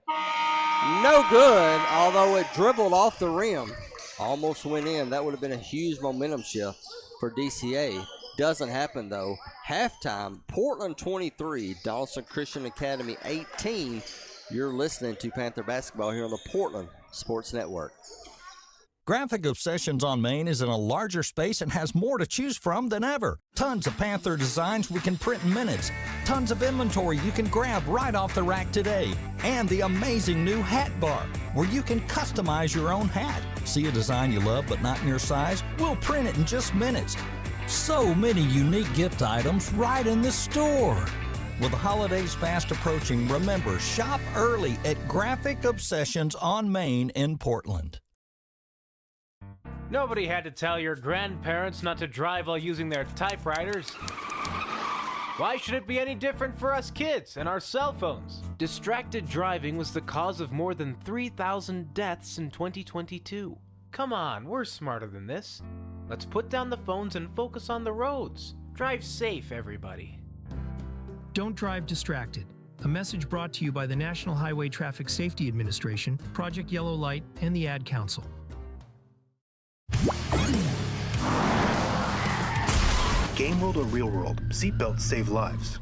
No good, although it dribbled off the rim. Almost went in. That would have been a huge momentum shift for DCA. Doesn't happen, though. Halftime, Portland 23, Donaldson Christian Academy 18. You're listening to Panther Basketball here on the Portland Sports Network. Graphic Obsessions on Main is in a larger space and has more to choose from than ever. Tons of Panther designs we can print in minutes. Tons of inventory you can grab right off the rack today. And the amazing new hat bar, where you can customize your own hat. See a design you love but not in your size? We'll print it in just minutes. So many unique gift items right in the store. With the holidays fast approaching, remember, shop early at Graphic Obsessions on Main in Portland. Nobody had to tell your grandparents not to drive while using their typewriters. Why should it be any different for us kids and our cell phones? Distracted driving was the cause of more than 3,000 deaths in 2022. Come on, we're smarter than this. Let's put down the phones and focus on the roads. Drive safe, everybody. Don't drive distracted. A message brought to you by the National Highway Traffic Safety Administration, Project Yellow Light, and the Ad Council. Game world or real world, seatbelts save lives.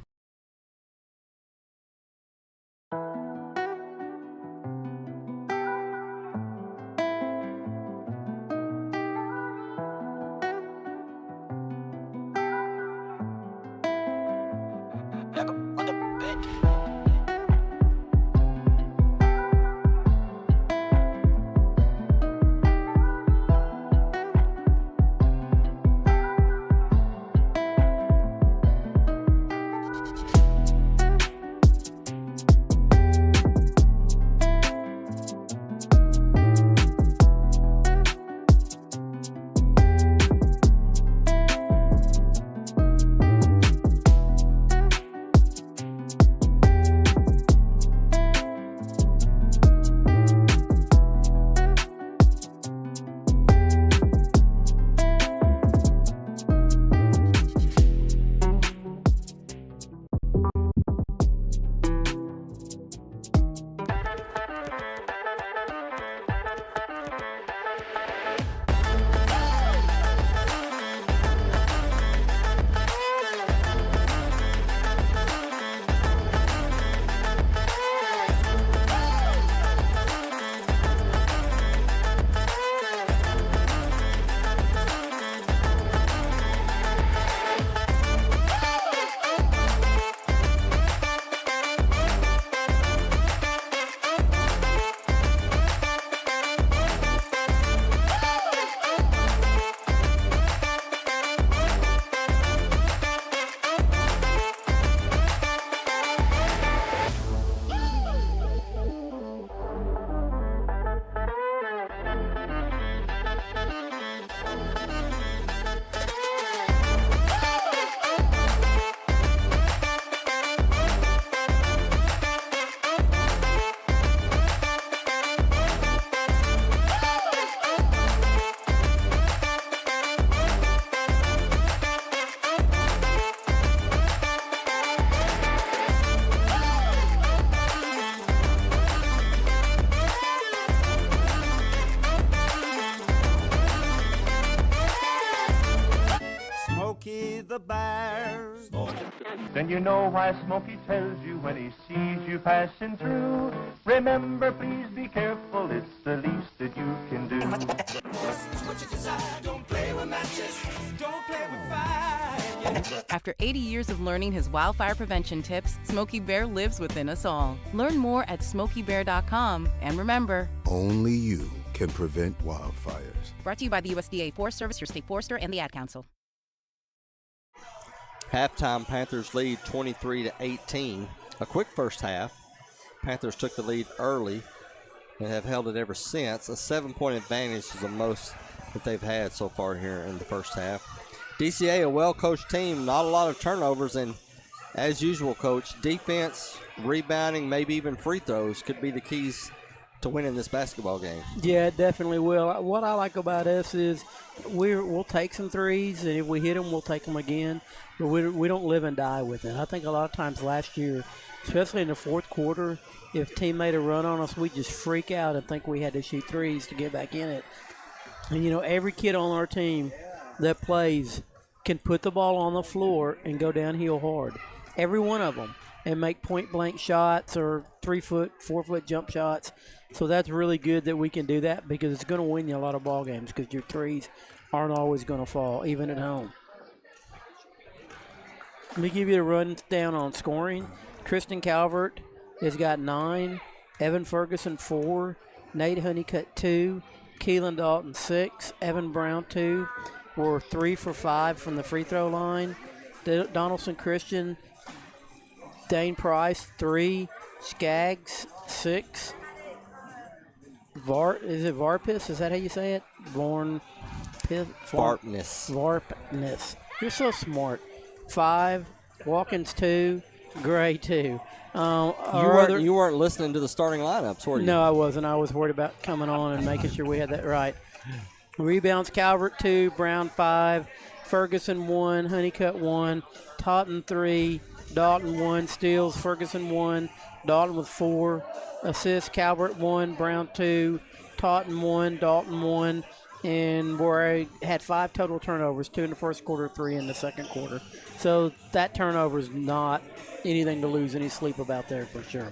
the Bears. Then you know why Smokey tells you when he sees you passing through. Remember, please be careful, it's the least that you can do. What you desire, don't play with matches, don't play with fire. After 80 years of learning his wildfire prevention tips, Smokey Bear lives within us all. Learn more at SmokeyBear.com, and remember, Only you can prevent wildfires. brought to you by the USDA Forest Service, your state forester, and the Ad Council. Halftime, Panthers lead 23-18. A quick first half. Panthers took the lead early and have held it ever since. A 7-point advantage is the most that they've had so far here in the first half. DCA, a well-coached team, not a lot of turnovers, and as usual, Coach, defense, rebounding, maybe even free throws could be the keys to winning this basketball game. Yeah, it definitely will. What I like about us is we'll take some threes, and if we hit them, we'll take them again. But we don't live and die with it. I think a lot of times last year, especially in the fourth quarter, if team made a run on us, we'd just freak out and think we had to shoot threes to get back in it. And, you know, every kid on our team that plays can put the ball on the floor and go downhill hard. Every one of them. And make point-blank shots or 3-foot, 4-foot jump shots. So that's really good that we can do that because it's going to win you a lot of ball games because your threes aren't always going to fall, even at home. Let me give you a rundown on scoring. Tristan Calvert has got 9, Evan Ferguson 4, Nate Honeycutt 2, Keelan Dalton 6, Evan Brown 2. We're 3 for 5 from the free throw line. Donaldson Christian, Dane Price 3, Skaggs 6. Is it Varpis? Is that how you say it? Varpness. You're so smart. 5, Watkins 2, Gray 2. You weren't listening to the starting lineups, were you? No, I wasn't. I was worried about coming on and making sure we had that right. Rebounds, Calvert 2, Brown 5, Ferguson 1, Honeycutt 1, Totten 3, Dalton 1, steals, Ferguson 1, Dalton with 4, assists, Calvert 1, Brown 2, Totten 1, Dalton 1, and we had 5 total turnovers, 2 in the first quarter, 3 in the second quarter. So that turnover is not anything to lose any sleep about there for sure.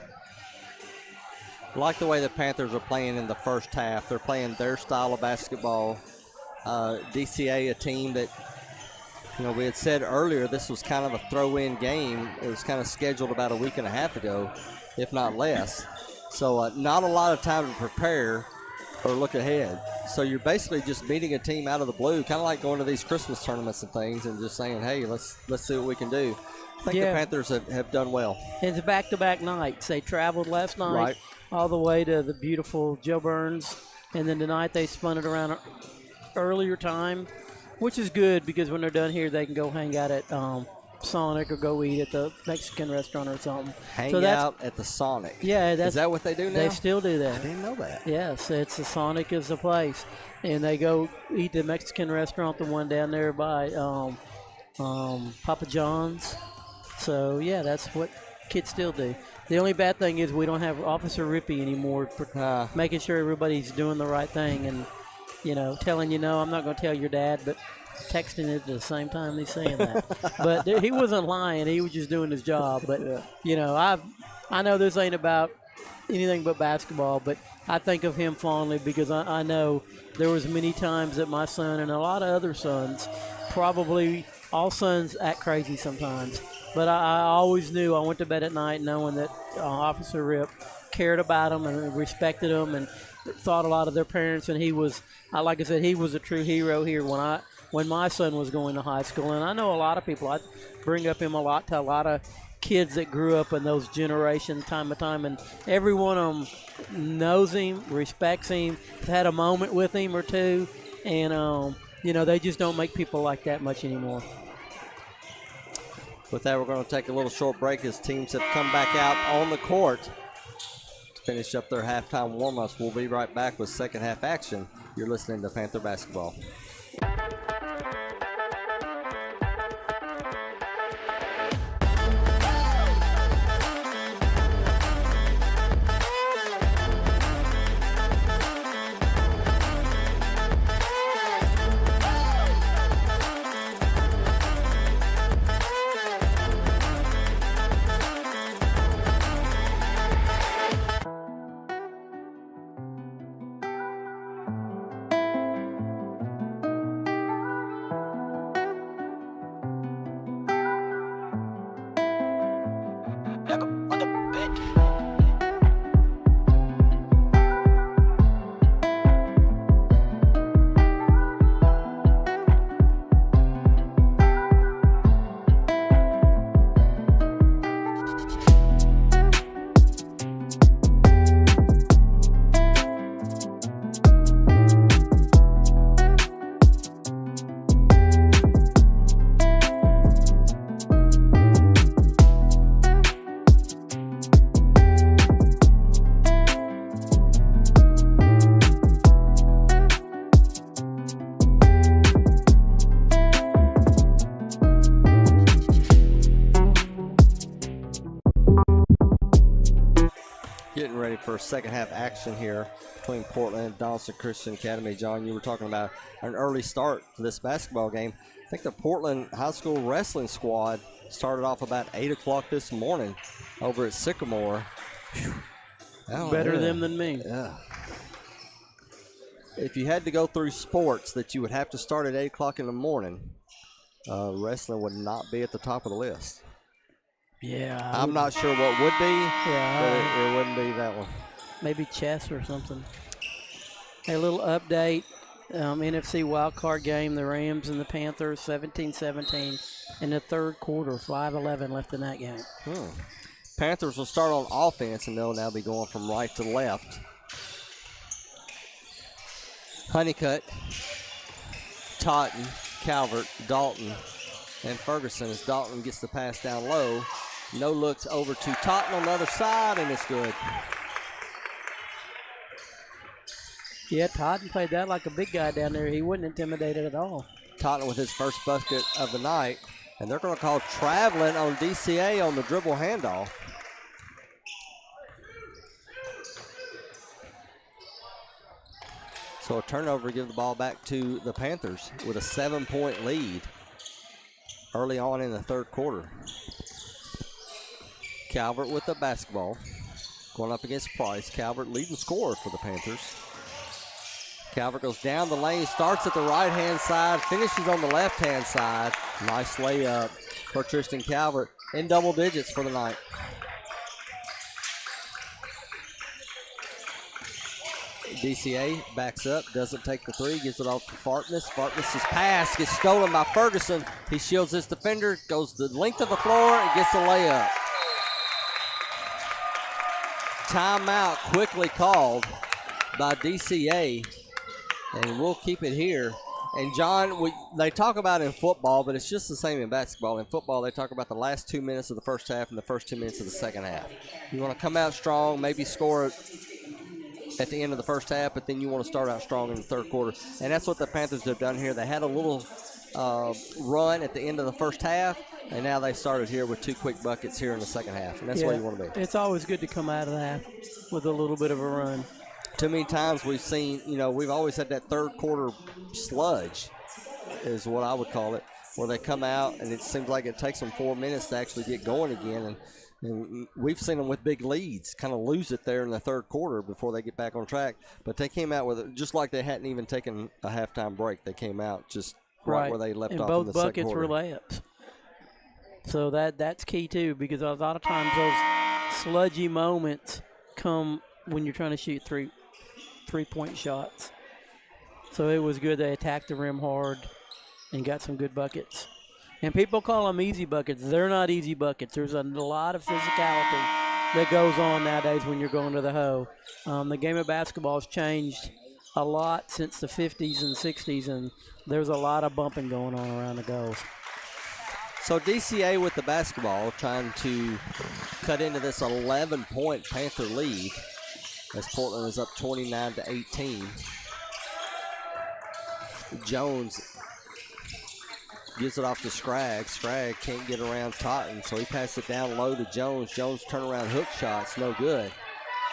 I like the way the Panthers are playing in the first half. They're playing their style of basketball. DCA, a team that, you know, we had said earlier this was kind of a throw-in game. It was kind of scheduled about a week and a half ago, if not less. So not a lot of time to prepare or look ahead. So you're basically just meeting a team out of the blue, kind of like going to these Christmas tournaments and things and just saying, hey, let's see what we can do. I think the Panthers have done well. It's back-to-back nights. They traveled last night all the way to the beautiful Joe Burns, and then tonight they spun it around earlier time, which is good because when they're done here, they can go hang out at Sonic or go eat at the Mexican restaurant or something. Hang out at the Sonic. Yeah, is that what they do now? They still do that. I didn't know that. Yes, it's the Sonic is the place, and they go eat the Mexican restaurant, the one down there by Papa John's. So yeah, that's what kids still do. The only bad thing is we don't have Officer Rippy anymore, for making sure everybody's doing the right thing and, you know, telling you no, I'm not going to tell your dad, but texting it at the same time he's saying that. But he wasn't lying. He was just doing his job. But, you know, I know this ain't about anything but basketball, but I think of him fondly because I know there was many times that my son and a lot of other sons, probably all sons act crazy sometimes. But I always knew I went to bed at night knowing that Officer Rip cared about them and respected them and thought a lot of their parents. And he was, like I said, he was a true hero here when my son was going to high school. And I know a lot of people, I bring up him a lot to a lot of kids that grew up in those generations time to time. And every one of them knows him, respects him, had a moment with him or two. And, you know, they just don't make people like that much anymore. With that, we're going to take a little short break as teams have come back out on the court to finish up their halftime warm-ups. We'll be right back with second half action. You're listening to Panther Basketball. Getting ready for second half action here between Portland and Donaldson Christian Academy. John, you were talking about an early start to this basketball game. I think the Portland High School wrestling squad started off about 8 o'clock this morning over at Sycamore. Better them than me. Yeah. If you had to go through sports that you would have to start at 8 o'clock in the morning, wrestling would not be at the top of the list. Yeah. I'm not sure what would be, but it wouldn't be that one. Maybe chess or something. A little update. NFC wildcard game, the Rams and the Panthers, 17-17 in the third quarter, 5:11 left in that game. Panthers will start on offense, and they'll now be going from right to left. Honeycutt, Totten, Calvert, Dalton, and Ferguson as Dalton gets the pass down low. No looks over to Totten on the other side, and it's good. Yeah, Totten played that like a big guy down there. He wasn't intimidated at all. Totten with his first bucket of the night, and they're going to call traveling on DCA on the dribble handoff. So a turnover to give the ball back to the Panthers with a 7-point lead early on in the third quarter. Calvert with the basketball, going up against Price. Calvert leading scorer for the Panthers. Calvert goes down the lane, starts at the right-hand side, finishes on the left-hand side. Nice layup for Tristan Calvert in double digits for the night. DCA backs up, doesn't take the three, gives it off to Fartness. Fartness's pass gets stolen by Ferguson. He shields his defender, goes the length of the floor, and gets the layup. Timeout quickly called by DCA, and we'll keep it here. And John, they talk about in football, but it's just the same in basketball. In football, they talk about the last 2 minutes of the first half and the first 2 minutes of the second half. You want to come out strong, maybe score at the end of the first half, but then you want to start out strong in the third quarter. And that's what the Panthers have done here. They had a little run at the end of the first half, and now they started here with 2 quick buckets here in the second half. And that's where you want to be. It's always good to come out of the half with a little bit of a run. Too many times we've seen, we've always had that third quarter sludge is what I would call it, where they come out and it seems like it takes them 4 minutes to actually get going again. And we've seen them with big leads kind of lose it there in the third quarter before they get back on track. But they came out with it just like they hadn't even taken a halftime break. They came out just right where they left off in the second quarter. And both buckets were layups. So that's key too, because a lot of times those sludgy moments come when you're trying to shoot three-point shots. So it was good they attacked the rim hard and got some good buckets. And people call them easy buckets. They're not easy buckets. There's a lot of physicality that goes on nowadays when you're going to the hoe. The game of basketball has changed a lot since the 50s and 60s, and there's a lot of bumping going on around the goals. So DCA with the basketball trying to cut into this 11-point Panther lead as Portland is up 29-18. Jones gives it off to Scragg. Scragg can't get around Totten, so he passes it down low to Jones. Jones turnaround hook shots, no good.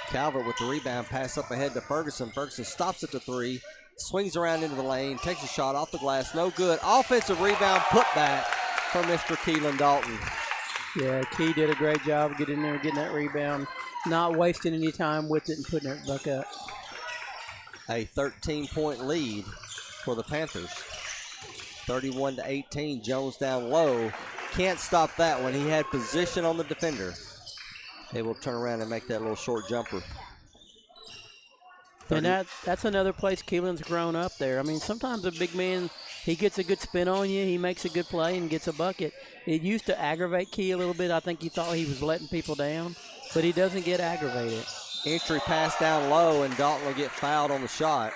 Calvert with the rebound, pass up ahead to Ferguson. Ferguson stops at the three, swings around into the lane, takes a shot off the glass, no good. Offensive rebound, put back for Mr. Keelan Dalton. Yeah, Key did a great job getting in there, getting that rebound, not wasting any time with it and putting it back up. A 13-point lead for the Panthers. 31-18, Jones down low. Can't stop that one. He had position on the defender. Able to turn around and make that little short jumper. And that's another place Keelan's grown up there. I mean, sometimes a big man, he gets a good spin on you, he makes a good play and gets a bucket. It used to aggravate Key a little bit. I think he thought he was letting people down, but he doesn't get aggravated. Entry pass down low, and Dalton will get fouled on the shot.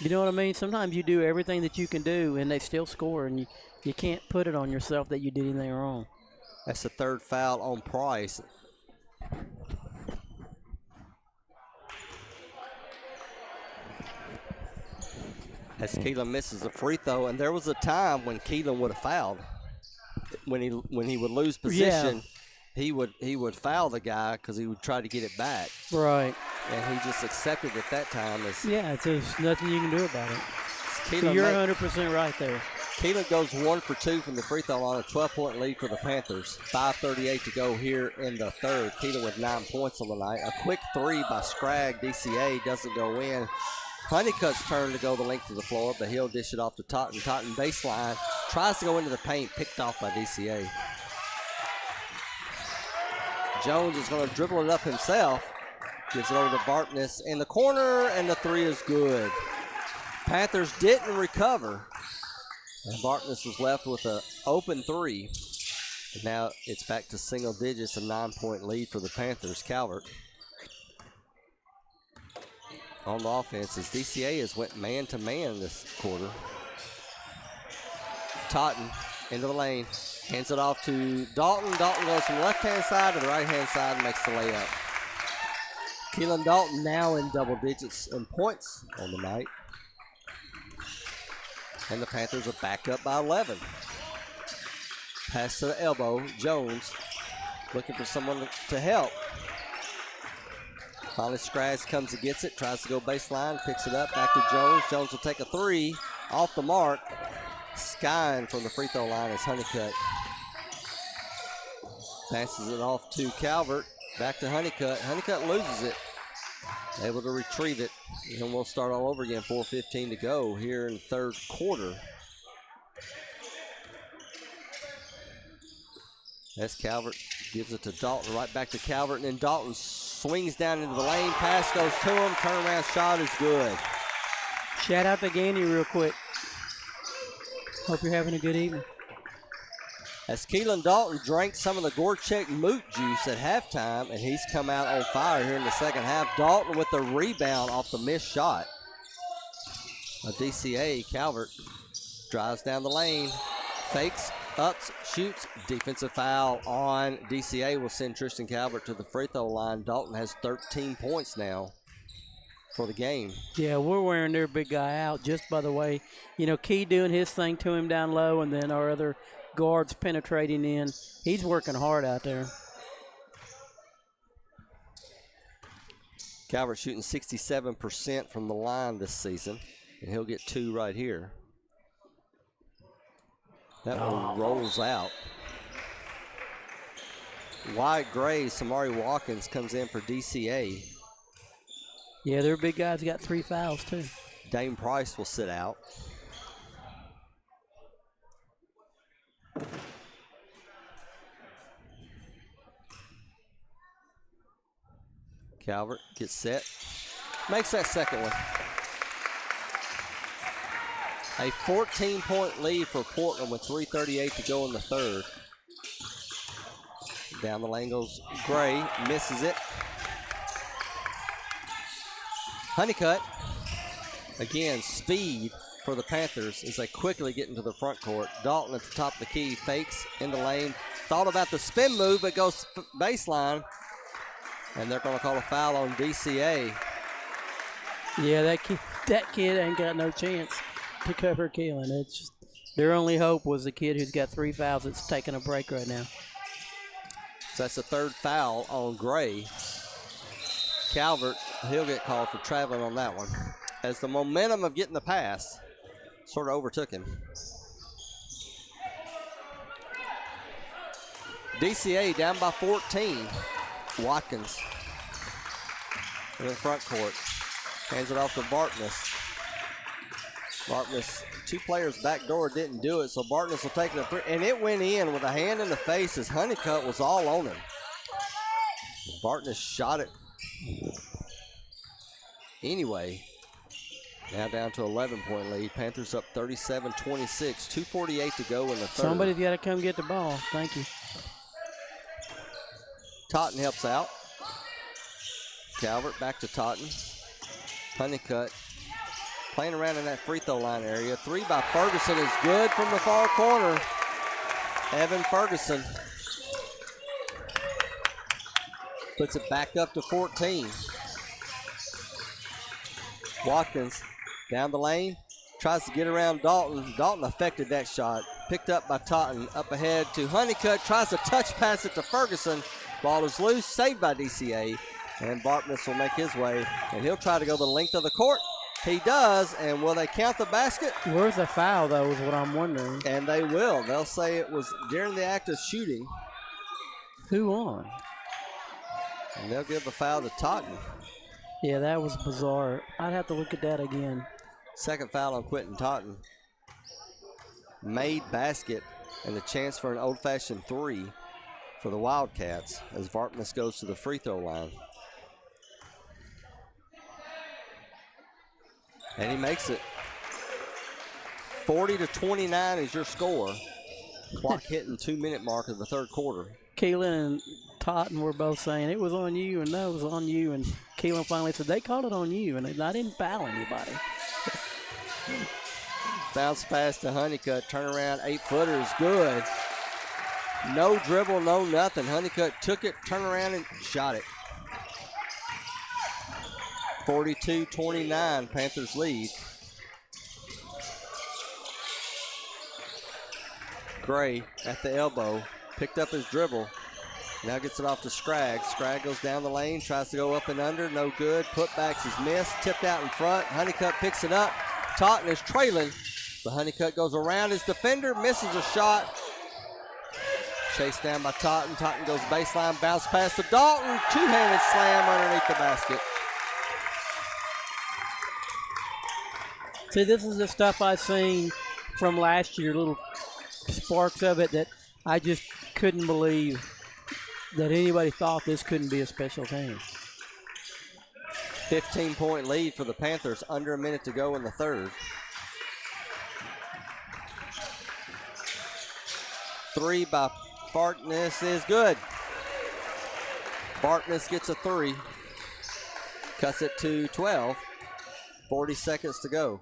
You know what I mean? Sometimes you do everything that you can do, and they still score, and you can't put it on yourself that you did anything wrong. That's the third foul on Price. As Keelan misses the free throw, and there was a time when Keelan would have fouled. when he would lose position, he would foul the guy because he would try to get it back. Right. And he just accepted at that time. There's nothing you can do about it. Keelan You're 100% right there. Keelan goes 1 for 2 from the free throw line, a 12-point lead for the Panthers. 5:38 to go here in the third. Keelan with 9 points on the night. A quick three by Scragg. DCA doesn't go in. Honeycutt's turn to go the length of the floor, but he'll dish it off to Totten. Totten baseline. Tries to go into the paint, picked off by DCA. Jones is going to dribble it up himself. Gives it over to Bartness in the corner, and the three is good. Panthers didn't recover. And Bartness was left with an open three. And now it's back to single digits, a 9-point lead for the Panthers. Calvert on the offense as DCA has went man-to-man this quarter. Totten into the lane. Hands it off to Dalton. Dalton goes from the left-hand side to the right-hand side and makes the layup. Keelan Dalton now in double digits in points on the night. And the Panthers are back up by 11. Pass to the elbow. Jones looking for someone to help. Finally, Scragg comes and gets it. Tries to go baseline. Picks it up. Back to Jones. Jones will take a three. Off the mark. Skying from the free throw line is Honeycutt. Passes it off to Calvert. Back to Honeycutt. Honeycutt loses it. Able to retrieve it. And we'll start all over again. 4:15 to go here in the third quarter. As Calvert gives it to Dalton. Right back to Calvert. And then Dalton swings down into the lane. Pass goes to him. Turnaround shot is good. Shout out to Gandy real quick. Hope you're having a good evening. As Keelan Dalton drank some of the Gorchek Moot juice at halftime, and he's come out on fire here in the second half. Dalton with the rebound off the missed shot. A DCA, Calvert drives down the lane, fakes, ups, shoots. Defensive foul on DCA will send Tristan Calvert to the free throw line. Dalton has 13 points now for the game. Yeah, we're wearing their big guy out just by the way. Key doing his thing to him down low, and then our other guards penetrating in. He's working hard out there. Calvert shooting 67% from the line this season, and he'll get 2 right here. That one rolls out. Wyatt Gray, Samari Watkins comes in for DCA. Yeah, their big guy's got 3 fouls too. Dame Price will sit out. Calvert gets set. Makes that second one. A 14-point lead for Portland with 3:38 to go in the third. Down the lane goes Gray. Misses it. Honeycutt. Again, speed for the Panthers as they quickly get into the front court. Dalton at the top of the key. Fakes in the lane. Thought about the spin move, but goes baseline. And they're going to call a foul on DCA. Yeah, that kid ain't got no chance to cover Keelan. It's just, their only hope was the kid who's got 3 fouls that's taking a break right now. So that's the third foul on Gray. Calvert, he'll get called for traveling on that one, as the momentum of getting the pass sort of overtook him. DCA down by 14. Watkins in the front court. Hands it off to Bartness. Bartness, 2 players back door, didn't do it, so Bartness will take the 3, and it went in with a hand in the face as Honeycutt was all on him. Bartness shot it anyway. Now down to 11-point lead. Panthers up 37-26. 2:48 to go in the third. Somebody's got to come get the ball. Thank you. Totten helps out. Calvert back to Totten. Honeycutt playing around in that free throw line area. 3 by Ferguson is good from the far corner. Evan Ferguson puts it back up to 14. Watkins down the lane. Tries to get around Dalton. Dalton affected that shot. picked up by Totten. Up ahead to Honeycutt, tries to touch pass it to Ferguson. Ball is loose, saved by DCA. And Bartness will make his way, and he'll try to go the length of the court. He does, and will they count the basket? Where's the foul, though, is what I'm wondering. And they will. They'll say it was during the act of shooting. Who on? And they'll give a foul to Totten. Yeah, that was bizarre. I'd have to look at that again. Second foul on Quentin Totten. Made basket, and a chance for an old-fashioned three for the Wildcats as Vartness goes to the free throw line. And he makes it. 40-29 is your score. Clock hitting 2-minute mark of the third quarter. Keelan and Totten were both saying it was on you, and no, it was on you. And Keelan finally said they called it on you, and I didn't foul anybody. Bounce pass to Honeycutt. Turn around, 8-footer is good. No dribble, no nothing. Honeycutt took it, turned around, and shot it. 42-29, Panthers lead. Gray at the elbow, picked up his dribble. Now gets it off to Scraggs. Scraggs goes down the lane, tries to go up and under, no good. Putbacks is missed, tipped out in front. Honeycutt picks it up. Totten is trailing. The Honeycutt goes around his defender, misses a shot. Chased down by Totten. Totten goes baseline, bounce pass to Dalton. Two-handed slam underneath the basket. See, this is the stuff I've seen from last year, little sparks of it that I just couldn't believe that anybody thought this couldn't be a special team. 15-point lead for the Panthers, under a minute to go in the third. Three by Bartness is good. Bartness gets a three. Cuts it to 12. 40 seconds to go.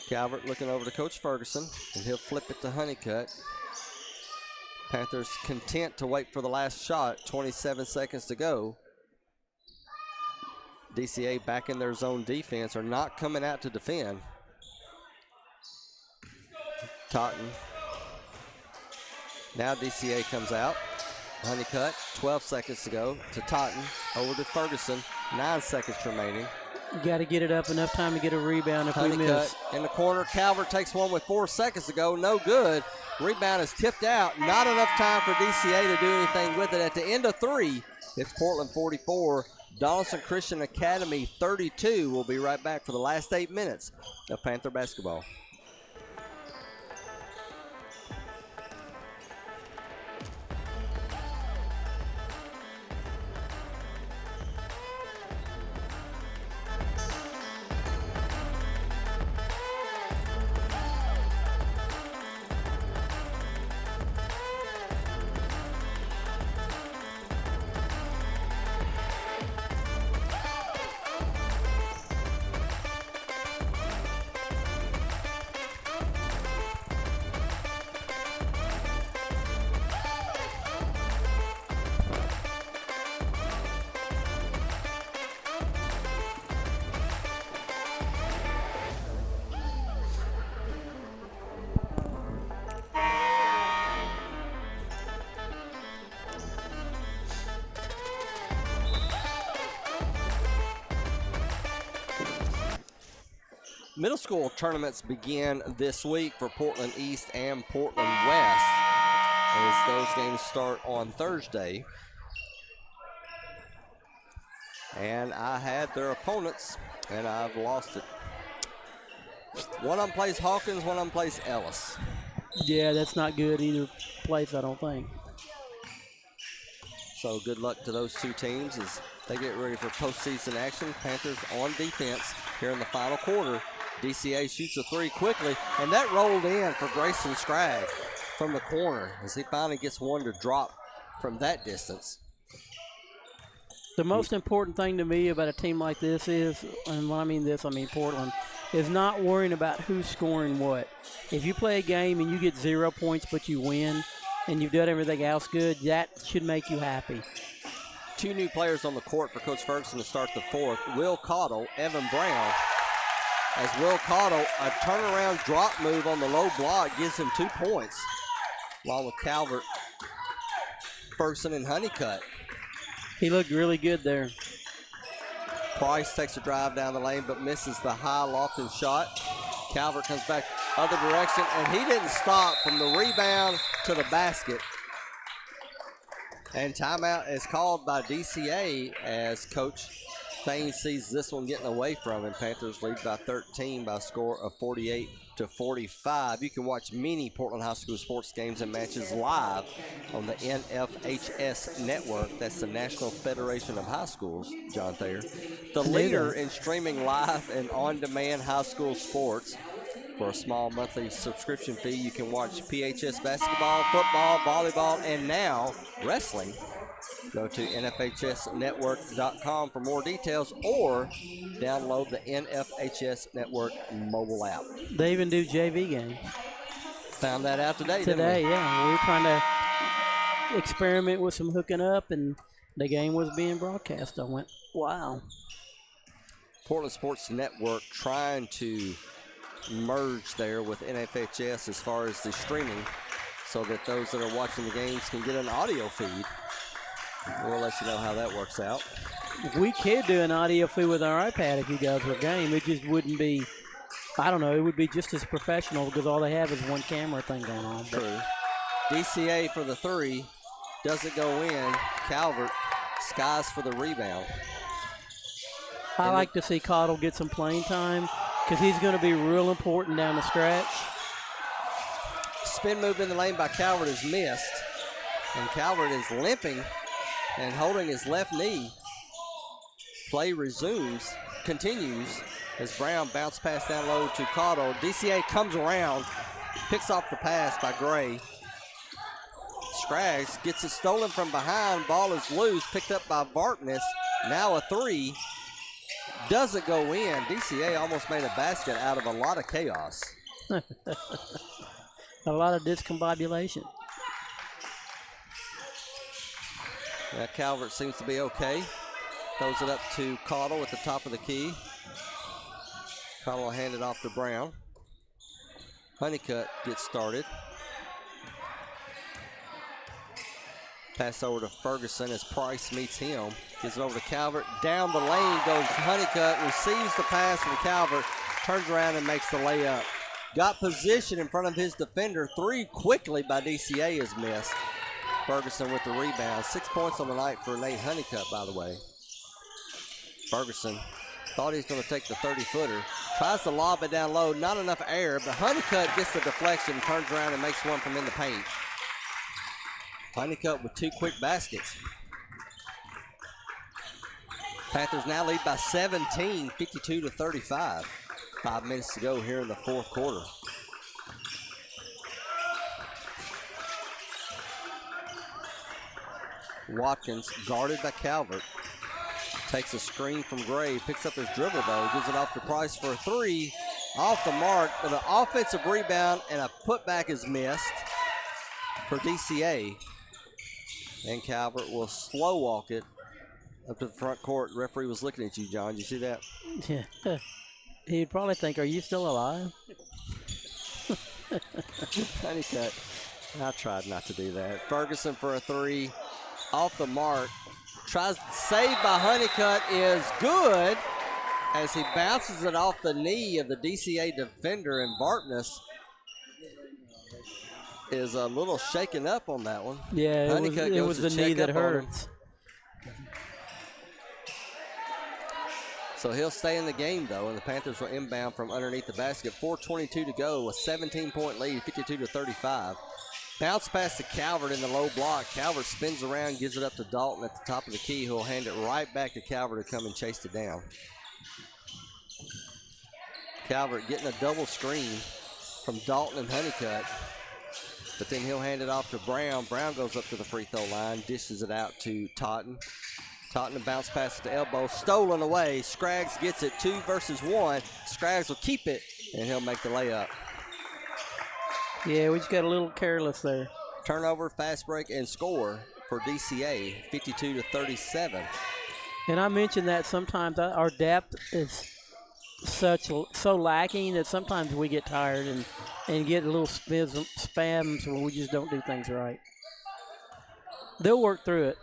Calvert looking over to Coach Ferguson, and he'll flip it to Honeycutt. Panthers content to wait for the last shot. 27 seconds to go. DCA back in their zone defense, are not coming out to defend. Totten. Now DCA comes out. Honeycutt, 12 seconds to go to Totten. Over to Ferguson, 9 seconds remaining. You got to get it up enough time to get a rebound if we miss. Honeycutt in the corner. Calvert takes one with 4 seconds to go. No good. Rebound is tipped out. Not enough time for DCA to do anything with it. At the end of 3, it's Portland 44, Donaldson Christian Academy 32. We'll be right back for the last 8 minutes of Panther basketball. Middle school tournaments begin this week for Portland East and Portland West as those games start on Thursday. And I had their opponents, and I've lost it. One of them plays Hawkins, one of them plays Ellis. Yeah, that's not good either place, I don't think. So good luck to those two teams as they get ready for postseason action. Panthers on defense here in the final quarter. DCA shoots a three quickly, and that rolled in for Grayson Scraggs from the corner as he finally gets one to drop from that distance. The most important thing to me about a team like this is, and when I mean this, I mean Portland, is not worrying about who's scoring what. If you play a game and you get 0 points but you win and you've done everything else good, that should make you happy. 2 new players on the court for Coach Ferguson to start the fourth. Will Caudill, Evan Brown. as Will Cottle, a turnaround drop move on the low block gives him 2 points, along with Calvert, Ferguson, and Honeycutt. He looked really good there. Price takes a drive down the lane but misses the high lofting shot. Calvert comes back other direction, and he didn't stop from the rebound to the basket. And timeout is called by DCA as Coach Thames sees this one getting away from him. Panthers lead by 13 by a score of 48-45. You can watch many Portland High School sports games and matches live on the NFHS network. That's the National Federation of High Schools, John Thayer. The leader in streaming live and on-demand high school sports. For a small monthly subscription fee, you can watch PHS basketball, football, volleyball, and now wrestling. Go to NFHSnetwork.com for more details or download the NFHS Network mobile app. They even do JV games. Found that out today, didn't we? Yeah. We were trying to experiment with some hooking up, and the game was being broadcast. I went, wow. Portland Sports Network trying to merge there with NFHS as far as the streaming so that those that are watching the games can get an audio feed. We'll let you know how that works out. We could do an audio feed with our iPad if you guys were game. It just wouldn't be, I don't know, it would be just as professional because all they have is one camera thing going on. True. DCA for the 3. Doesn't go in. Calvert skies for the rebound. I like to see Cottle get some playing time because he's going to be real important down the stretch. Spin move in the lane by Calvert is missed. And Calvert is limping and holding his left knee. Play continues as Brown bounce pass down low to Cottle. DCA comes around, picks off the pass by Gray. Scraggs gets it stolen from behind. Ball is loose, picked up by Vartness. Now a 3. Doesn't go in. DCA almost made a basket out of a lot of chaos. A lot of discombobulation. Now Calvert seems to be okay. Throws it up to Cottle at the top of the key. Cottle will hand it off to Brown. Honeycutt gets started. Pass over to Ferguson as Price meets him. Gives it over to Calvert. Down the lane goes Honeycutt. Receives the pass from Calvert. Turns around and makes the layup. Got position in front of his defender. 3 quickly by DCA is missed. Ferguson with the rebound. 6 points on the night for Nate Honeycutt, by the way. Ferguson thought he was going to take the 30-footer. Tries to lob it down low. Not enough air, but Honeycutt gets the deflection, turns around and makes one from in the paint. Honeycutt with 2 quick baskets. Panthers now lead by 17, 52-35. 5 minutes to go here in the fourth quarter. Watkins guarded by Calvert. Takes a screen from Gray, picks up his dribble though, gives it off to Price for a 3. Off the mark, but an offensive rebound and a putback is missed for DCA. And Calvert will slow walk it up to the front court. Referee was looking at you, John. Did you see that? Yeah. He'd probably think, are you still alive? Honeycutt. I tried not to do that. Ferguson for a 3. Off the mark. Tries to save by Honeycutt is good as he bounces it off the knee of the DCA defender, and Vartness is a little shaken up on that one. Yeah, it was the knee that hurts. So he'll stay in the game, though, and the Panthers will inbound from underneath the basket. 4:22 to go, a 17-point lead, 52-35. Bounce pass to Calvert in the low block. Calvert spins around, gives it up to Dalton at the top of the key, who'll hand it right back to Calvert to come and chase it down. Calvert getting a double screen from Dalton and Honeycutt. But then he'll hand it off to Brown. Brown goes up to the free throw line, dishes it out to Totten. Totten bounce pass to the elbow, stolen away. Scraggs gets it, 2 versus 1. Scraggs will keep it, and he'll make the layup. Yeah, we just got a little careless there. Turnover, fast break, and score for DCA, 52-37. And I mentioned that sometimes our depth is so lacking that sometimes we get tired and get a little spams when we just don't do things right. They'll work through it.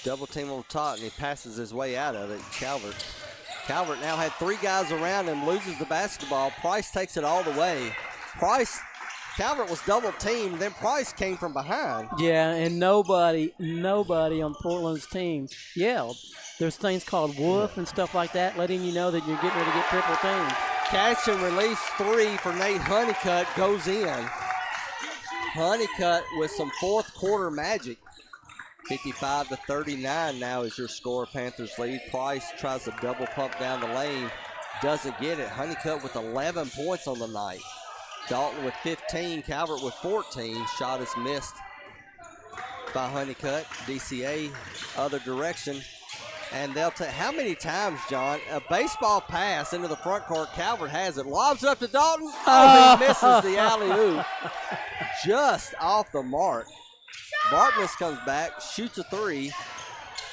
Double team on Totten. He passes his way out of it. Calvert now had 3 guys around him, loses the basketball. Price takes it all the way. Calvert was double teamed, then Price came from behind. Yeah, and nobody on Portland's team yelled. There's things called woof and stuff like that, letting you know that you're getting ready to get triple teamed. Catch and release 3 for Nate Honeycutt goes in. Honeycutt with some fourth quarter magic. 55-39 now is your score. Panthers lead. Price tries to double pump down the lane. Doesn't get it. Honeycutt with 11 points on the night. Dalton with 15. Calvert with 14. Shot is missed by Honeycutt. DCA other direction. And they'll take, how many times, John? A baseball pass into the front court. Calvert has it. Lobs up to Dalton. Oh, he misses the alley-oop. Just off the mark. Bartness comes back, shoots a 3.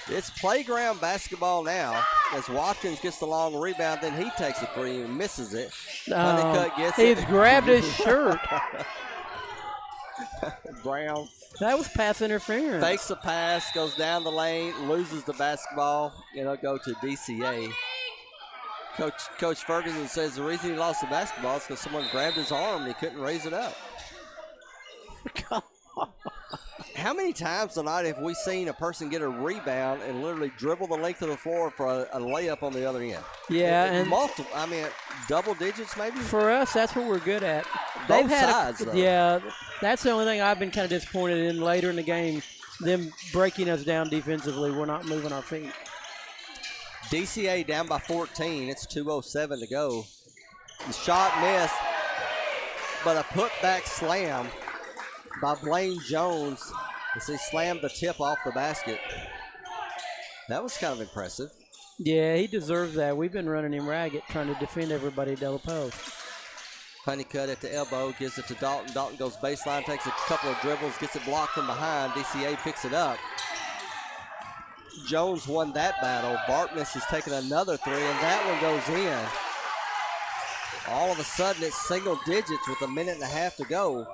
It's playground basketball now as Watkins gets the long rebound. Then he takes a 3 and misses it. Honeycutt gets it. He's grabbed his shirt. Brown. That was pass interference. Fakes the pass, goes down the lane, loses the basketball. It'll go to DCA. Coach Ferguson says the reason he lost the basketball is because someone grabbed his arm and he couldn't raise it up. How many times tonight have we seen a person get a rebound and literally dribble the length of the floor for a layup on the other end? Yeah, and multiple. I mean, double digits maybe. For us, that's what we're good at. Both sides, though. Yeah, that's the only thing I've been kind of disappointed in later in the game. Them breaking us down defensively. We're not moving our feet. DCA down by 14. It's 2:07 to go. The shot missed, but a putback slam by Blaine Jones as he slammed the tip off the basket. That was kind of impressive. Yeah, he deserves that. We've been running him ragged, trying to defend everybody double post. Honeycutt at the elbow, gives it to Dalton. Dalton goes baseline, takes a couple of dribbles, gets it blocked from behind. DCA picks it up. Jones won that battle. Bartness has taken another 3, and that one goes in. All of a sudden, it's single digits with 1.5 minutes to go.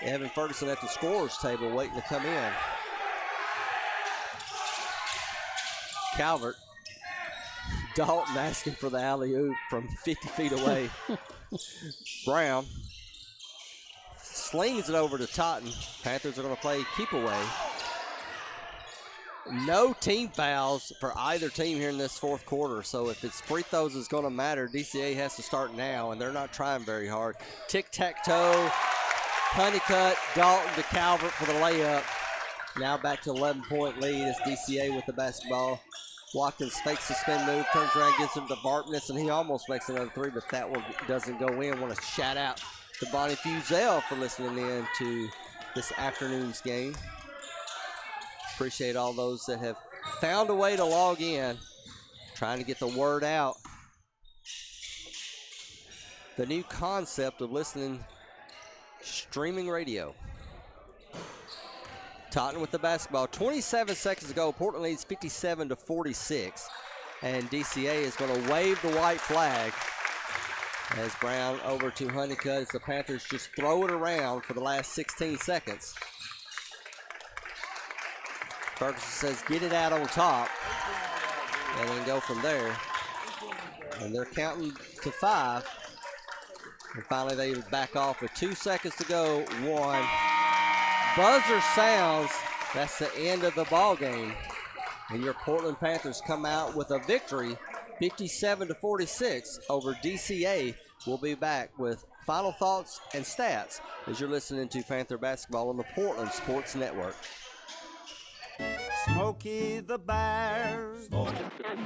Evan Ferguson at the scorer's table waiting to come in. Calvert. Dalton asking for the alley-oop from 50 feet away. Brown slings it over to Totten. Panthers are going to play keep away. No team fouls for either team here in this fourth quarter, so if it's free throws is going to matter, DCA has to start now, and they're not trying very hard. Tic-tac-toe. Honeycutt, Dalton to Calvert for the layup. Now back to 11-point lead as DCA with the basketball. Watkins fakes the spin move, turns around, gives him to Bartness, and he almost makes another 3, but that one doesn't go in. Want to shout out to Bonnie Fusel for listening in to this afternoon's game. Appreciate all those that have found a way to log in, trying to get the word out. The new concept of listening streaming radio. Totten with the basketball. 27 seconds to go. Portland leads 57-46. And DCA is going to wave the white flag as Brown over to Honeycutt as the Panthers just throw it around for the last 16 seconds. Ferguson says get it out on top and then go from there. And they're counting to 5. And finally, they back off with 2 seconds to go. 1. Buzzer sounds. That's the end of the ball game. And your Portland Panthers come out with a victory, 57-46 over DCA. We'll be back with final thoughts and stats as you're listening to Panther Basketball on the Portland Sports Network. Smokey the Bear.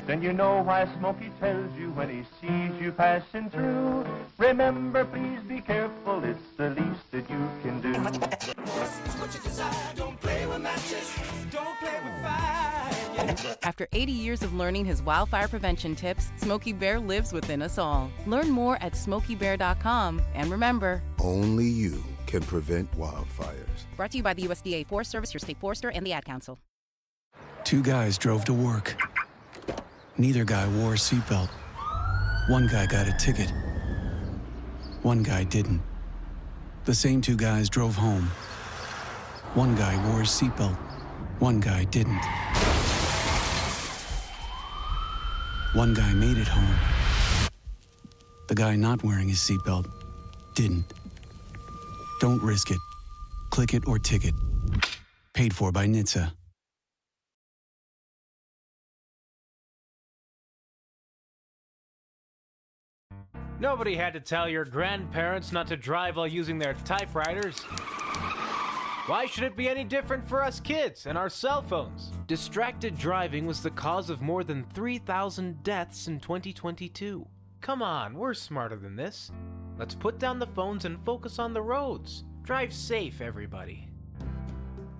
Then you know why Smokey tells you when he sees you passing through. Remember, please be careful, it's the least that you can do. What you desire, don't play with matches, don't play with fire. After 80 years of learning his wildfire prevention tips, Smokey Bear lives within us all. Learn more at SmokeyBear.com. And remember, only you can prevent wildfires. Brought to you by the USDA Forest Service, your state forester, and the Ad Council. 2 guys drove to work. Neither guy wore a seatbelt. One guy got a ticket. One guy didn't. The same two guys drove home. One guy wore his seatbelt. One guy didn't. One guy made it home. The guy not wearing his seatbelt didn't. Don't risk it. Click it or ticket. Paid for by NHTSA. Nobody had to tell your grandparents not to drive while using their typewriters. Why should it be any different for us kids and our cell phones? Distracted driving was the cause of more than 3,000 deaths in 2022. Come on, we're smarter than this. Let's put down the phones and focus on the roads. Drive safe, everybody.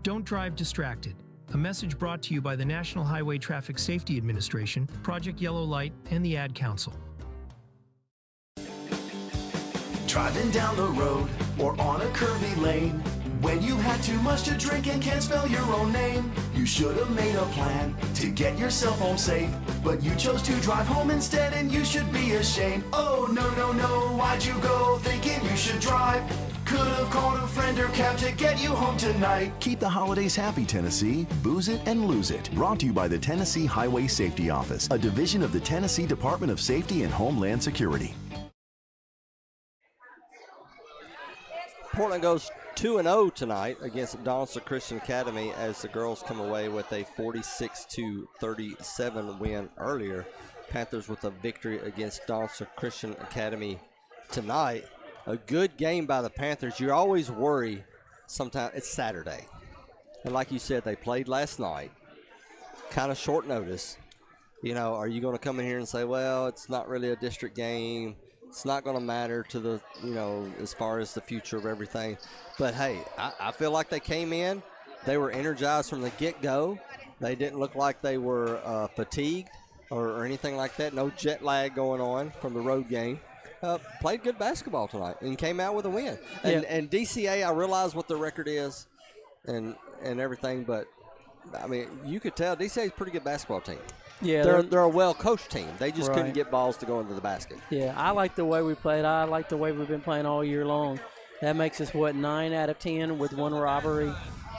Don't drive distracted. A message brought to you by the National Highway Traffic Safety Administration, Project Yellow Light, and the Ad Council. Driving down the road or on a curvy lane, when you had too much to drink and can't spell your own name, you should have made a plan to get yourself home safe, but you chose to drive home instead and you should be ashamed. Oh no, no, no, why'd you go thinking you should drive? Could have called a friend or cab to get you home tonight. Keep the holidays happy, Tennessee. Booze it and lose it. Brought to you by the Tennessee Highway Safety Office, a division of the Tennessee Department of Safety and Homeland Security. Portland goes 2-0 tonight against Donaldson Christian Academy as the girls come away with a 46-37 win earlier. Panthers with a victory against Donaldson Christian Academy tonight. A good game by the Panthers. You always worry sometimes. It's Saturday. And like you said, they played last night. Kind of short notice. You know, are you going to come in here and say, well, it's not really a district game. It's not going to matter to the, you know, as far as the future of everything. But, hey, I feel like they came in. They were energized from the get-go. They didn't look like they were fatigued or anything like that. No jet lag going on from the road game. Played good basketball tonight and came out with a win. And DCA, I realize what the record is and everything, but, I mean, you could tell DCA is a pretty good basketball team. Yeah, they're a well-coached team. They just right. couldn't get balls to go into the basket. Yeah, I like the way we played. I like the way we've been playing all year long. That makes us, 9 out of 10 with one robbery.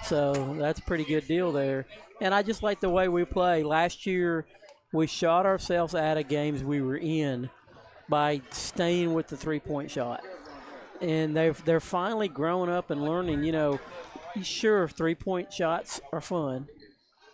So that's a pretty good deal there. And I just like the way we play. Last year, we shot ourselves out of games we were in by staying with the three-point shot. And they're finally growing up and learning, you know, sure, three-point shots are fun,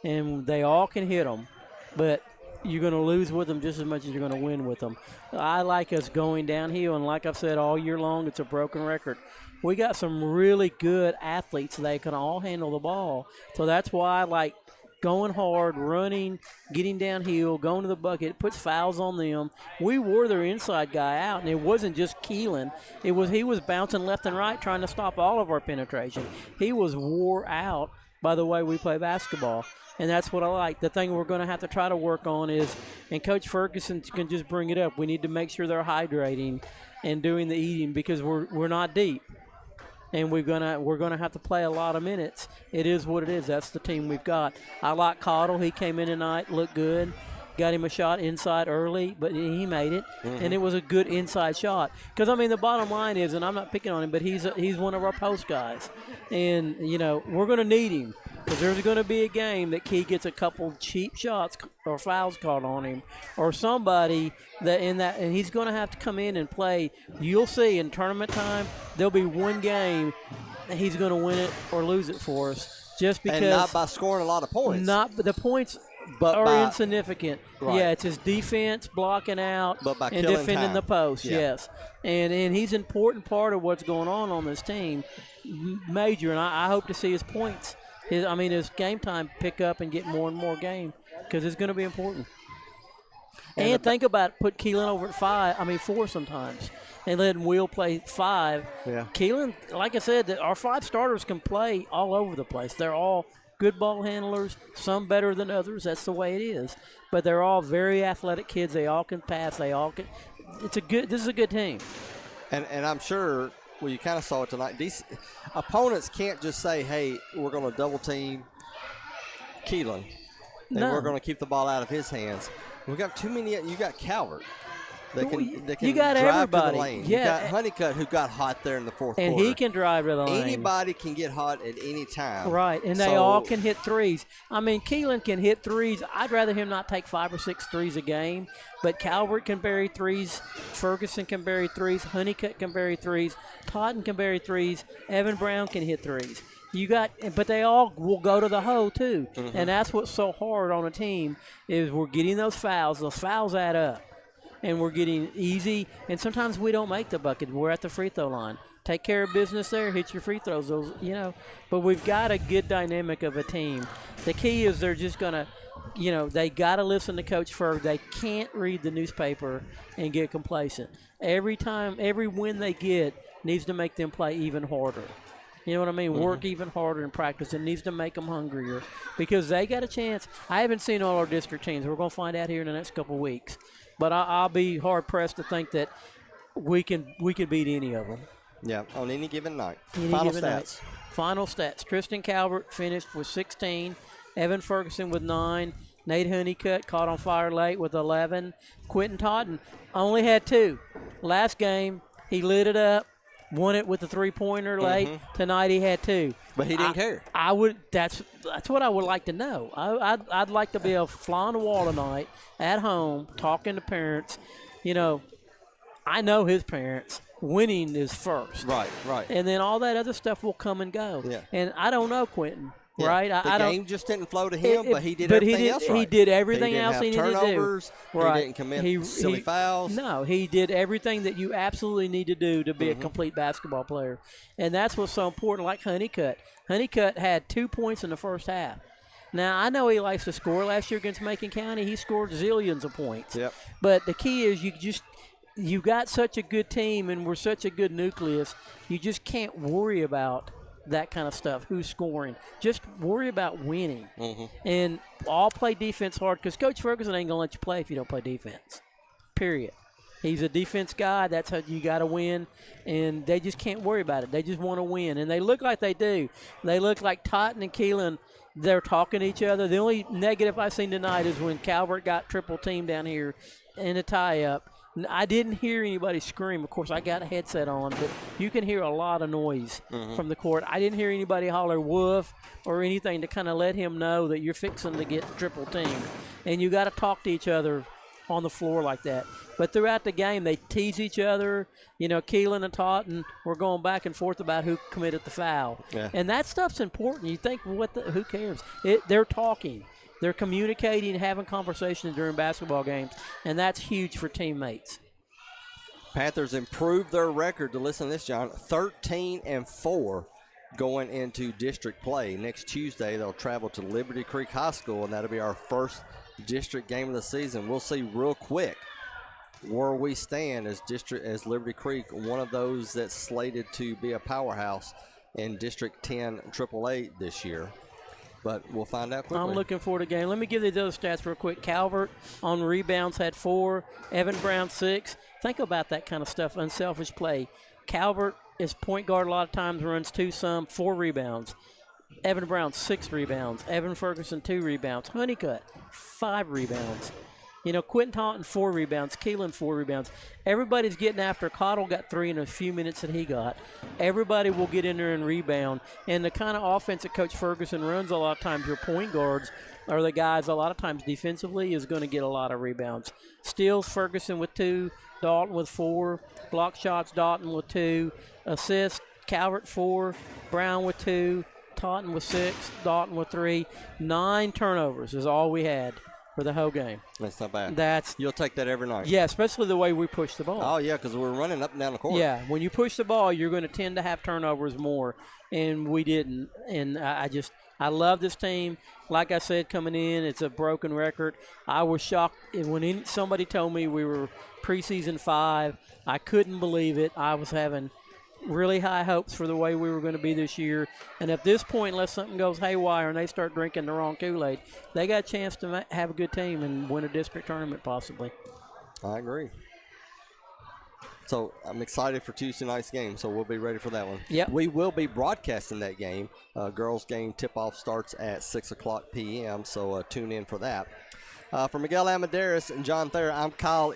and they all can hit them. But you're going to lose with them just as much as you're going to win with them. I like us going downhill, and like I've said all year long, it's a broken record. We got some really good athletes that can all handle the ball. So that's why I like going hard, running, getting downhill, going to the bucket. It puts fouls on them. We wore their inside guy out, and it wasn't just Keelan. He was bouncing left and right trying to stop all of our penetration. He was wore out by the way we play basketball. And that's what I like. The thing we're going to have to try to work on is, and Coach Ferguson can just bring it up, we need to make sure they're hydrating and doing the eating because we're not deep. And we're gonna have to play a lot of minutes. It is what it is. That's the team we've got. I like Cottle. He came in tonight, looked good. Got him a shot inside early, but he made it, and it was a good inside shot. Because, I mean, the bottom line is, and I'm not picking on him, but he's one of our post guys. And, you know, we're going to need him because there's going to be a game that Key gets a couple cheap shots or fouls called on him or somebody and he's going to have to come in and play. You'll see in tournament time, there'll be one game that he's going to win it or lose it for us just because. And not by scoring a lot of points. Not the points. But are insignificant. Right. Yeah, it's his defense, blocking out, and defending time. the post, yeah. yes. And he's an important part of what's going on this team, major, and I hope to see his points, his game time pick up and get more and more game because it's going to be important. And think about put Keelan over at 4 sometimes and letting Will play 5. Yeah. Keelan, like I said, our 5 starters can play all over the place. They're all good ball handlers, some better than others. That's the way it is. But they're all very athletic kids. They all can pass. They all can. This is a good team. And I'm sure, well, you kind of saw it tonight. Opponents can't just say, hey, we're going to double team Keelan, and we're going to keep the ball out of his hands. We got too many. You got Calvert. They can you got drive everybody. to the lane. Yeah. You got Honeycutt, who got hot there in the fourth and quarter. he can drive to the lane. Anybody can get hot at any time. Right, and they all can hit threes. I mean, Keelan can hit threes. I'd rather him not take 5 or 6 threes a game, but Calvert can bury threes. Ferguson can bury threes. Honeycutt can bury threes. Totten can bury threes. Evan Brown can hit threes. But they all will go to the hole too, and that's what's so hard on a team is we're getting those fouls. Those fouls add up. And we're getting easy, and sometimes we don't make the bucket. We're at the free throw line. Take care of business there, hit your free throws, But we've got a good dynamic of a team. The key is they're just going to, they got to listen to Coach Ferg. They can't read the newspaper and get complacent. Every win they get needs to make them play even harder. You know what I mean? Work even harder in practice. It needs to make them hungrier because they got a chance. I haven't seen all our district teams. We're going to find out here in the next couple of weeks. But I'll be hard-pressed to think that we can beat any of them. Yeah, on any given night. Final stats. Tristan Calvert finished with 16. Evan Ferguson with 9. Nate Honeycutt caught on fire late with 11. Quentin Totten only had 2. Last game, he lit it up. Won it with the three-pointer late. Tonight he had 2. But he didn't care. That's what I would like to know. I'd like to be a fly on the wall tonight at home talking to parents. I know his parents. Winning is first. Right. And then all that other stuff will come and go. Yeah. And I don't know Quentin. Yeah. Right, the game just didn't flow to him, but he did everything else right. He did everything else he needed turnovers, to do. Right. He didn't commit silly fouls. No, he did everything that you absolutely need to do to be a complete basketball player, and that's what's so important. Like Honeycutt. Honeycutt had 2 points in the first half. Now, I know he likes to score. Last year against Macon County, he scored zillions of points. Yep. But the key is you got such a good team, and we're such a good nucleus, you just can't worry about that kind of stuff, who's scoring. Just worry about winning. And all play defense hard because Coach Ferguson ain't going to let you play if you don't play defense, period. He's a defense guy. That's how you got to win, and they just can't worry about it. They just want to win, and they look like they do. They look like Totten and Keelan, they're talking to each other. The only negative I've seen tonight is when Calvert got triple teamed down here in a tie-up. I didn't hear anybody scream. Of course, I got a headset on, but you can hear a lot of noise from the court. I didn't hear anybody holler woof or anything to kind of let him know that you're fixing to get triple teamed. And you got to talk to each other on the floor like that. But throughout the game, they tease each other. Keelan and Totten were going back and forth about who committed the foul. Yeah. And that stuff's important. You think, who cares? They're talking. They're communicating, having conversations during basketball games, and that's huge for teammates. Panthers improved their record, to listen to this, John, 13-4 going into district play. Next Tuesday, they'll travel to Liberty Creek High School, and that'll be our first district game of the season. We'll see real quick where we stand as Liberty Creek, one of those that's slated to be a powerhouse in District 10 AAA this year. But we'll find out quickly. I'm looking forward to the game. Let me give you the other stats real quick. Calvert on rebounds had 4. Evan Brown 6. Think about that kind of stuff, unselfish play. Calvert is point guard a lot of times, runs 4 rebounds. Evan Brown 6 rebounds. Evan Ferguson 2 rebounds. Honeycutt 5 rebounds. Quentin Taunton 4 rebounds. Keelan 4 rebounds. Everybody's getting after. Cottle got 3 in a few minutes that he got. Everybody will get in there and rebound. And the kind of offense that Coach Ferguson runs a lot of times, your point guards are the guys a lot of times defensively is going to get a lot of rebounds. Steals, Ferguson with 2. Dalton with 4. Block shots, Dalton with 2. Assists, Calvert 4. Brown with 2. Taunton with 6. Dalton with 3. 9 turnovers is all we had for the whole game. That's not bad. You'll take that every night. Yeah, especially the way we push the ball. Oh, yeah, because we're running up and down the court. Yeah, when you push the ball, you're going to tend to have turnovers more, and we didn't. And I love this team. Like I said, coming in, it's a broken record. I was shocked when somebody told me we were preseason 5. I couldn't believe it. I was having really high hopes for the way we were going to be this year. And at this point, unless something goes haywire and they start drinking the wrong Kool-Aid, they got a chance to have a good team and win a district tournament possibly. I agree. So I'm excited for Tuesday night's game, so we'll be ready for that one. Yep. We will be broadcasting that game. Girls game tip-off starts at 6 o'clock p.m., so tune in for that. For Miguel Amadeus and John Thayer, I'm Kyle